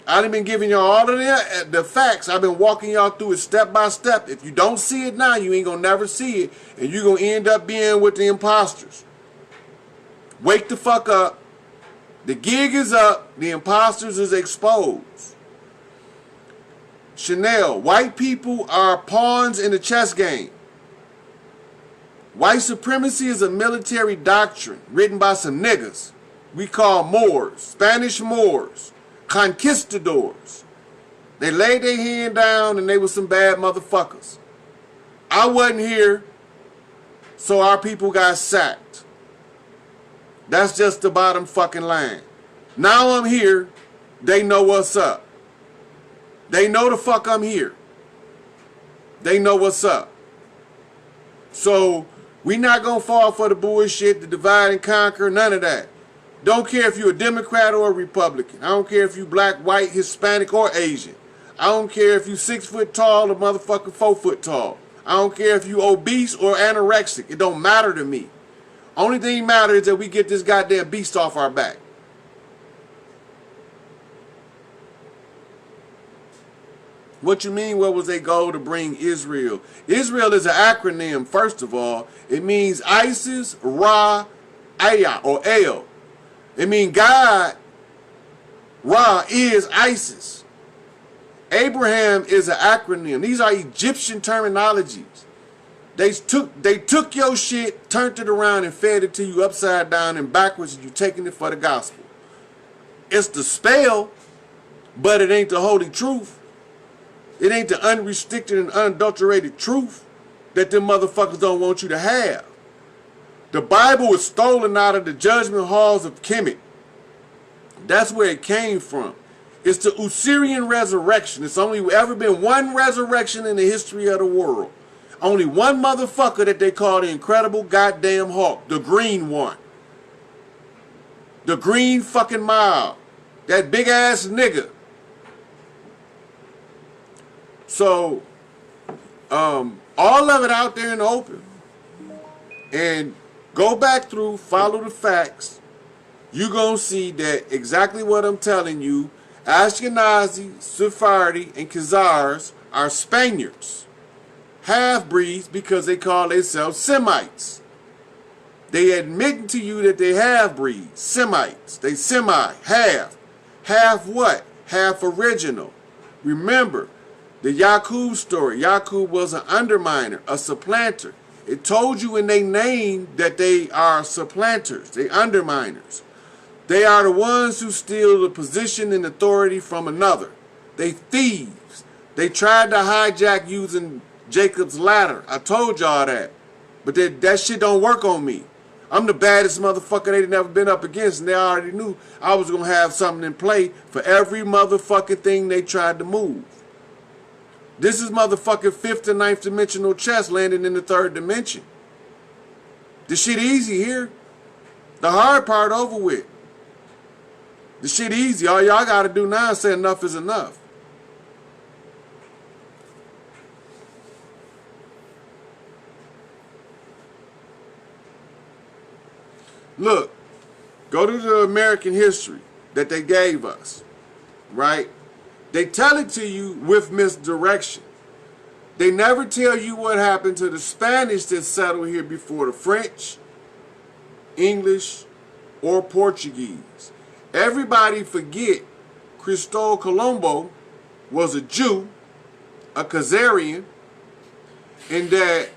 I done been giving y'all all of the facts. I've been walking y'all through it step by step. If you don't see it now, you ain't gonna never see it, and you're gonna end up being with the imposters. Wake the fuck up. The gig is up. The imposters is exposed. Chanel, white people are pawns in the chess game. White supremacy is a military doctrine written by some niggas we call Moors, Spanish Moors, conquistadors. They laid their hand down and they were some bad motherfuckers. I wasn't here, so our people got sacked. That's just the bottom fucking line. Now I'm here, they know what's up. They know the fuck I'm here. They know what's up. So we not gonna fall for the bullshit, the divide and conquer, none of that. Don't care if you're a Democrat or a Republican. I don't care if you black, white, Hispanic, or Asian. I don't care if you 6 foot tall or motherfucking 4 foot tall. I don't care if you obese or anorexic. It don't matter to me. Only thing matters is that we get this goddamn beast off our back. What you mean, what was their goal to bring Israel? Israel is an acronym, first of all. It means Isis, Ra, Aya, or El. It means God, Ra, is Isis. Abraham is an acronym. These are Egyptian terminologies. They took your shit, turned it around, and fed it to you upside down and backwards, and you taking it for the gospel. It's the spell, but it ain't the holy truth. It ain't the unrestricted and unadulterated truth that them motherfuckers don't want you to have. The Bible was stolen out of the judgment halls of Kemet. That's where it came from. It's the Osirian resurrection. It's only ever been one resurrection in the history of the world. Only one motherfucker that they call the Incredible Goddamn Hulk. The green one. The green fucking mile. That big ass nigga. So, all of it out there in the open. And go back through, follow the facts. You're going to see that exactly what I'm telling you. Ashkenazi, Sephardi, and Khazars are Spaniards. Half-breeds because they call themselves Semites. They admitting to you that they half-breeds. Semites. They semi, half. Half what? Half original. Remember, the Yaqub story. Yaqub was an underminer, a supplanter. It told you in their name that they are supplanters. They underminers. They are the ones who steal the position and authority from another. They thieves. They tried to hijack using Jacob's ladder. I told y'all that. But that shit don't work on me. I'm the baddest motherfucker they'd never been up against, and they already knew I was going to have something in play for every motherfucking thing they tried to move. This is motherfucking 5th and 9th dimensional chess landing in the 3rd dimension. The shit easy here. The hard part over with. The shit easy. All y'all got to do now is say enough is enough. Look, go to the American history that they gave us, right? They tell it to you with misdirection. They never tell you what happened to the Spanish that settled here before the French, English, or Portuguese. Everybody forget Cristobal Colombo was a Jew, a Kzarian, and that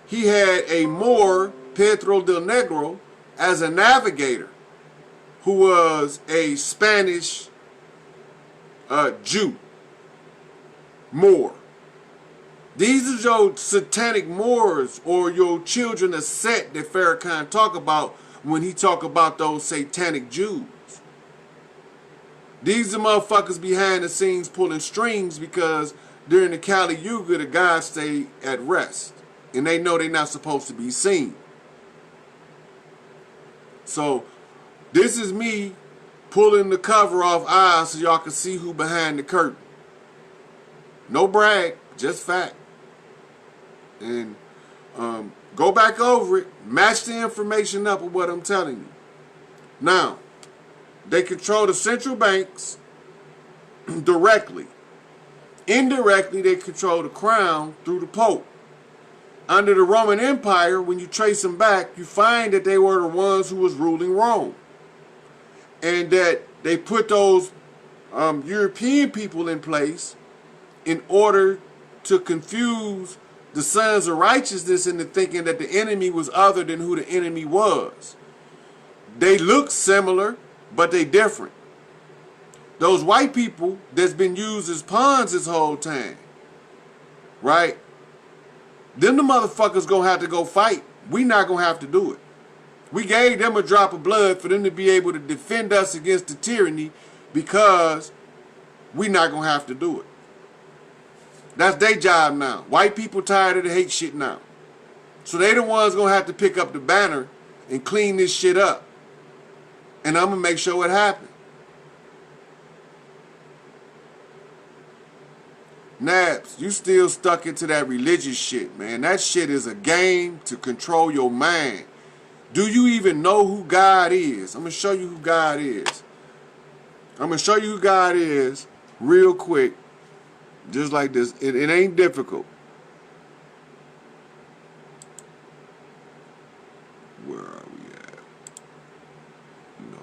he had a Moor, Pedro del Negro, as a navigator, who was a Spanish Jew, Moor. These are your satanic Moors, or your children of Set that Farrakhan talk about when he talk about those satanic Jews. These are motherfuckers behind the scenes pulling strings, because during the Kali Yuga the gods stay at rest, and they know they're not supposed to be seen. So this is me pulling the cover off eyes so y'all can see who behind the curtain. No brag, just fact. And go back over it, match the information up with what I'm telling you. Now, they control the central banks directly. Indirectly, they control the crown through the Pope. Under the Roman Empire, when you trace them back, you find that they were the ones who was ruling Rome. And that they put those European people in place in order to confuse the sons of righteousness into thinking that the enemy was other than who the enemy was. They look similar, but they different. Those white people that's been used as pawns this whole time, right? Them the motherfuckers gonna have to go fight. We not gonna have to do it. We gave them a drop of blood for them to be able to defend us against the tyranny, because we not gonna have to do it. That's their job now. White people tired of the hate shit now. So they the ones gonna have to pick up the banner and clean this shit up. And I'm gonna make sure it happens. Nabs, you still stuck into that religious shit, man. That shit is a game to control your mind. Do you even know who God is? I'm gonna show you who God is. I'm gonna show you who God is real quick. Just like this. It ain't difficult. Where are we at? No.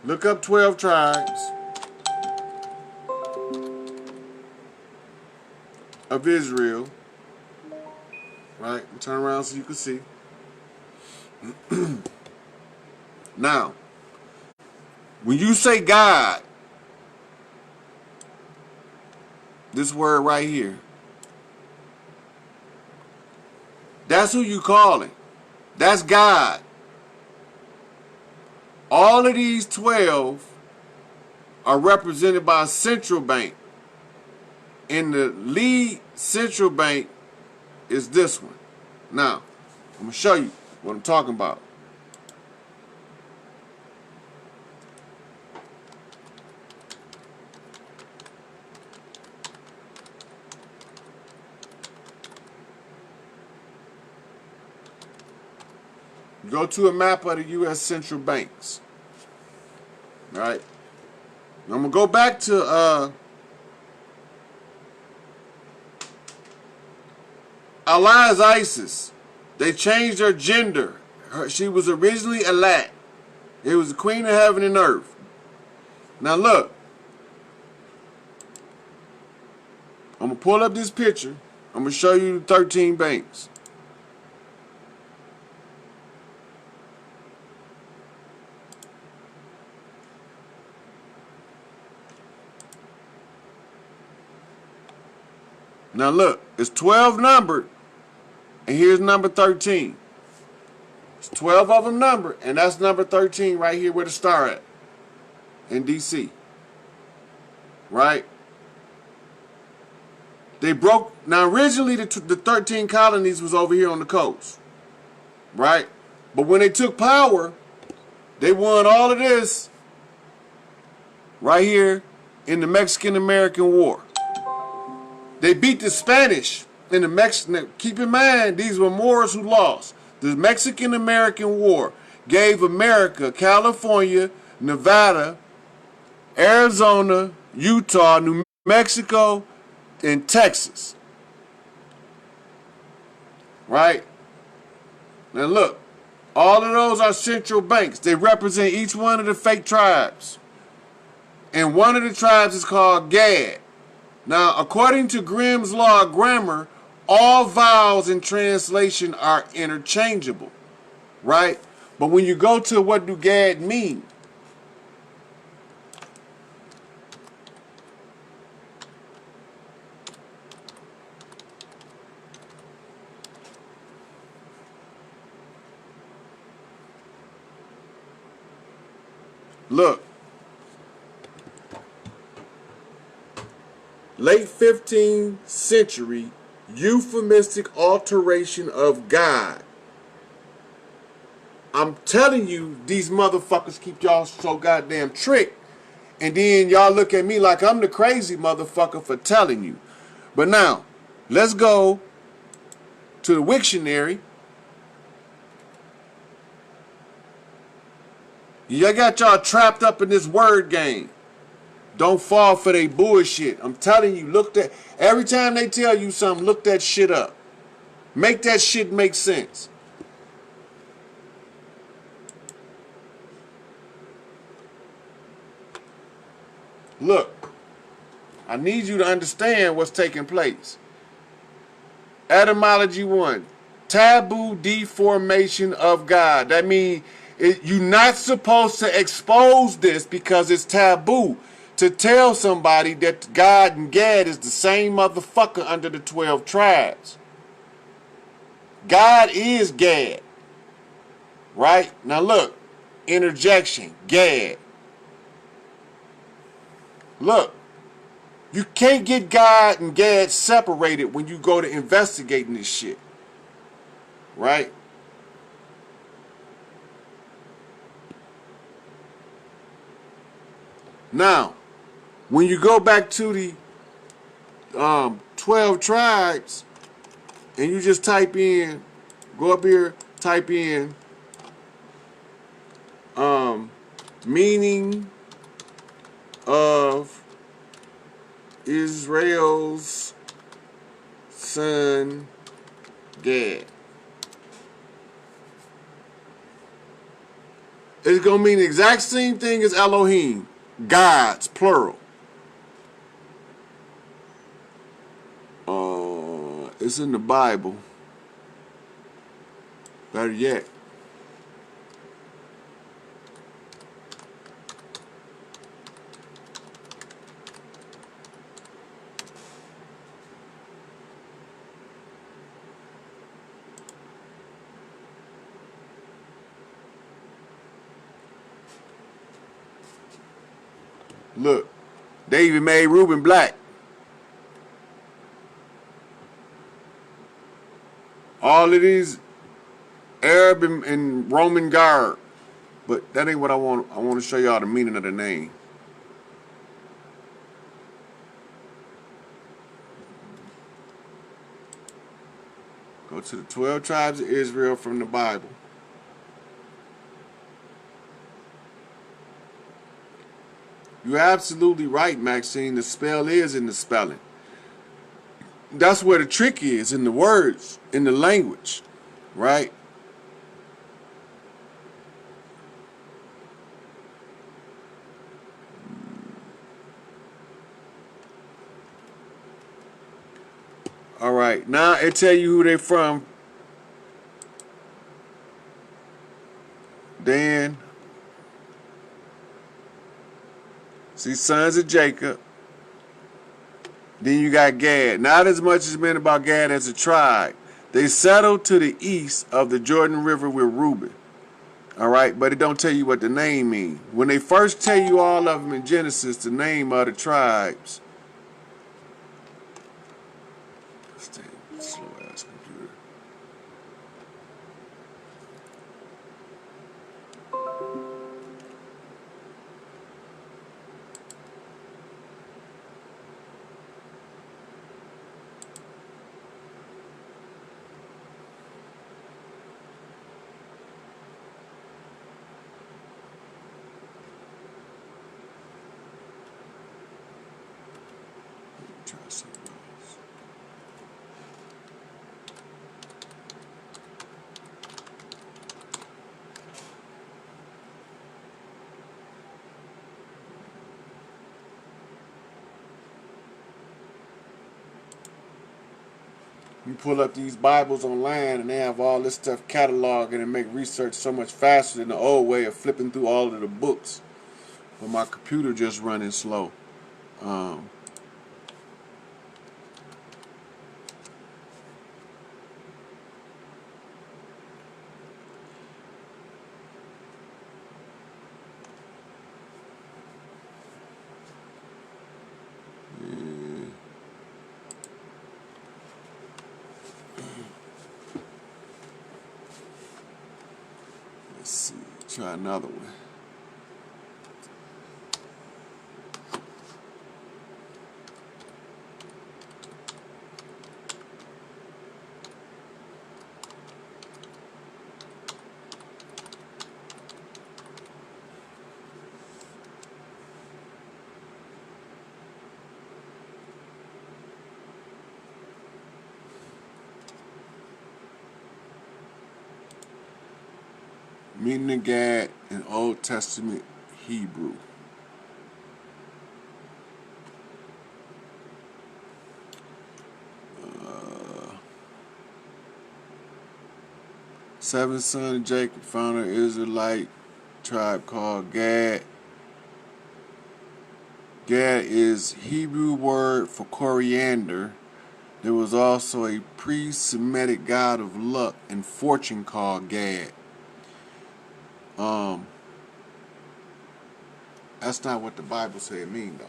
Look up 12 tribes of Israel. Right? Turn around so you can see. Now, when you say God, this word right here, that's who you calling. That's God. All of these 12 are represented by a central bank. And the lead central bank is this one. Now, I'm going to show you what I'm talking about. Go to a map of the U.S. central banks. All right. I'm going to go back to Allah's Isis. They changed her gender. She was originally Alat. It was the queen of heaven and earth. Now look. I'm going to pull up this picture. I'm going to show you the 13 banks. Now look, it's 12 numbered, and here's number 13. It's 12 of them numbered, and that's number 13 right here where the star at, in D.C. Right? They broke, now originally the 13 colonies was over here on the coast. Right? But when they took power, they won all of this right here in the Mexican-American War. They beat the Spanish in the Mexican. Keep in mind, these were Moors who lost. The Mexican-American War gave America, California, Nevada, Arizona, Utah, New Mexico, and Texas. Right? Now look, all of those are central banks. They represent each one of the fake tribes. And one of the tribes is called Gad. Now, according to Grimm's Law of Grammar, all vowels in translation are interchangeable, right? But when you go to what do Gad mean? Look, late 15th century euphemistic alteration of God. I'm telling you, these motherfuckers keep y'all so goddamn tricked. And then y'all look at me like I'm the crazy motherfucker for telling you. But now, let's go to the Wiktionary. Y'all got y'all trapped up in this word game. Don't fall for they bullshit. I'm telling you, look that. Every time they tell you something, look that shit up. Make that shit make sense. Look, I need you to understand what's taking place. Etymology 1. Taboo deformation of God. That means you're not supposed to expose this because it's taboo to tell somebody that God and Gad is the same motherfucker under the 12 tribes. God is Gad. Right? Now look. Interjection. Gad. Look. You can't get God and Gad separated when you go to investigating this shit. Right? Now, when you go back to the 12 tribes and you just type in, go up here, type in meaning of Israel's son Gad. It's going to mean the exact same thing as Elohim. Gods, plural. It's in the Bible. Better yet. Look, they even made Reuben black. All of these Arab and Roman garb. But that ain't what I want. I want to show y'all the meaning of the name. Go to the 12 tribes of Israel from the Bible. You're absolutely right, Maxine. The spell is in the spelling. That's where the trick is, in the words, in the language, right? All right, now it tell you who they from. Dan. See, sons of Jacob. Then you got Gad. Not as much as meant about Gad as a tribe. They settled to the east of the Jordan River with Reuben. All right, but it don't tell you what the name means. When they first tell you all of them in Genesis, the name of the tribes. Slow ass computer. try something else. You pull up these Bibles online and they have all this stuff cataloged and it make research so much faster than the old way of flipping through all of the books. But my computer just running slow. Let's see. Try another one. Meeting the Gad in Old Testament Hebrew. Seventh son of Jacob, founder of Israelite tribe called Gad. Gad is Hebrew word for coriander. There was also a pre-Semitic god of luck and fortune called Gad. That's not what the Bible said it mean though.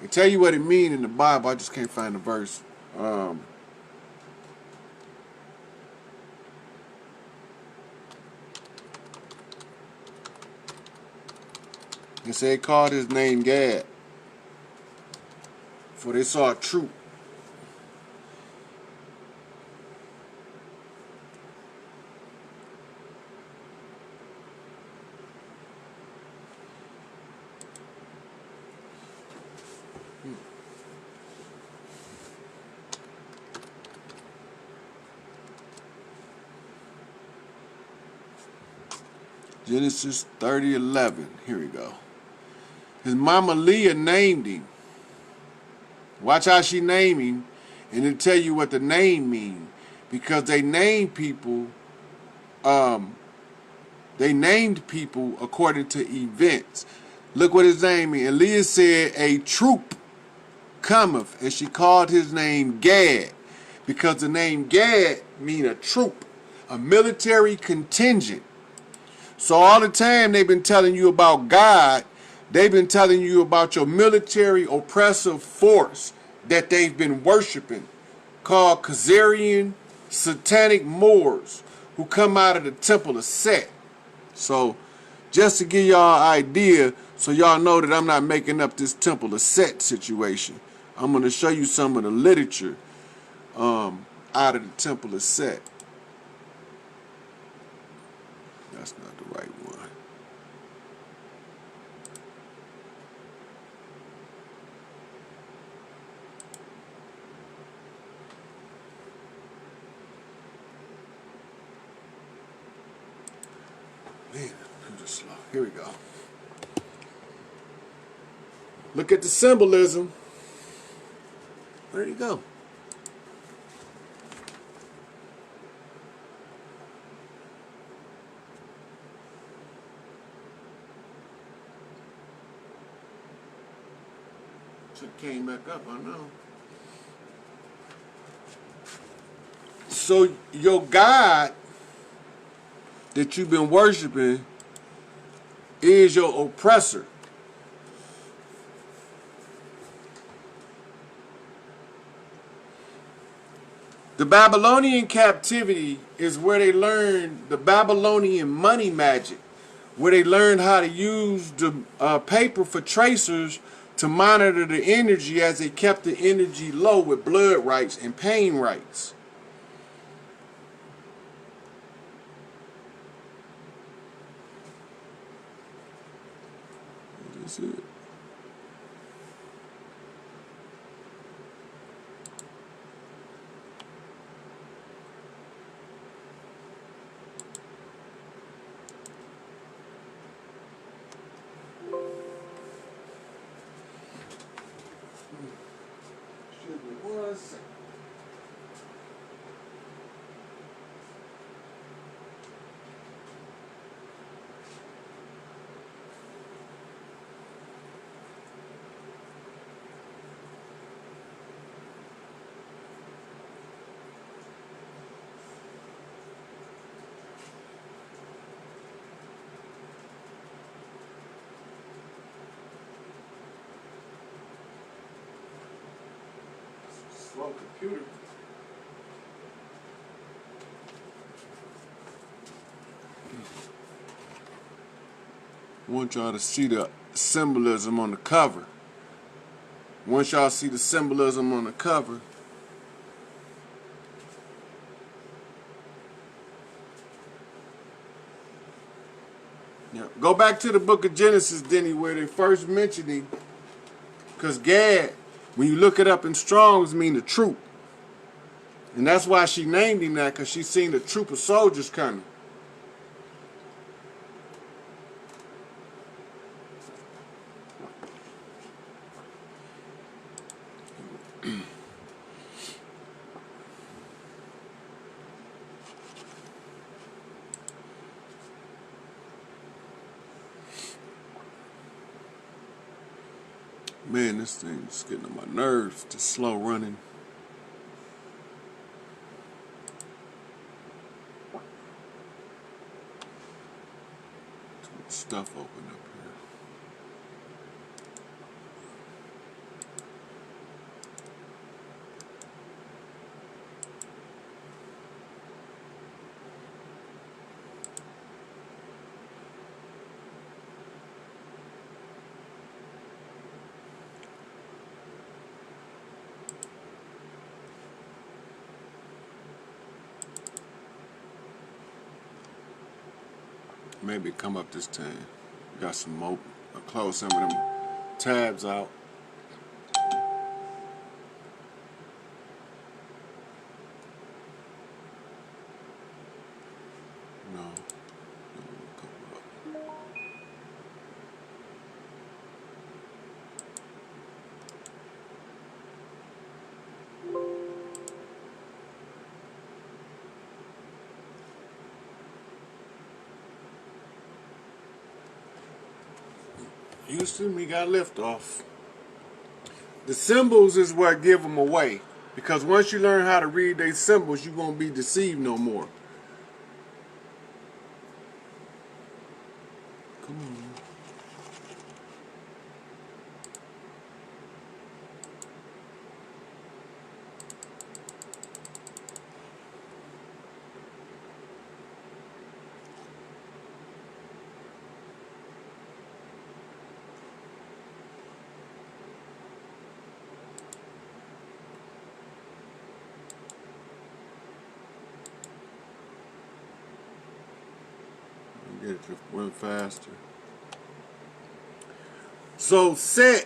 They tell you what it mean in the Bible. I just can't find the verse. They say they called his name Gad, for they saw a troop. Genesis 30:11. Here we go. His mama Leah named him. Watch how she named him, and it'll tell you what the name mean. Because they named people, according to events. Look what his name mean. And Leah said, a troop cometh, and she called his name Gad, because the name Gad mean a troop, a military contingent. So all the time they've been telling you about God, they've been telling you about your military oppressive force that they've been worshiping, called Kzarian Satanic Moors, who come out of the temple of Set. So just to give y'all an idea, so y'all know that I'm not making up this temple of Set situation, I'm going to show you some of the literature out of the temple of Set. That's not the right one. Man, computer's slow. Here we go. Look at the symbolism. Where'd he go? It came back up, I know. So your God that you've been worshiping is your oppressor. The Babylonian captivity is where they learned the Babylonian money magic, where they learned how to use the paper for tracers to monitor the energy as they kept the energy low with blood rights and pain rights. That's it. slow computer. I want y'all to see the symbolism on the cover. Once y'all see the symbolism on the cover, yeah, go back to the book of Genesis, Denny, where they first mentioned him. Because Gad, when you look it up in Strong's, mean the troop. And that's why she named him that, because she seen the troop of soldiers coming. Man, this thing's getting on my nerves, just slow running. Too much stuff open up here. Maybe come up this time. Got some more. I'll close some of them tabs out. No. Come up. Houston, we got liftoff. The symbols is what give them away. Because once you learn how to read these symbols, you won't be deceived no more. Come on. Get it to run faster. So Set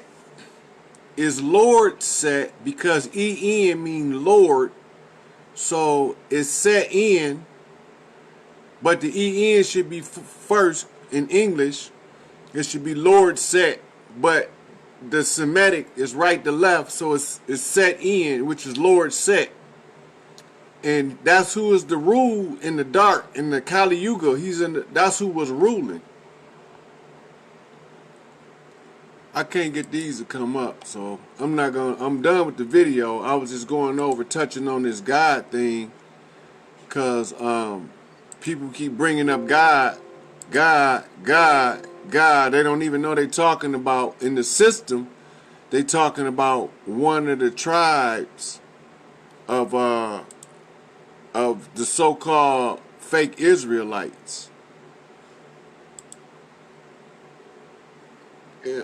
is Lord Set because E-N mean Lord. So it's Set in, but the E-N should be first in English. It should be Lord Set, but the Semitic is right to left, so it's Set in, which is Lord Set. And that's who is the rule in the dark, in the Kali Yuga. That's who was ruling. I can't get these to come up, so I'm done with the video. I was just going over, touching on this God thing, because people keep bringing up God. They don't even know they're talking about, in the system, they talking about one of the tribes of the so-called fake Israelites. Yeah.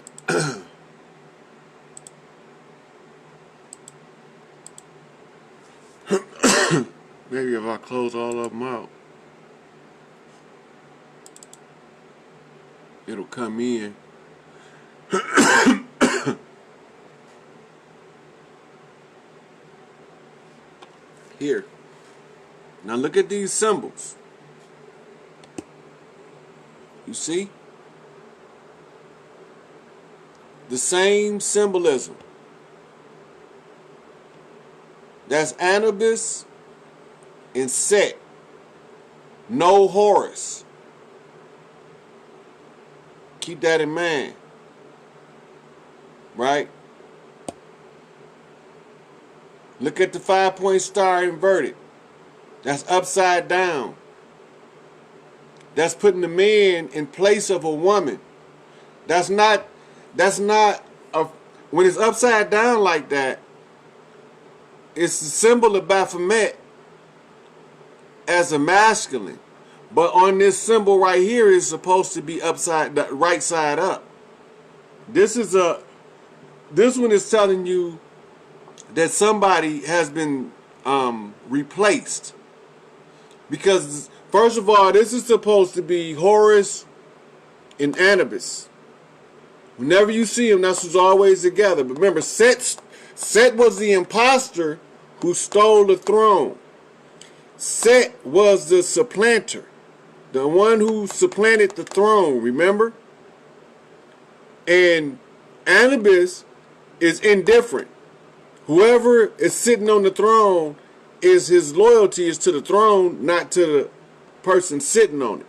Maybe if I close all of them out, it'll come in. Here. Now look at these symbols. You see? The same symbolism. That's Anubis and Set. No Horus. Keep that in mind. Right? Look at the 5-point star inverted. That's upside down. That's putting the man in place of a woman. That's not when it's upside down like that, it's the symbol of Baphomet as a masculine. But on this symbol right here is supposed to be upside, the right side up. This one is telling you that somebody has been replaced. Because first of all, this is supposed to be Horus and Anubis. Whenever you see them, that's who's always together. But remember, Set was the imposter who stole the throne. Set was the supplanter, the one who supplanted the throne, remember? And Anubis is indifferent. Whoever is sitting on the throne, his loyalty is to the throne, not to the person sitting on it.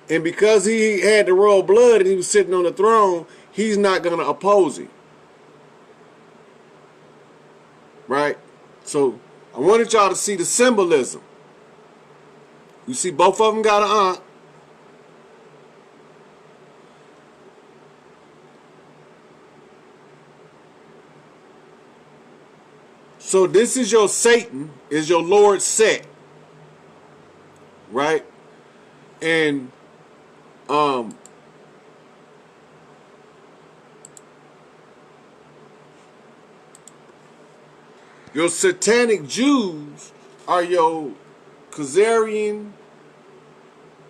And because he had the royal blood and he was sitting on the throne, he's not going to oppose him. Right? So I wanted y'all to see the symbolism. You see both of them got an aunt. So this is your Satan, is your Lord Set. Right? And your Satanic Jews are your Kzarian,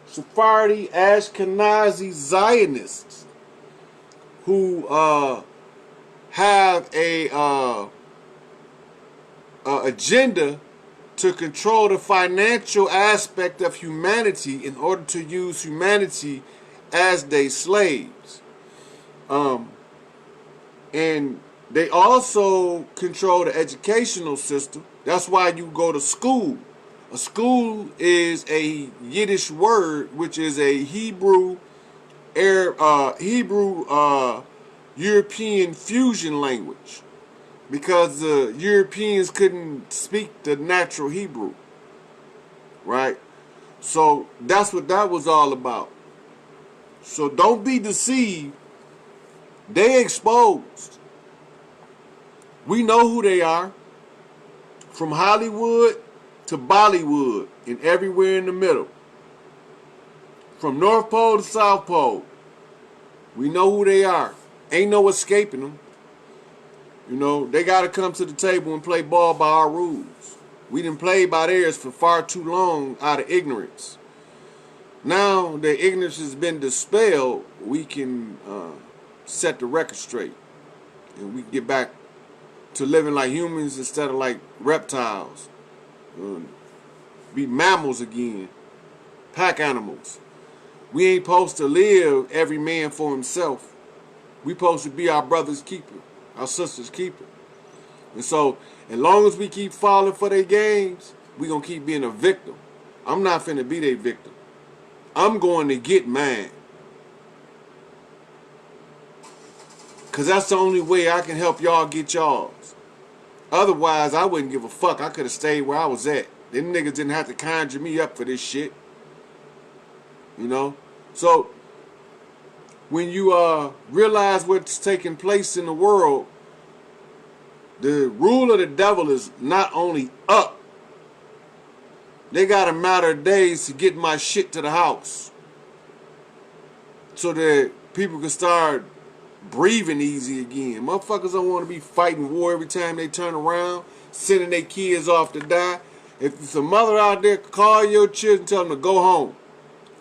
Sephardi, Ashkenazi Zionists who have a agenda to control the financial aspect of humanity in order to use humanity as their slaves. And they also control the educational system. That's why you go to school. A school is a Yiddish word, which is a Hebrew European fusion language, because the Europeans couldn't speak the natural Hebrew, right? So that's what that was all about. So don't be deceived. They exposed. We know who they are. From Hollywood to Bollywood and everywhere in the middle. From North Pole to South Pole. We know who they are. Ain't no escaping them. You know, they got to come to the table and play ball by our rules. We didn't play by theirs for far too long out of ignorance. Now that ignorance has been dispelled, we can set the record straight. And we get back to living like humans instead of like reptiles. Be mammals again. Pack animals. We ain't supposed to live every man for himself. We supposed to be our brother's keeper, our sister's keeper. And so, as long as we keep falling for their games, we gonna keep being a victim. I'm not finna be their victim. I'm going to get mine. Because that's the only way I can help y'all get y'all. Otherwise, I wouldn't give a fuck. I could have stayed where I was at. Them niggas didn't have to conjure me up for this shit. You know? So, when you realize what's taking place in the world, the rule of the devil is not only up. They got a matter of days to get my shit to the house. So that people can start breathing easy again. Motherfuckers don't want to be fighting war every time they turn around, sending their kids off to die. If there's a mother out there, call your children, tell them to go home.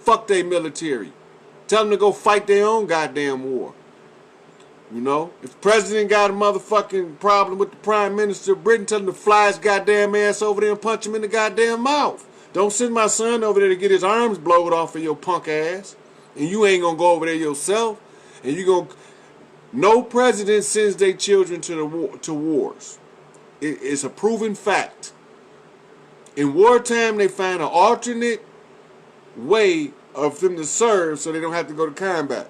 Fuck their military. Tell them to go fight their own goddamn war. You know? If the president got a motherfucking problem with the prime minister of Britain, tell him to fly his goddamn ass over there and punch him in the goddamn mouth. Don't send my son over there to get his arms blowed off of your punk ass. And you ain't gonna go over there yourself. And you gonna... No president sends their children to wars. It's a proven fact. In wartime, they find an alternate way of them to serve so they don't have to go to combat.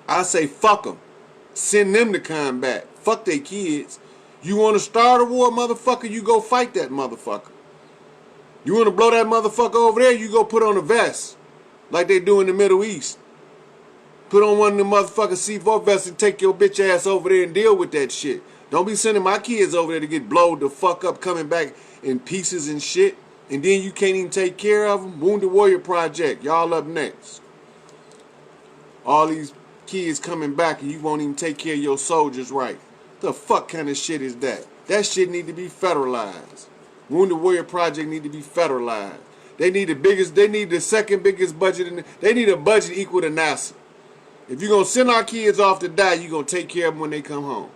I say fuck them. Send them to combat. Fuck their kids. You want to start a war, motherfucker, you go fight that motherfucker. You want to blow that motherfucker over there, you go put on a vest. Like they do in the Middle East. Put on one of them motherfucking C4 vests and take your bitch ass over there and deal with that shit. Don't be sending my kids over there to get blowed the fuck up, coming back in pieces and shit. And then you can't even take care of them. Wounded Warrior Project, y'all up next. All these kids coming back and you won't even take care of your soldiers right. The fuck kind of shit is that? That shit need to be federalized. Wounded Warrior Project need to be federalized. They need the second biggest budget. They need a budget equal to NASA. If you're going to send our kids off to die, you're going to take care of them when they come home.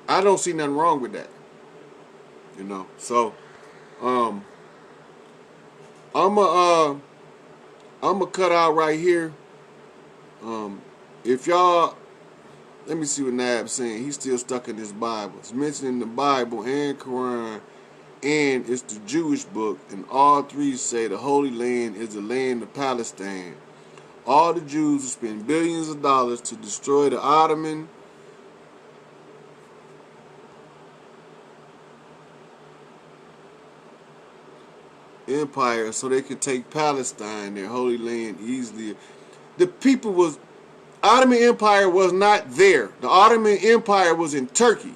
I don't see nothing wrong with that. You know, so I'm gonna cut out right here. If y'all, let me see what Nab's saying. He's still stuck in his Bible. It's mentioned in the Bible and Quran, and it's the Jewish book, and all three say the Holy Land is the land of Palestine. All the Jews have spent billions of dollars to destroy the Ottoman Empire so they could take Palestine, their Holy Land, easily. The people was, Ottoman Empire was not there. The Ottoman Empire was in Turkey.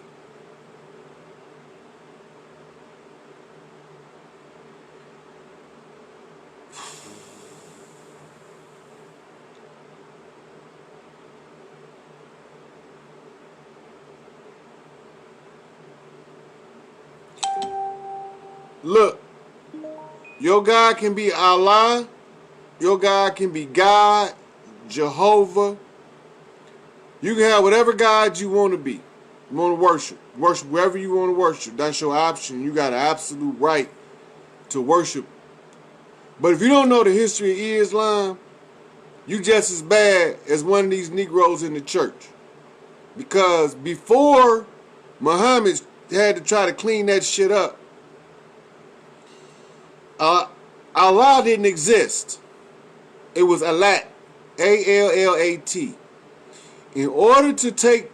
Look, your God can be Allah, your God can be God, Jehovah. You can have whatever God you want to be. You want to worship. Worship wherever you want to worship. That's your option. You got an absolute right to worship. But if you don't know the history of Islam, you just as bad as one of these Negroes in the church. Because before Muhammad had to try to clean that shit up, Allah didn't exist. It was Allat, A-L-L-A-T. In order to take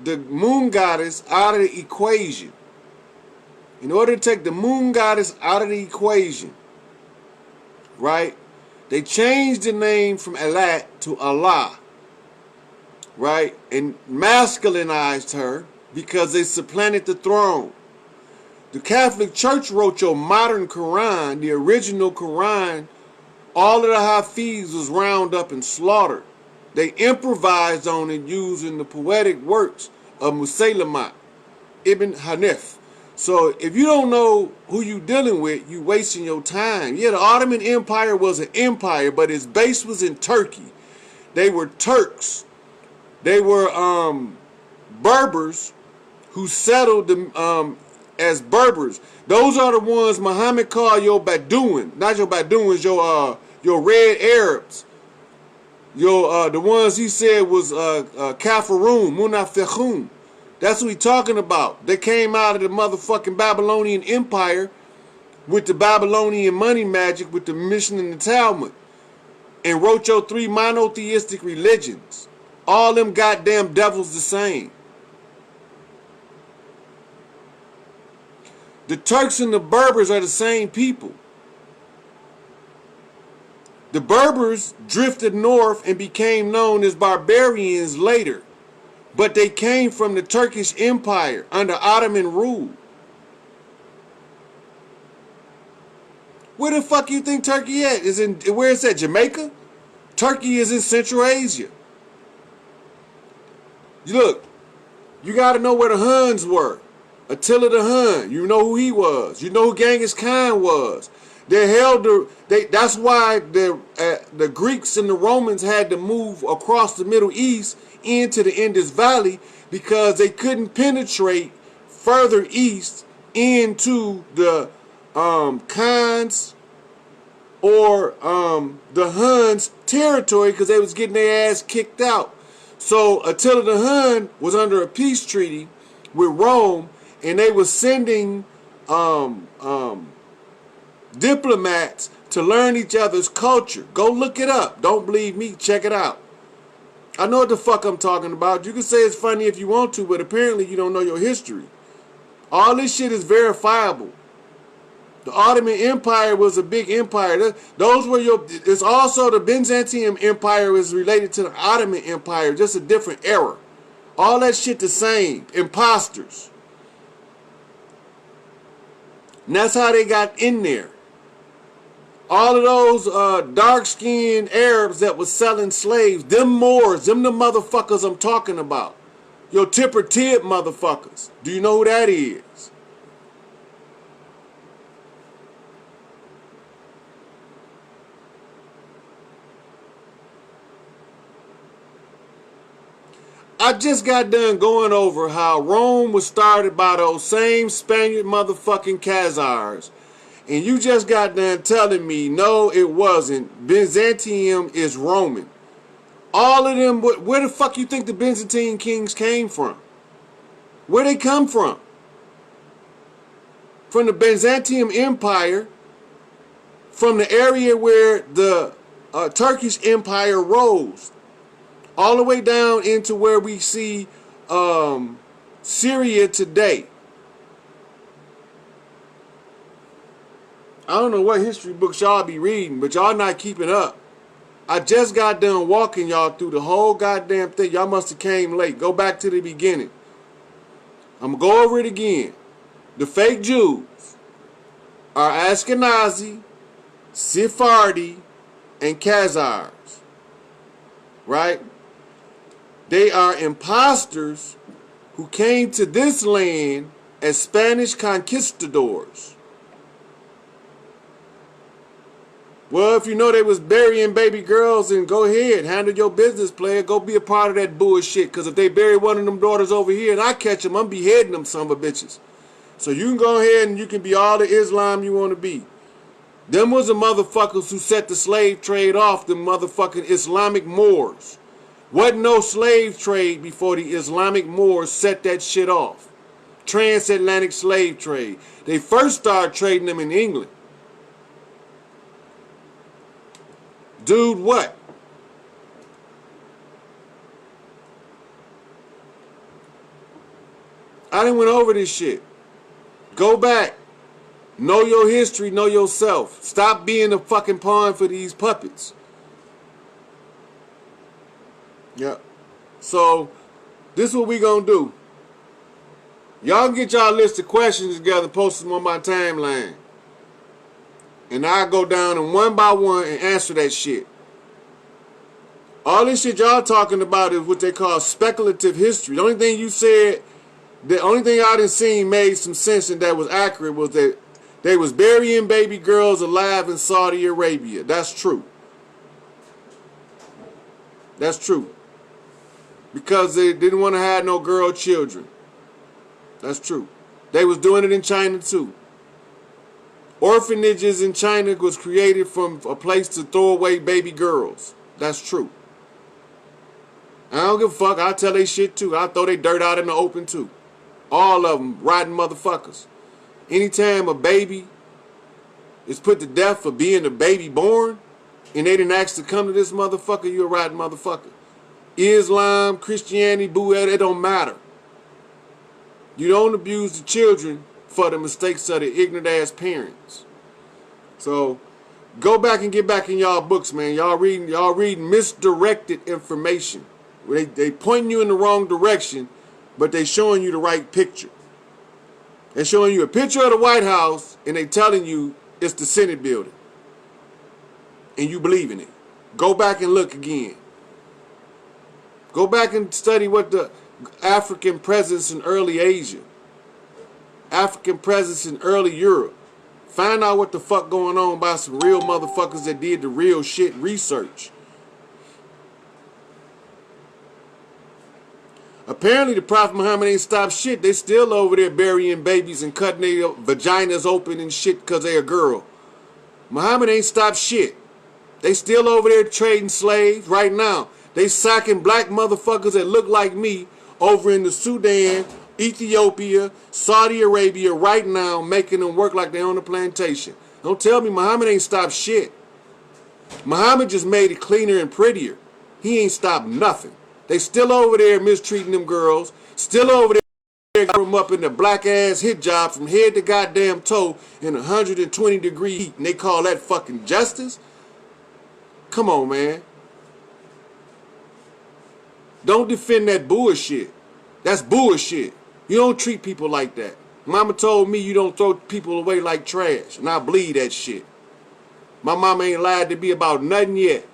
the moon goddess out of the equation, right, they changed the name from Allat to Allah, right, and masculinized her because they supplanted the throne. The Catholic Church wrote your modern Quran, the original Quran. All of the Hafiz was round up and slaughtered. They improvised on it using the poetic works of Musaylamat Ibn Hanif. So if you don't know who you dealing with, you wasting your time. Yeah, the Ottoman Empire was an empire, but its base was in Turkey. They were Turks. They were Berbers who settled as Berbers. Those are the ones Muhammad called your Bedouin. Not your Bedouins, your red Arabs. The ones he said was Kafaroon, Munafiqun. That's what he's talking about. They came out of the motherfucking Babylonian Empire with the Babylonian money magic, with the Mishnah and the Talmud, and wrote your three monotheistic religions. All them goddamn devils the same. The Turks and the Berbers are the same people. The Berbers drifted north and became known as barbarians later, but they came from the Turkish Empire under Ottoman rule. Where the fuck you think Turkey at? Where is that, Jamaica? Turkey is in Central Asia. Look, you got to know where the Huns were. Attila the Hun, you know who he was. You know who Genghis Khan was. That's why the Greeks and the Romans had to move across the Middle East into the Indus Valley because they couldn't penetrate further east into the Khans or the Huns territory because they was getting their ass kicked out. So Attila the Hun was under a peace treaty with Rome, and they were sending diplomats to learn each other's culture. Go look it up. Don't believe me. Check it out. I know what the fuck I'm talking about. You can say it's funny if you want to, but apparently you don't know your history. All this shit is verifiable. The Ottoman Empire was a big empire. It's also the Byzantine Empire is related to the Ottoman Empire, just a different era. All that shit the same. Imposters. And that's how they got in there. All of those dark-skinned Arabs that was selling slaves, them Moors, them the motherfuckers I'm talking about. Your Tipper Tib motherfuckers. Do you know who that is? I just got done going over how Rome was started by those same Spaniard motherfucking Khazars. And you just got done telling me, no, it wasn't. Byzantium is Roman. All of them, where the fuck you think the Byzantine kings came from? Where they come from? From the Byzantine Empire, from the area where the Turkish Empire rose, all the way down into where we see Syria today. I don't know what history books y'all be reading, but y'all not keeping up. I just got done walking y'all through the whole goddamn thing. Y'all must have came late. Go back to the beginning. I'm going to go over it again. The fake Jews are Ashkenazi, Sephardi, and Khazars. Right? They are imposters who came to this land as Spanish conquistadors. Well, if you know they was burying baby girls, then go ahead, handle your business, player. Go be a part of that bullshit. Because if they bury one of them daughters over here and I catch them, I'm beheading them son of a bitches. So you can go ahead and you can be all the Islam you want to be. Them was the motherfuckers who set the slave trade off, the motherfucking Islamic Moors. Wasn't no slave trade before the Islamic Moors set that shit off. Transatlantic slave trade. They first started trading them in England. Dude, what? I done went over this shit. Go back. Know your history, know yourself. Stop being a fucking pawn for these puppets. Yep. So, this is what we gonna do. Y'all get y'all list of questions together, post them on my timeline. And I'll go down and one by one and answer that shit. All this shit y'all talking about is what they call speculative history. The only thing you said, the only thing I done seen made some sense and that was accurate was that they was burying baby girls alive in Saudi Arabia. That's true. That's true. Because they didn't want to have no girl children. That's true. They was doing it in China too. Orphanages in China was created from a place to throw away baby girls. That's true. I don't give a fuck. I'll tell they shit too. I'll throw they dirt out in the open too. All of them rotten motherfuckers. Anytime a baby is put to death for being a baby born and they didn't ask to come to this motherfucker, you're a rotten motherfucker. Islam, Christianity, Buddha, it don't matter. You don't abuse the children for the mistakes of the ignorant ass parents. So go back and get back in y'all books, man. Y'all reading misdirected information. They pointing you in the wrong direction, but they showing you the right picture. They're showing you a picture of the White House and they telling you it's the Senate building. And you believe in it. Go back and look again. Go back and study what the African presence in early Asia, African presence in early Europe. Find out what the fuck going on by some real motherfuckers that did the real shit research. Apparently the Prophet Muhammad ain't stopped shit. They still over there burying babies and cutting their vaginas open and shit because they a girl. Muhammad ain't stopped shit. They still over there trading slaves right now. They sacking black motherfuckers that look like me over in the Sudan, Ethiopia, Saudi Arabia right now, making them work like they on a plantation. Don't tell me Muhammad ain't stopped shit. Muhammad just made it cleaner and prettier. He ain't stopped nothing. They still over there mistreating them girls. Still over there got them up in the black ass hijab from head to goddamn toe in 120-degree heat. And they call that fucking justice? Come on, man. Don't defend that bullshit. That's bullshit. You don't treat people like that. Mama told me you don't throw people away like trash, and I believe that shit. My mama ain't lied to me about nothing yet.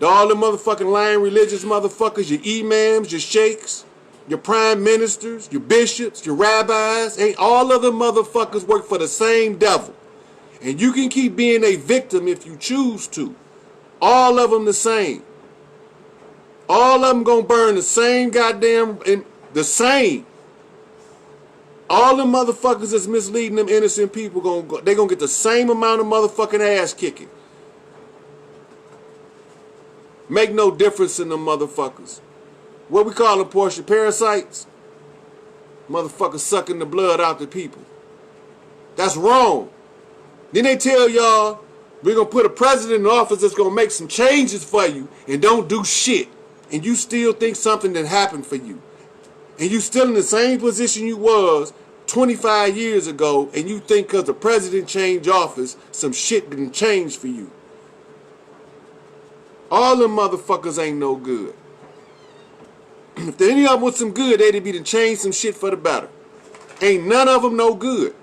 All the motherfucking lying religious motherfuckers, your imams, your sheikhs, your prime ministers, your bishops, your rabbis, ain't all of them motherfuckers work for the same devil. And you can keep being a victim if you choose to. All of them the same. All of them gonna burn the same goddamn, the same. All them motherfuckers that's misleading them innocent people, they gonna get the same amount of motherfucking ass kicking. Make no difference in them motherfuckers. What we call them, Portia? Parasites? Motherfuckers sucking the blood out the people. That's wrong. Then they tell y'all, we're gonna put a president in office that's gonna make some changes for you and don't do shit. And you still think something that happened for you. And you still in the same position you was 25 years ago, and you think because the president changed office, some shit didn't change for you. All them motherfuckers ain't no good. If any of them was some good, they'd be to change some shit for the better. Ain't none of them no good.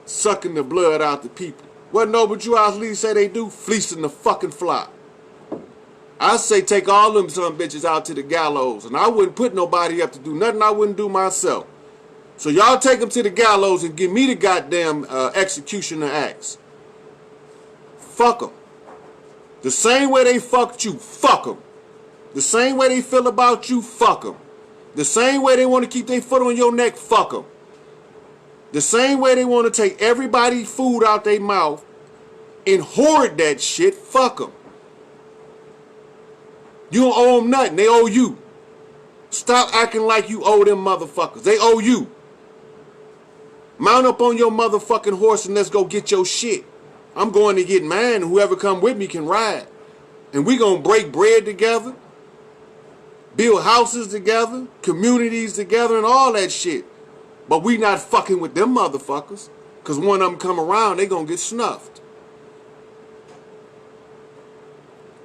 Sucking the blood out the people. What Noble Jew House leaders say they do? Fleecing the fucking flock. I say take all them some bitches out to the gallows, and I wouldn't put nobody up to do nothing I wouldn't do myself. So y'all take them to the gallows and give me the goddamn executioner axe. Fuck them. The same way they fucked you, fuck them. The same way they feel about you, fuck them. The same way they want to keep their foot on your neck, fuck them. The same way they want to take everybody's food out their mouth and hoard that shit, fuck them. You don't owe them nothing. They owe you. Stop acting like you owe them motherfuckers. They owe you. Mount up on your motherfucking horse and let's go get your shit. I'm going to get mine, and whoever come with me can ride. And we going to break bread together, build houses together, communities together, and all that shit. But we not fucking with them motherfuckers, because one of them come around, they going to get snuffed.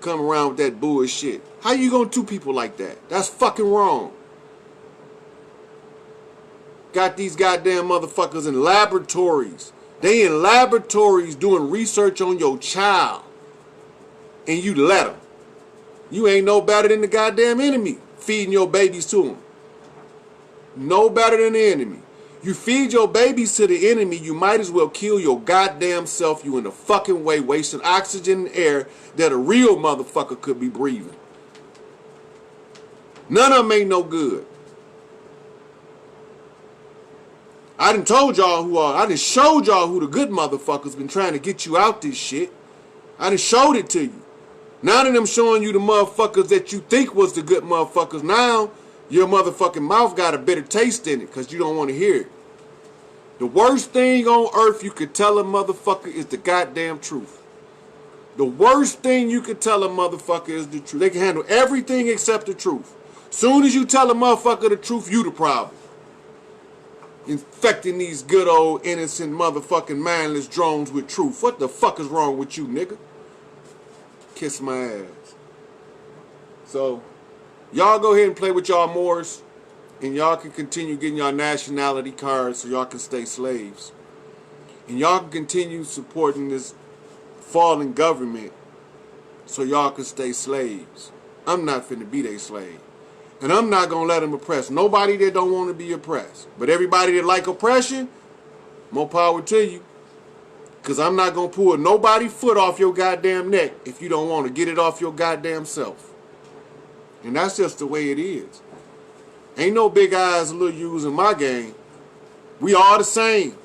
Come around with that bullshit. How you gonna do people like that? That's fucking wrong. Got these goddamn motherfuckers in laboratories. They in laboratories doing research on your child. And you let them. You ain't no better than the goddamn enemy feeding your babies to them. No better than the enemy. You feed your babies to the enemy, you might as well kill your goddamn self. You in the fucking way, wasting oxygen and air that a real motherfucker could be breathing. None of them ain't no good. I done told y'all who are. I done showed y'all who the good motherfuckers been trying to get you out this shit. I done showed it to you. Now that I'm showing you the motherfuckers that you think was the good motherfuckers, now your motherfucking mouth got a bitter taste in it because you don't want to hear it. The worst thing on earth you could tell a motherfucker is the goddamn truth. The worst thing you could tell a motherfucker is the truth. They can handle everything except the truth. Soon as you tell a motherfucker the truth, you the problem. Infecting these good old innocent motherfucking mindless drones with truth. What the fuck is wrong with you, nigga? Kiss my ass. So, y'all go ahead and play with y'all Moors, and y'all can continue getting y'all nationality cards so y'all can stay slaves. And y'all can continue supporting this fallen government so y'all can stay slaves. I'm not finna be their slave. And I'm not gonna let them oppress nobody that don't want to be oppressed. But everybody that like oppression, more power to you. Because I'm not gonna pull nobody's foot off your goddamn neck if you don't want to get it off your goddamn self. And that's just the way it is. Ain't no big eyes, little U's in my game. We all the same.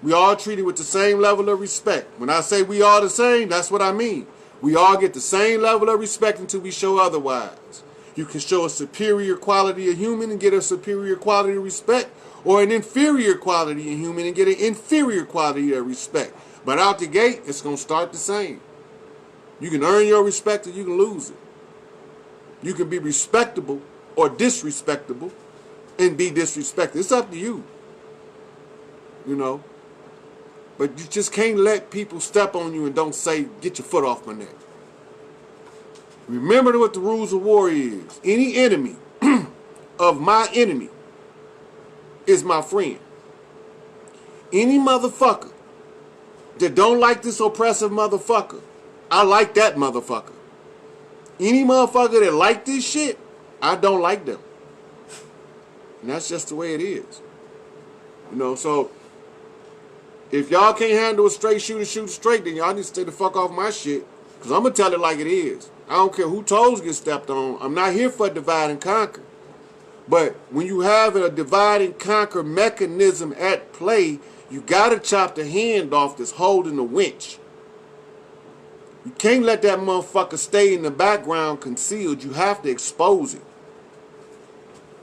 We all treated with the same level of respect. When I say we all the same, that's what I mean. We all get the same level of respect until we show otherwise. You can show a superior quality of human and get a superior quality of respect, or an inferior quality of human and get an inferior quality of respect. But out the gate, it's going to start the same. You can earn your respect or you can lose it. You can be respectable or disrespectable and be disrespected. It's up to you. You know. But you just can't let people step on you and don't say, get your foot off my neck. Remember what the rules of war is. Any enemy of my enemy is my friend. Any motherfucker that don't like this oppressive motherfucker, I like that motherfucker. Any motherfucker that like this shit, I don't like them. And that's just the way it is. You know, so if y'all can't handle a straight shooter, shoot straight, then y'all need to stay the fuck off my shit. Because I'm going to tell it like it is. I don't care who toes get stepped on. I'm not here for divide and conquer. But when you have a divide and conquer mechanism at play, you got to chop the hand off that's holding the winch. You can't let that motherfucker stay in the background concealed. You have to expose it.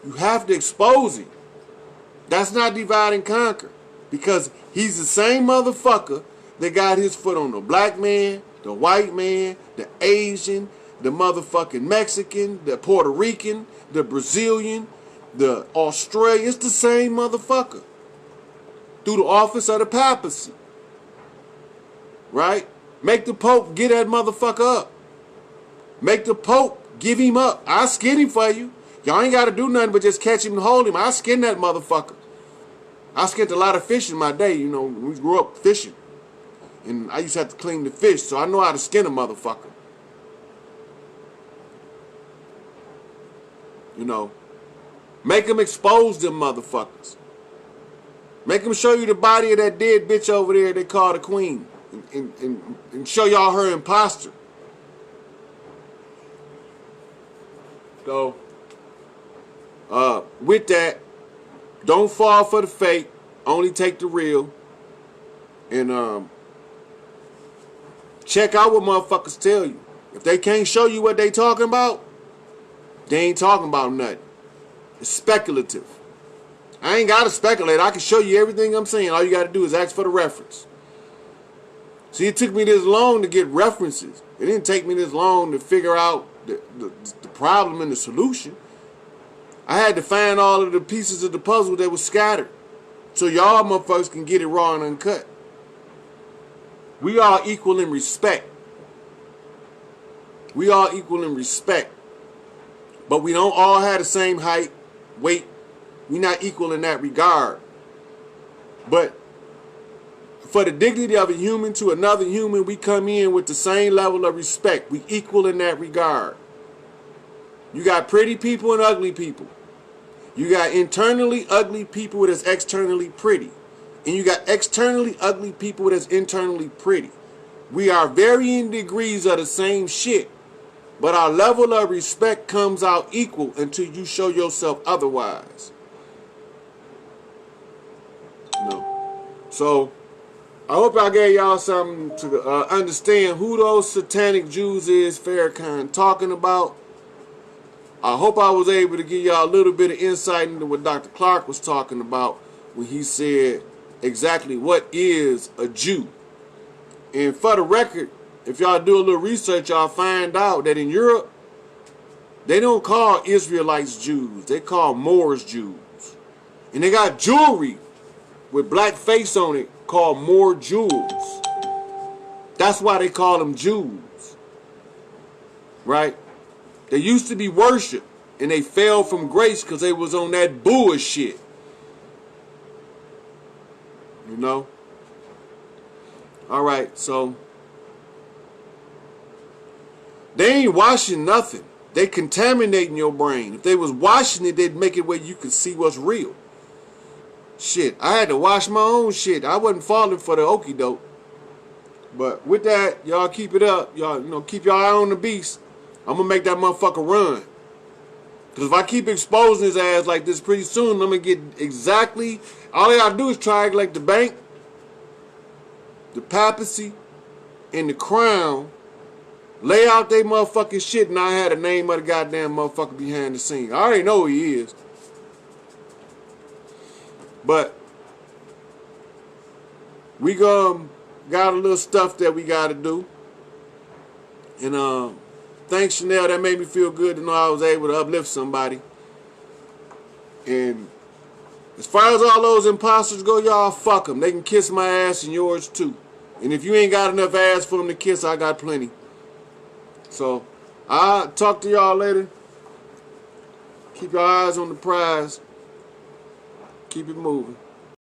You have to expose it. That's not divide and conquer. Because he's the same motherfucker that got his foot on the black man, the white man, the Asian, the motherfucking Mexican, the Puerto Rican, the Brazilian, the Australian. It's the same motherfucker. Through the office of the papacy. Right? Make the Pope get that motherfucker up. Make the Pope give him up. I skin him for you. Y'all ain't got to do nothing but just catch him and hold him. I skin that motherfucker. I skinned a lot of fish in my day. You know, we grew up fishing. And I used to have to clean the fish, so I know how to skin a motherfucker. You know. Make them expose them motherfuckers. Make them show you the body of that dead bitch over there they call the queen. And show y'all her imposter. So, with that, don't fall for the fake. Only take the real. And check out what motherfuckers tell you. If they can't show you what they talking about, they ain't talking about nothing. It's speculative. I ain't got to speculate. I can show you everything I'm saying. All you got to do is ask for the reference. See, it took me this long to get references. It didn't take me this long to figure out the problem and the solution. I had to find all of the pieces of the puzzle that was scattered. So y'all motherfuckers can get it raw and uncut. We are equal in respect. We are equal in respect. But we don't all have the same height, weight. We're not equal in that regard. But for the dignity of a human to another human, we come in with the same level of respect. We equal in that regard. You got pretty people and ugly people. You got internally ugly people that's externally pretty. And you got externally ugly people that's internally pretty. We are varying degrees of the same shit. But our level of respect comes out equal until you show yourself otherwise. No. So, I hope I gave y'all something to understand who those satanic Jews is Farrakhan talking about. I hope I was able to give y'all a little bit of insight into what Dr. Clark was talking about when he said exactly what is a Jew. And for the record, if y'all do a little research, y'all find out that in Europe, they don't call Israelites Jews. They call Moors Jews. And they got jewelry with black face on it called Moor jewels. That's why they call them Jews. Right? They used to be worshipped, and they fell from grace because they was on that bullshit. You know? Alright, so they ain't washing nothing. They contaminating your brain. If they was washing it, they'd make it where you could see what's real. Shit, I had to wash my own shit. I wasn't falling for the okie doke. But with that, y'all keep it up. Y'all, you know, keep your eye on the beast. I'm gonna make that motherfucker run. Because if I keep exposing his ass like this, pretty soon I'm gonna get exactly, all I gotta do is try like the bank, the papacy, and the crown, lay out they motherfucking shit, and I had a name of the goddamn motherfucker behind the scene. I already know who he is. But we got a little stuff that we gotta do. And thanks, Chanel. That made me feel good to know I was able to uplift somebody. And as far as all those imposters go, y'all fuck them. They can kiss my ass and yours too. And if you ain't got enough ass for them to kiss, I got plenty. So I'll talk to y'all later. Keep your eyes on the prize. Keep it moving.